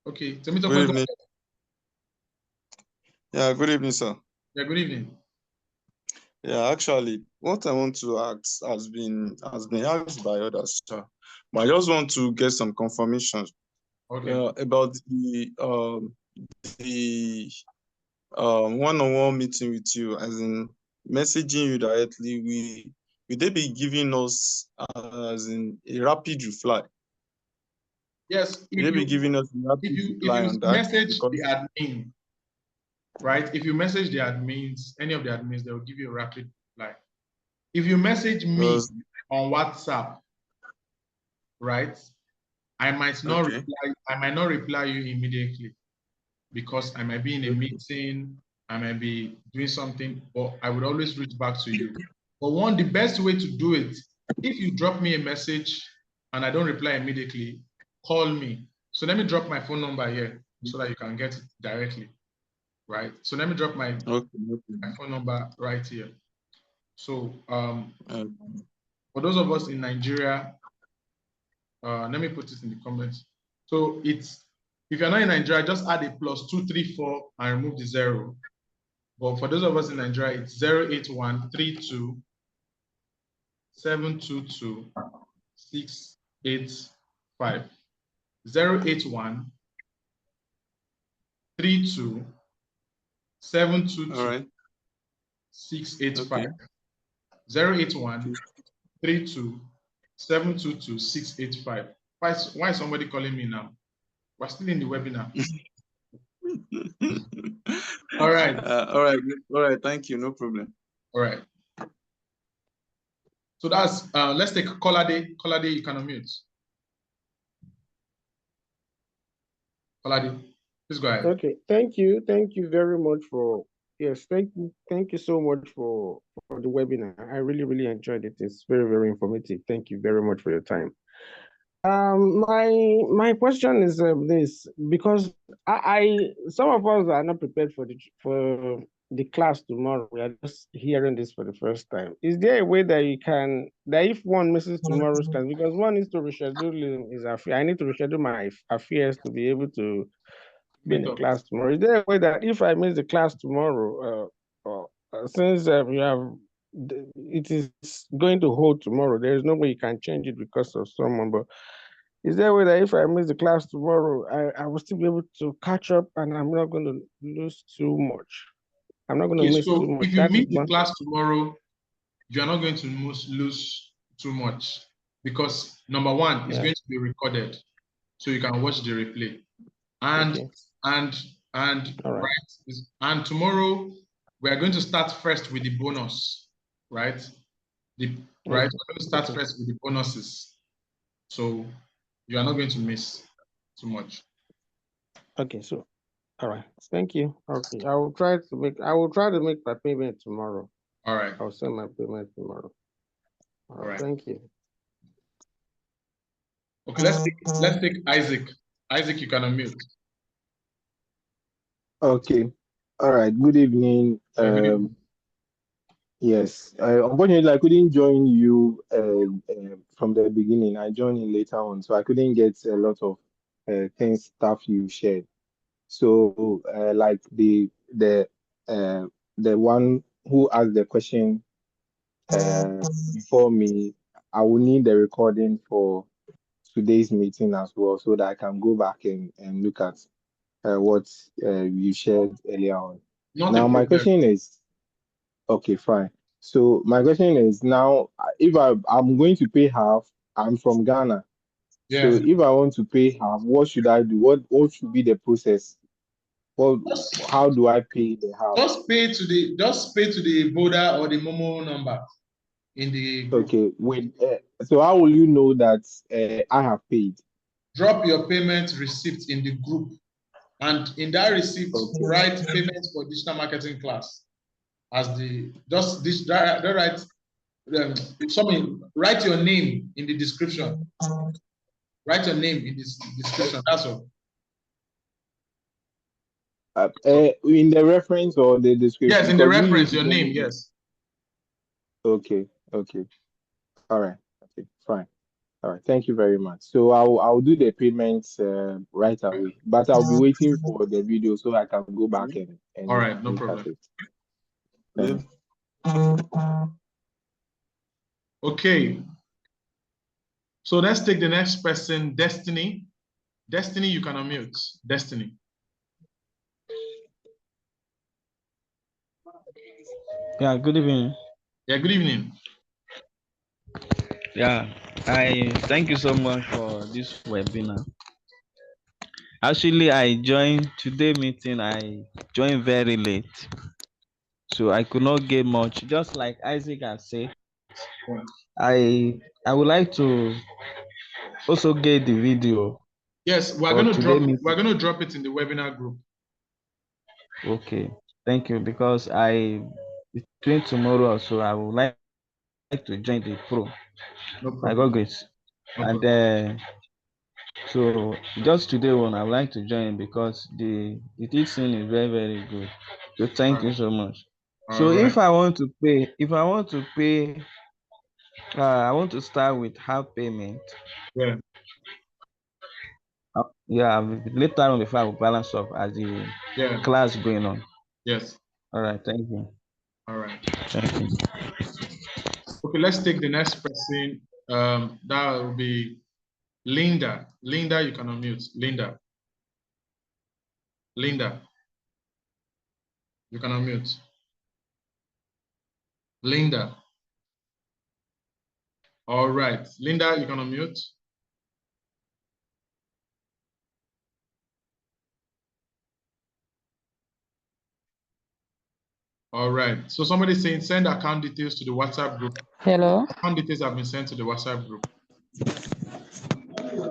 Okay, Temi Tokwe. Good evening. Yeah, good evening, sir. Yeah, good evening. Yeah, actually, what I want to ask has been asked by others, sir. But I just want to get some confirmation about the one-on-one meeting with you, as in messaging you directly. Will they be giving us as in a rapid reply? Yes, will they be giving us a rapid reply on that? Message the admin, right? If you message the admins, any of the admins, they will give you a rapid reply. If you message me on WhatsApp, right, I might not reply. I might not reply you immediately because I might be in a meeting, I might be doing something, but I would always reach back to you. But the best way to do it, if you drop me a message and I don't reply immediately, call me. So let me drop my phone number here so that you can get it directly, right? So let me drop my phone number right here. So for those of us in Nigeria, let me put this in the comments. So if you're not in Nigeria, just add a +234 and remove the 0. But for those of us in Nigeria, it's 08132 722 685. 081 32 722 685. 081 32 722 685. Why is somebody calling me now? We're still in the webinar. All right. All right. Thank you. No problem. All right. So that's let's take Kolade. Kolade, you can unmute. Kolade, please go ahead. Okay. Thank you very much for thank you so much for the webinar. I really enjoyed it. It's very informative. Thank you very much for your time. My question is this, because some of us are not prepared for the class tomorrow. We are just hearing this for the first time. Is there a way that if one misses tomorrow's class, because one needs to reschedule his affairs, I need to reschedule my affairs to be able to be in the class tomorrow. Is there a way that if I miss the class tomorrow, since it is going to hold tomorrow, there is no way you can change it because of someone, but is there a way that if I miss the class tomorrow, I will still be able to catch up and I'm not going to lose too much? I'm not going to miss too much. If you miss the class tomorrow, you are not going to lose too much because number one, it's going to be recorded, so you can watch the replay. And and tomorrow we are going to start first with the bonus, right? We're going to start first with the bonuses, so you are not going to miss too much. Okay, so all right, thank you. Okay, I will try to make my payment tomorrow. All right, I'll send my payment tomorrow. All right, thank you. Okay, let's take Isaac. Isaac, you can unmute. Okay. All right. Good evening. Good evening. Yes. Unfortunately, I couldn't join you from the beginning. I joined in later on, so I couldn't get a lot of stuff you shared. So, like the one who asked the question before me, I will need the recording for today's meeting as well, so that I can go back and look at what you shared earlier on. Now, my question is, okay, fine. So my question is now, if I'm going to pay half, I'm from Ghana. Yeah. So if I want to pay half, what should I do? What should be the process? How do I pay the half? Just pay to the Voda or the Momo number in the group. Okay, so how will you know that I have paid? Drop your payment receipt in the group, and in that receipt, write payment for digital marketing class as write your name in the description. Write your name in this description. That's all. In the reference or the description? Yes, in the reference, your name. Yes. Okay. All right. Okay, fine. All right. Thank you very much. So I'll do the payments right away, but I'll be waiting for the video so I can go back and all right, no problem. Okay. So let's take the next person, Destiny. Destiny, you can unmute. Destiny. Yeah, good evening. Yeah, good evening. Yeah, I thank you so much for this webinar. Actually, I joined today meeting. I joined very late, so I could not get much. Just like Isaac has said, I would like to also get the video. Yes, we're going to drop it in the webinar group. Okay, thank you. Because between tomorrow or so, I would like to join the pro. No problem. I got grace. And so just today one, I would like to join because the teaching is very, very good. So thank you so much. So if I want to pay, I want to start with half payment. Yeah. Yeah, later on before I will balance off as the class going on. Yes. All right, thank you. All right. Thank you. Okay, let's take the next person. That will be Linda. Linda, you can unmute. Linda. Linda. You can unmute. Linda. All right. Linda, you can unmute. All right. So somebody's saying send account details to the WhatsApp group. Hello. Account details have been sent to the WhatsApp group.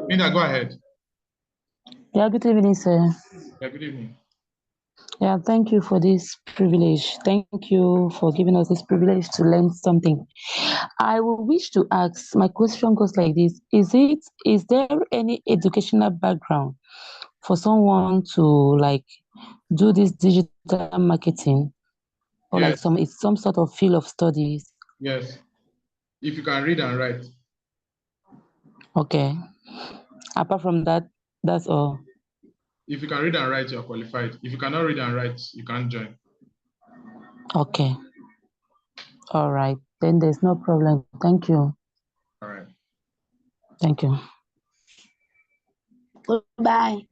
Linda, go ahead. Yeah, good evening, sir. Yeah, good evening. Yeah, thank you for this privilege. Thank you for giving us this privilege to learn something. I will wish to ask, my question goes like this. Is there any educational background for someone to like do this digital marketing or like some sort of field of studies? Yes. If you can read and write. Okay. Apart from that, that's all. If you can read and write, you are qualified. If you cannot read and write, you can't join. Okay. All right. Then there's no problem. Thank you. All right. Thank you. Goodbye.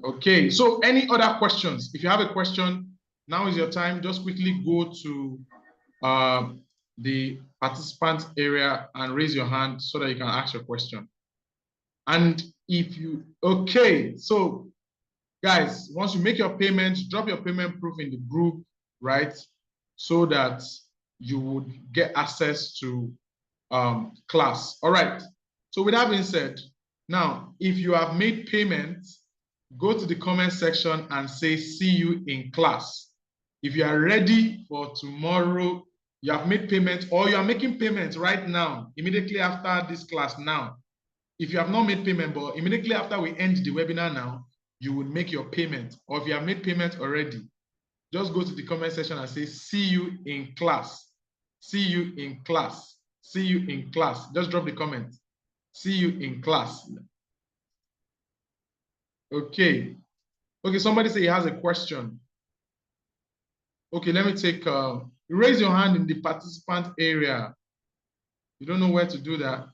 Okay. So any other questions? If you have a question, now is your time. Just quickly go to the participant area and raise your hand so that you can ask your question. And if you, okay, so guys, once you make your payments, drop your payment proof in the group, right? So that you would get access to class. All right. So with that being said, now, if you have made payments, go to the comment section and say, see you in class. If you are ready for tomorrow, you have made payment or you are making payments right now, immediately after this class now, if you have not made payment, but immediately after we end the webinar now, you will make your payment. Or if you have made payment already, just go to the comment section and say, see you in class. See you in class. See you in class. Just drop the comment. See you in class. Okay. Okay, somebody say he has a question. Okay, let me take, raise your hand in the participant area. You don't know where to do that.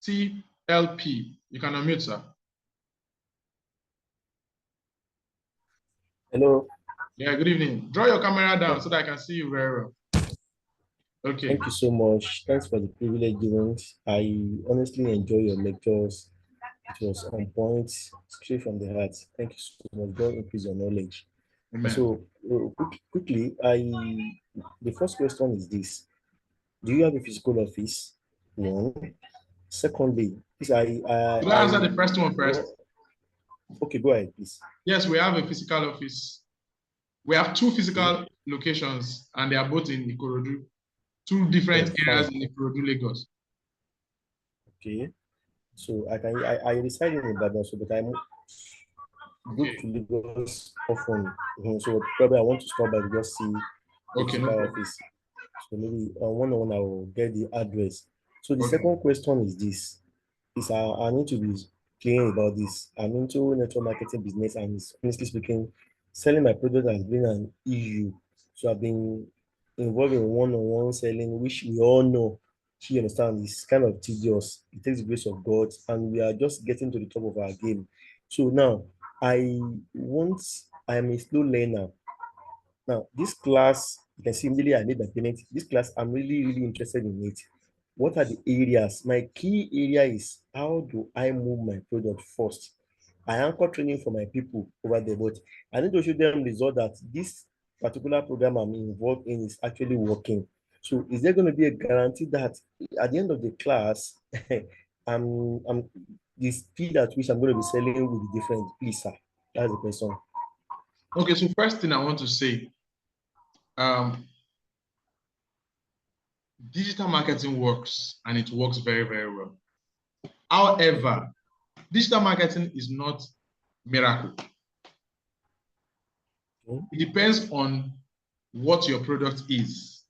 TLP, you can unmute, sir. Hello. Yeah, good evening. Draw your camera down so that I can see you very well. Okay. Thank you so much. Thanks for the privilege given. I honestly enjoy your lectures. It was on point, straight from the heart. Thank you so much. God increase your knowledge. Amen. So quickly, the first question is this: do you have a physical office? One. Secondly, please, Should I answer the first one first? Okay, go ahead, please. Yes, we have a physical office. We have two physical locations, and they are both in Ikorodu. Two different areas in Ikorodu, Lagos. Okay. So I reside in Ibadan, so but I'm good to Lagos often. So probably I want to stop by to just see the physical office. So maybe one on one I will get the address. So the second question is this: is I need to be clear about this. I'm into network marketing business, and honestly speaking, selling my product has been an issue. So I've been involved in one-on-one selling, which we all know, you understand, is kind of tedious. It takes the grace of God, and we are just getting to the top of our game. So now I am a slow learner. Now, this class, you can see immediately I made my payment. This class, I'm really, really interested in it. What are the areas? My key area is how do I move my product first? I anchor training for my people over there, but I need to show them result that this particular program I'm involved in is actually working. So is there going to be a guarantee that at the end of the class, I'm the speed at which I'm going to be selling will be different? Please, sir. That's the question. Okay, so first thing I want to say, digital marketing works, and it works very, very well. However, digital marketing is not miracle. It depends on what your product is,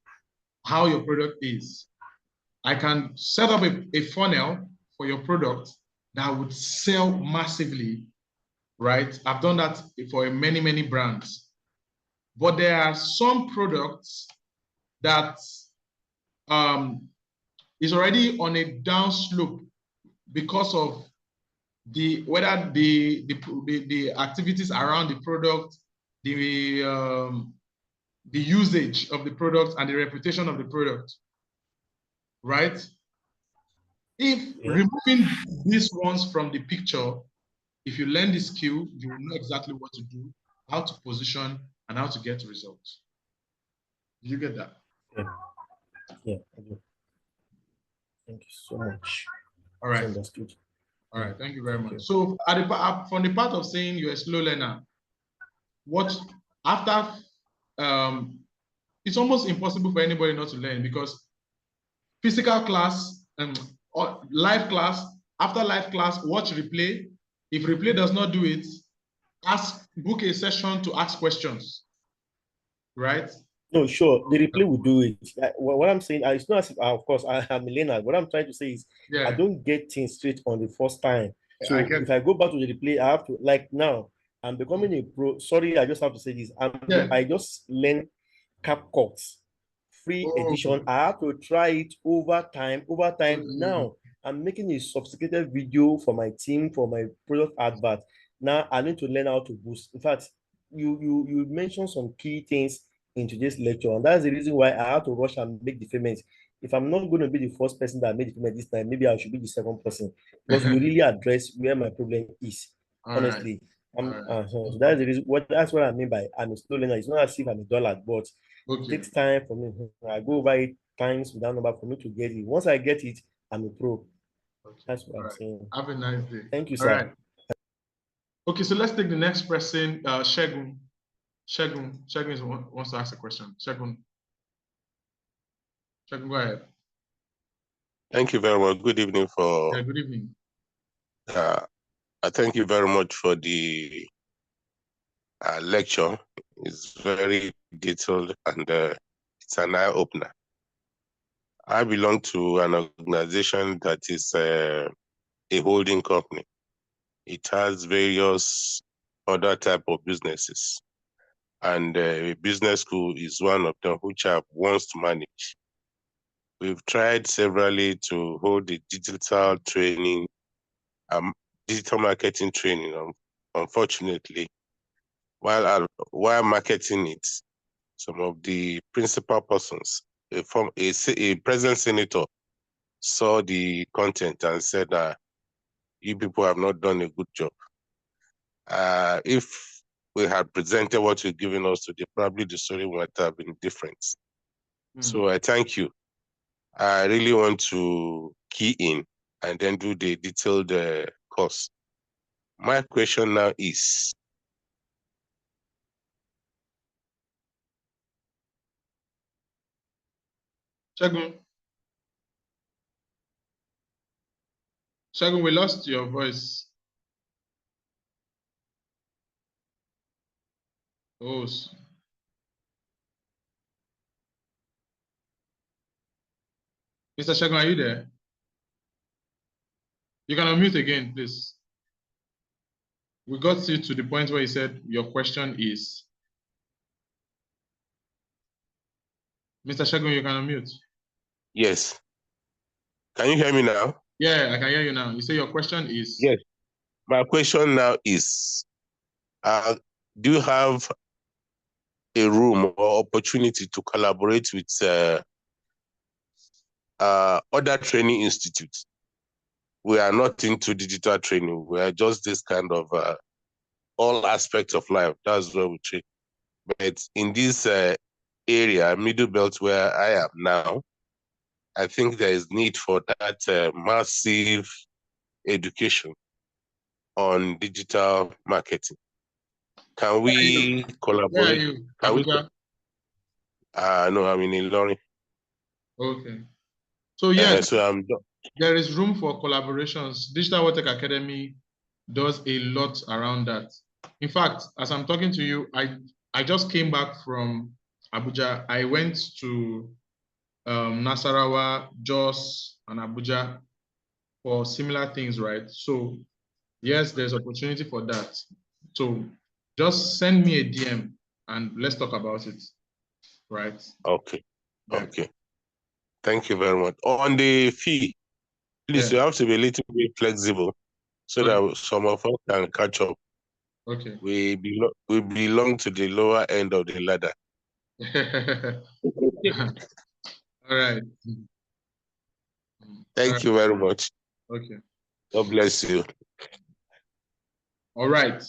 how your product is. I can set up a funnel for your product that would sell massively, right? I've done that for many, many brands. But there are some products that is already on a down slope because of whether the activities around the product, the usage of the product, and the reputation of the product, right? If removing these ones from the picture, if you learn the skill, you will know exactly what to do, how to position, and how to get results. Did you get that? Yeah, I do. Thank you so much. All right. Understood. All right, thank you very much. So from the part of saying you're a slow learner, it's almost impossible for anybody not to learn, because physical class or live class, after live class, watch replay. If replay does not do it, book a session to ask questions, right? No, sure. The replay will do it. What I'm saying, it's not as if, of course, I'm a learner. What I'm trying to say is, I don't get things straight on the first time. So if I go back to the replay, I have to, like now, I'm becoming a pro. Sorry, I just have to say this. I just learned CapCut free edition. I have to try it over time. Now, I'm making a sophisticated video for my team, for my product advert. Now, I need to learn how to boost. In fact, you mentioned some key things in today's lecture, and that's the reason why I have to rush and make the payment. If I'm not going to be the first person that made the payment this time, maybe I should be the second person, because you really address where my problem is. Honestly, so that's the reason. That's what I mean by I'm a slow learner. It's not as if I'm a dollar, but it takes time for me. I go over it times without number for me to get it. Once I get it, I'm a pro. That's what I'm saying. Have a nice day. Thank you, sir. All right. Okay, so let's take the next person, Shegun. Shegun wants to ask a question. Shegun. Check, go ahead. Thank you very much. Good evening Yeah, good evening. I thank you very much for the lecture. It's very detailed and it's an eye-opener. I belong to an organization that is a holding company. It has various other type of businesses. And business school is one of them which I want to manage. We've tried severally to hold the digital training, digital marketing training. Unfortunately, while marketing it, some of the principal persons, a present senator, saw the content and said, "You people have not done a good job. If we had presented what you're giving us today, probably the story might have been different." So I thank you. I really want to key in and then do the detailed course. My question now is, Shagun, we lost your voice. Oh, Mr. Shagun, are you there? You can unmute again, please. We got you to the point where you said your question is. Mr. Shagun, you can unmute. yes. Can you hear me now? Yeah, I can hear you now. You say your question is? Yes. My question now is, do you have a room or opportunity to collaborate with other training institutes? We are not into digital training. We are just this kind of all aspects of life. That's where we train. But in this area, Middle Belt, where I am now, I think there is need for that massive education on digital marketing. Can we collaborate? Where are you? Abuja? No, I'm in Ilorin. Okay. So yes, so there is room for collaborations. Digital World Tech Academy does a lot around that. In fact, as I'm talking to you, I just came back from Abuja. I went to Nasarawa, Jos, and Abuja for similar things, right? So yes, there's opportunity for that. So just send me a DM and let's talk about it, right? Okay. Yeah. Okay. Thank you very much. On the fee, please, you have to be a little bit flexible so that some of us can catch up. Okay. We belong to the lower end of the ladder. All right. Thank you very much. Okay. God bless you. All right.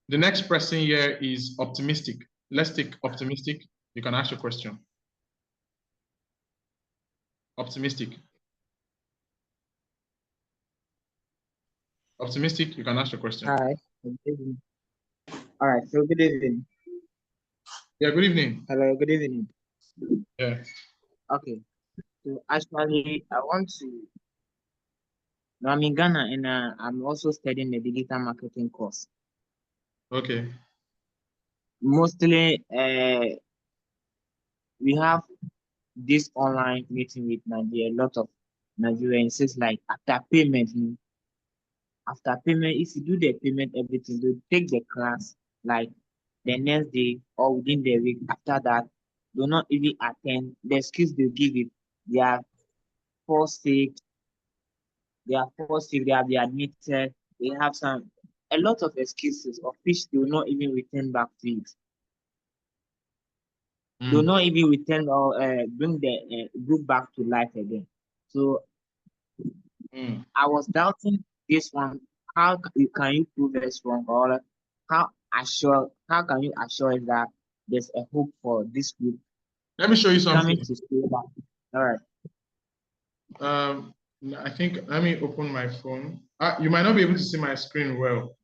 The next person here is Optimistic. Let's take Optimistic. You can ask your question. Optimistic. Optimistic, you can ask your question. Hi. Good evening. All right. So good evening. Yeah, good evening. Hello, good evening. Yeah. Okay. So actually, I want to. Now I'm in Ghana and I'm also studying the digital marketing course. Okay. Mostly, we have this online meeting with Nigeria. A lot of Nigerians is like after payment. After payment, if you do the payment, everything, they take the class like the next day or within the week. After that, do not even attend. The excuse they give it, they are forced sick, they have been admitted, they have a lot of excuses of which they will not even return back to it. They will not even return or bring the group back to life again. So I was doubting this one. How can you prove us wrong, or how can you assure us that there's a hope for this group? Let me show you something. Coming to stay back. All right. I think, let me open my phone. You might not be able to see my screen well.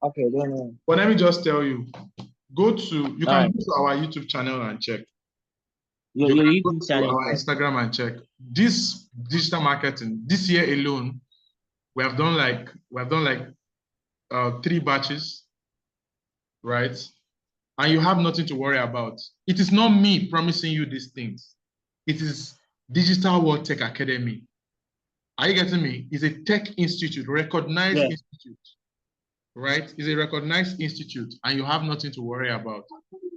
Okay, don't know. But let me just tell you, you can go to our YouTube channel and check. Your You can go YouTube to channel. our Instagram and check. This digital marketing, this year alone, we have done like 3 batches, right? And you have nothing to worry about. It is not me promising you these things. It is Digital World Tech Academy. Are you getting me? It's a tech institute, recognized institute, right? It's a recognized institute, and you have nothing to worry about.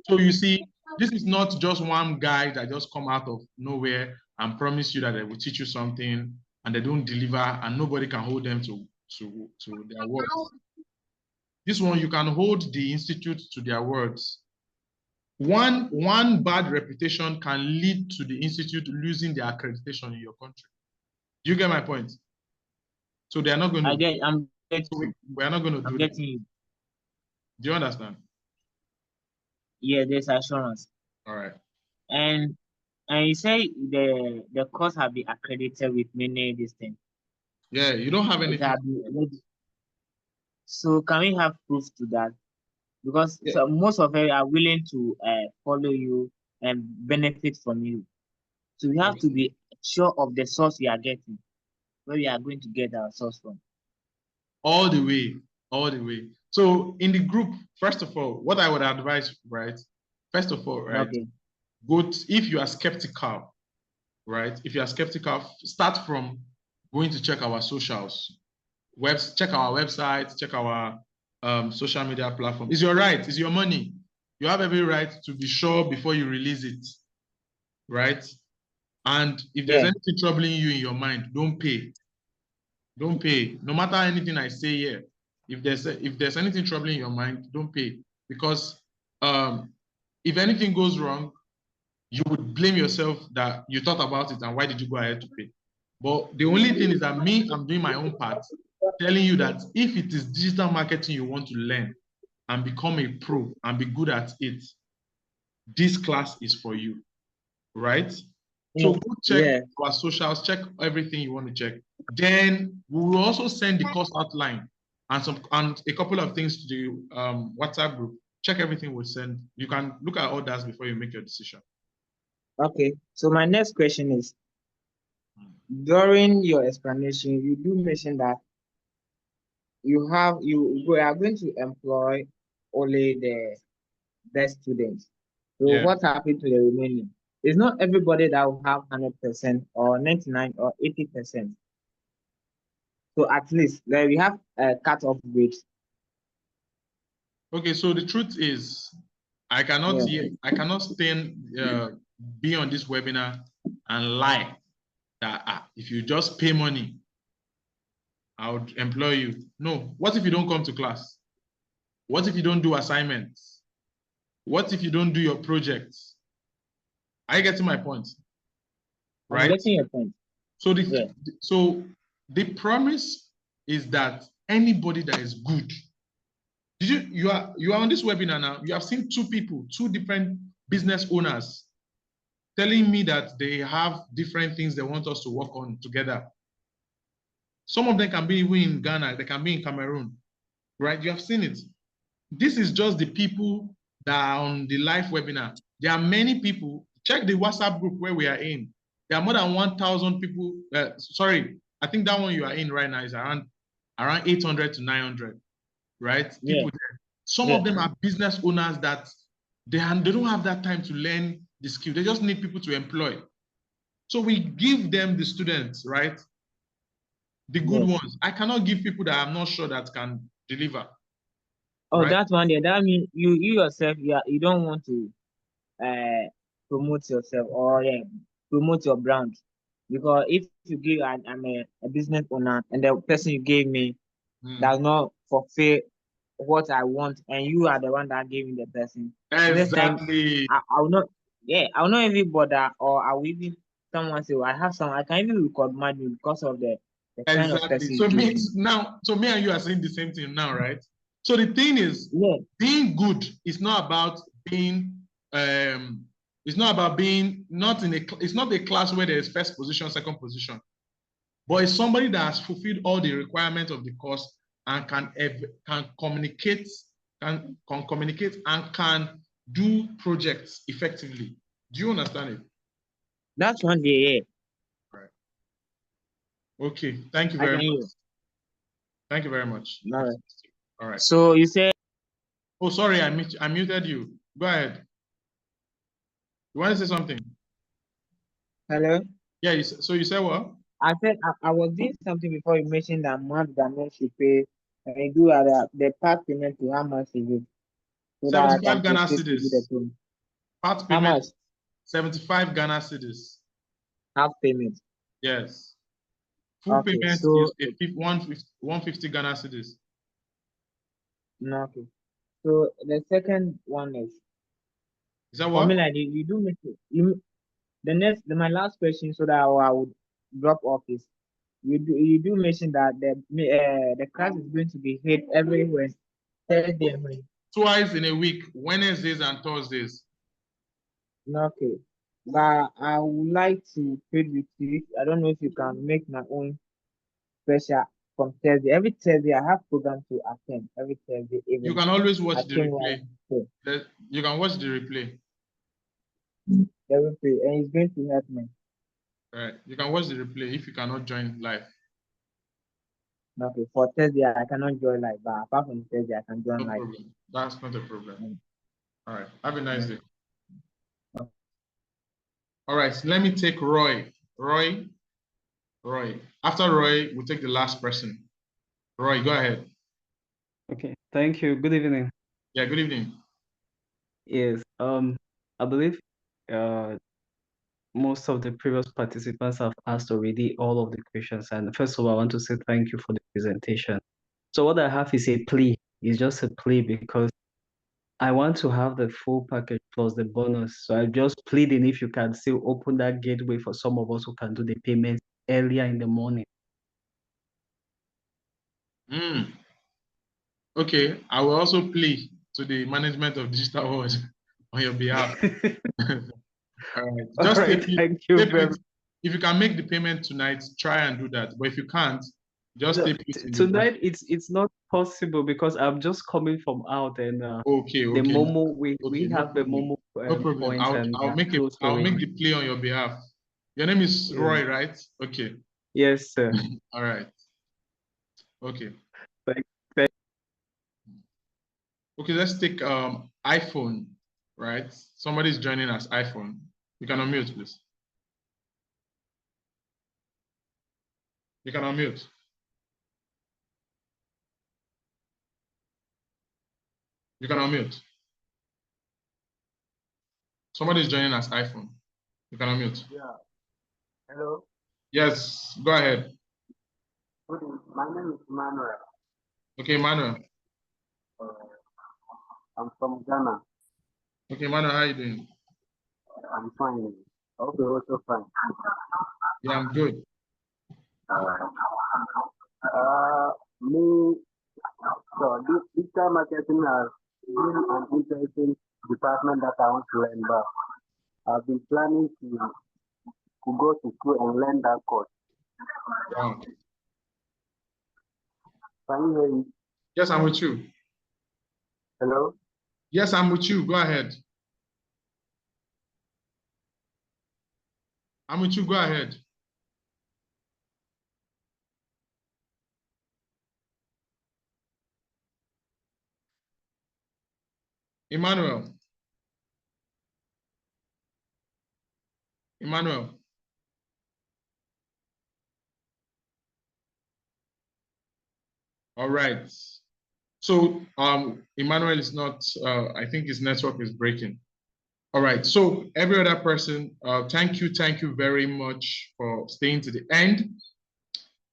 So you see, this is not just one guy that just come out of nowhere and promise you that they will teach you something, and they don't deliver, and nobody can hold them to their words. This one, you can hold the institute to their words. One bad reputation can lead to the institute losing their accreditation in your country. Do you get my point? So they are not going to. We are not going to do that. Do you understand? Yeah, there's assurance. All right. And you say the course have been accredited with many these things. Yeah, you don't have anything. So can we have proof to that? Because so most of them are willing to follow you and benefit from you. So we have to be sure of the source we are getting, where we are going to get our source from. All the way, all the way. So in the group, first of all, what I would advise, right? First of all, right? Okay. If you are skeptical, right? If you are skeptical, start from going to check our socials, check our website, check our social media platform. It's your right, it's your money. You have every right to be sure before you release it, right? And if there's anything troubling you in your mind, don't pay. Don't pay. No matter anything I say here, if there's anything troubling your mind, don't pay. Because if anything goes wrong, you would blame yourself that you thought about it and why did you go ahead to pay? But the only thing is that I'm doing my own part, telling you that if it is digital marketing you want to learn and become a pro and be good at it, this class is for you, right? So go check our socials, check everything you want to check. Then we will also send the course outline and a couple of things to the WhatsApp group. Check everything we'll send. You can look at others before you make your decision. Okay. So my next question is, during your explanation, you do mention that you are going to employ only the best students. So what happened to the remaining? It's not everybody that will have 100% or 99 or 80%. So at least we have a cut-off grades. Okay, so the truth is, I cannot be on this webinar and lie that if you just pay money, I would employ you. No. What if you don't come to class? What if you don't do assignments? What if you don't do your projects? Are you getting my point? Right? I'm getting your point. So the promise is that anybody that is good. You are on this webinar now. You have seen two different business owners telling me that they have different things they want us to work on together. Some of them can be even in Ghana, they can be in Cameroon, right? You have seen it. This is just the people that are on the live webinar. There are many people. Check the WhatsApp group where we are in. There are more than 1,000 people. Sorry, I think that one you are in right now is around 800 to 900, right? People there. Some of them are business owners that they don't have that time to learn the skill. They just need people to employ. So we give them the students, right? The good ones. I cannot give people that I'm not sure that can deliver. Oh, right? That one there. That means you yourself, you don't want to promote yourself or promote your brand, because if you give, I'm a business owner, and the person you gave me does not fulfill what I want, and you are the one that gave me the person. Exactly. I will not. Yeah, I will not even bother, or I will even someone say, well, I have some. I can even record manual because of the kind of person. So me and you are saying the same thing now, right? So the thing is, being good is not about being it's not about being it's not a class where there is first position, second position, but it's somebody that has fulfilled all the requirements of the course and can communicate and can do projects effectively. Do you understand it? That's one day. Right. Okay. Thank you very much. Thank you very much. All right. All right. So you said. Oh, sorry, I muted you. Go ahead. You want to say something? Hello. Yeah. So you said what? I said I was doing something before you mentioned that month that men should pay. And you do the part payment to how much is it? So that I 75 can Ghana proceed to do the cedis. payment. Part How payment. much? 75 Ghana cedis. Half payment. Yes. Full Okay. payment So is 150 Ghana cedis. no, okay. So the second one is that for what? me, like you do make it. My last question, so that I would drop off is you do mention that the class is going to be held every Wednesday, Thursday and Wednesday. Twice in a week, Wednesdays and Thursdays. Okay, but I would like to trade with you. I don't know if you can make my own special from Thursday. Every Thursday I have program to attend. Every Thursday evening. You can always watch the attend replay. You can watch the replay. The replay, and it's going to help me. All right. You can watch the replay if you cannot join live. Okay, for Thursday I cannot join live, but apart from Thursday I can join No live. problem. That's not a problem. All right. Have a nice day. All right. So let me take Roy. Roy. After Roy, we'll take the last person. Roy, go ahead. Okay. Thank you. Good evening. Yeah. Good evening. Yes. I believe most of the previous participants have asked already all of the questions. And first of all, I want to say thank you for the presentation. So what I have is a plea. It's just a plea because I want to have the full package plus the bonus. So I'm just pleading if you can still open that gateway for some of us who can do the payments earlier in the morning. Okay. I will also plea to the management of Digital World on your behalf. All right. Just All right, thank you very much. If you can make the payment tonight, try and do that. But if you can't, just stay put in the Tonight it's not possible because I'm just coming from out and okay. the Momo we No have the problem. Momo No problem. points and I'll make the plea on your behalf. Your name is Yeah. Roy, right? Okay. Yes, sir. All right. Okay. Thank Okay, let's take iPhone, right? Somebody's joining us, iPhone. You can unmute, please. You can unmute. You can unmute. Somebody's joining us, iPhone. You can unmute. Yeah. Hello. Yes, go ahead. Good evening. My name is Emmanuel. Okay, Emmanuel. I'm from Ghana. Okay, Emmanuel, how are you doing? I'm fine. I hope you're also fine. Yeah, I'm good. Me, so this digital marketing has been an interesting department that I want to learn, but I've been planning to go to school and learn that course. Wow. Can you hear me? Yes, I'm with you. Hello? Yes, I'm with you. Go ahead. I'm with you. Go ahead. Emmanuel. Emmanuel. All right. So Emmanuel is not, I think his network is breaking. All right. So every other person, thank you very much for staying to the end.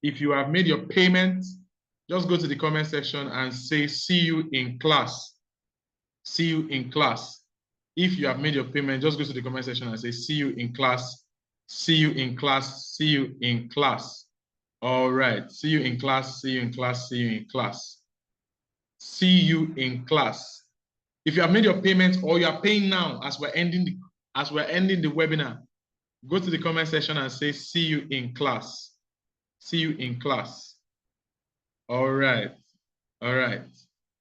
If you have made your payment, just go to the comment section and say, see you in class. See you in class. If you have made your payment, just go to the comment section and say, see you in class. See you in class. See you in class. All right. See you in class. See you in class. See you in class. See you in class. If you have made your payment or you are paying now as we're ending the webinar, go to the comment section and say, see you in class. See you in class. All right. All right.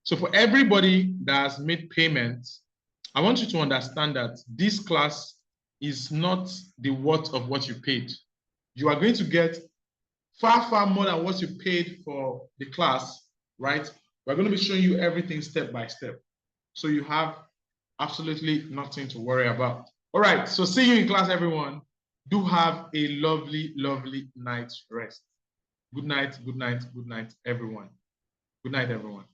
So for everybody that has made payments, I want you to understand that this class is not the worth of what you paid. You are going to get far, far more than what you paid for the class, right? We're going to be showing you everything step by step. So you have absolutely nothing to worry about. All right, so see you in class, everyone. Do have a lovely, lovely night's rest. Good night, good night, good night, everyone. Good night, everyone.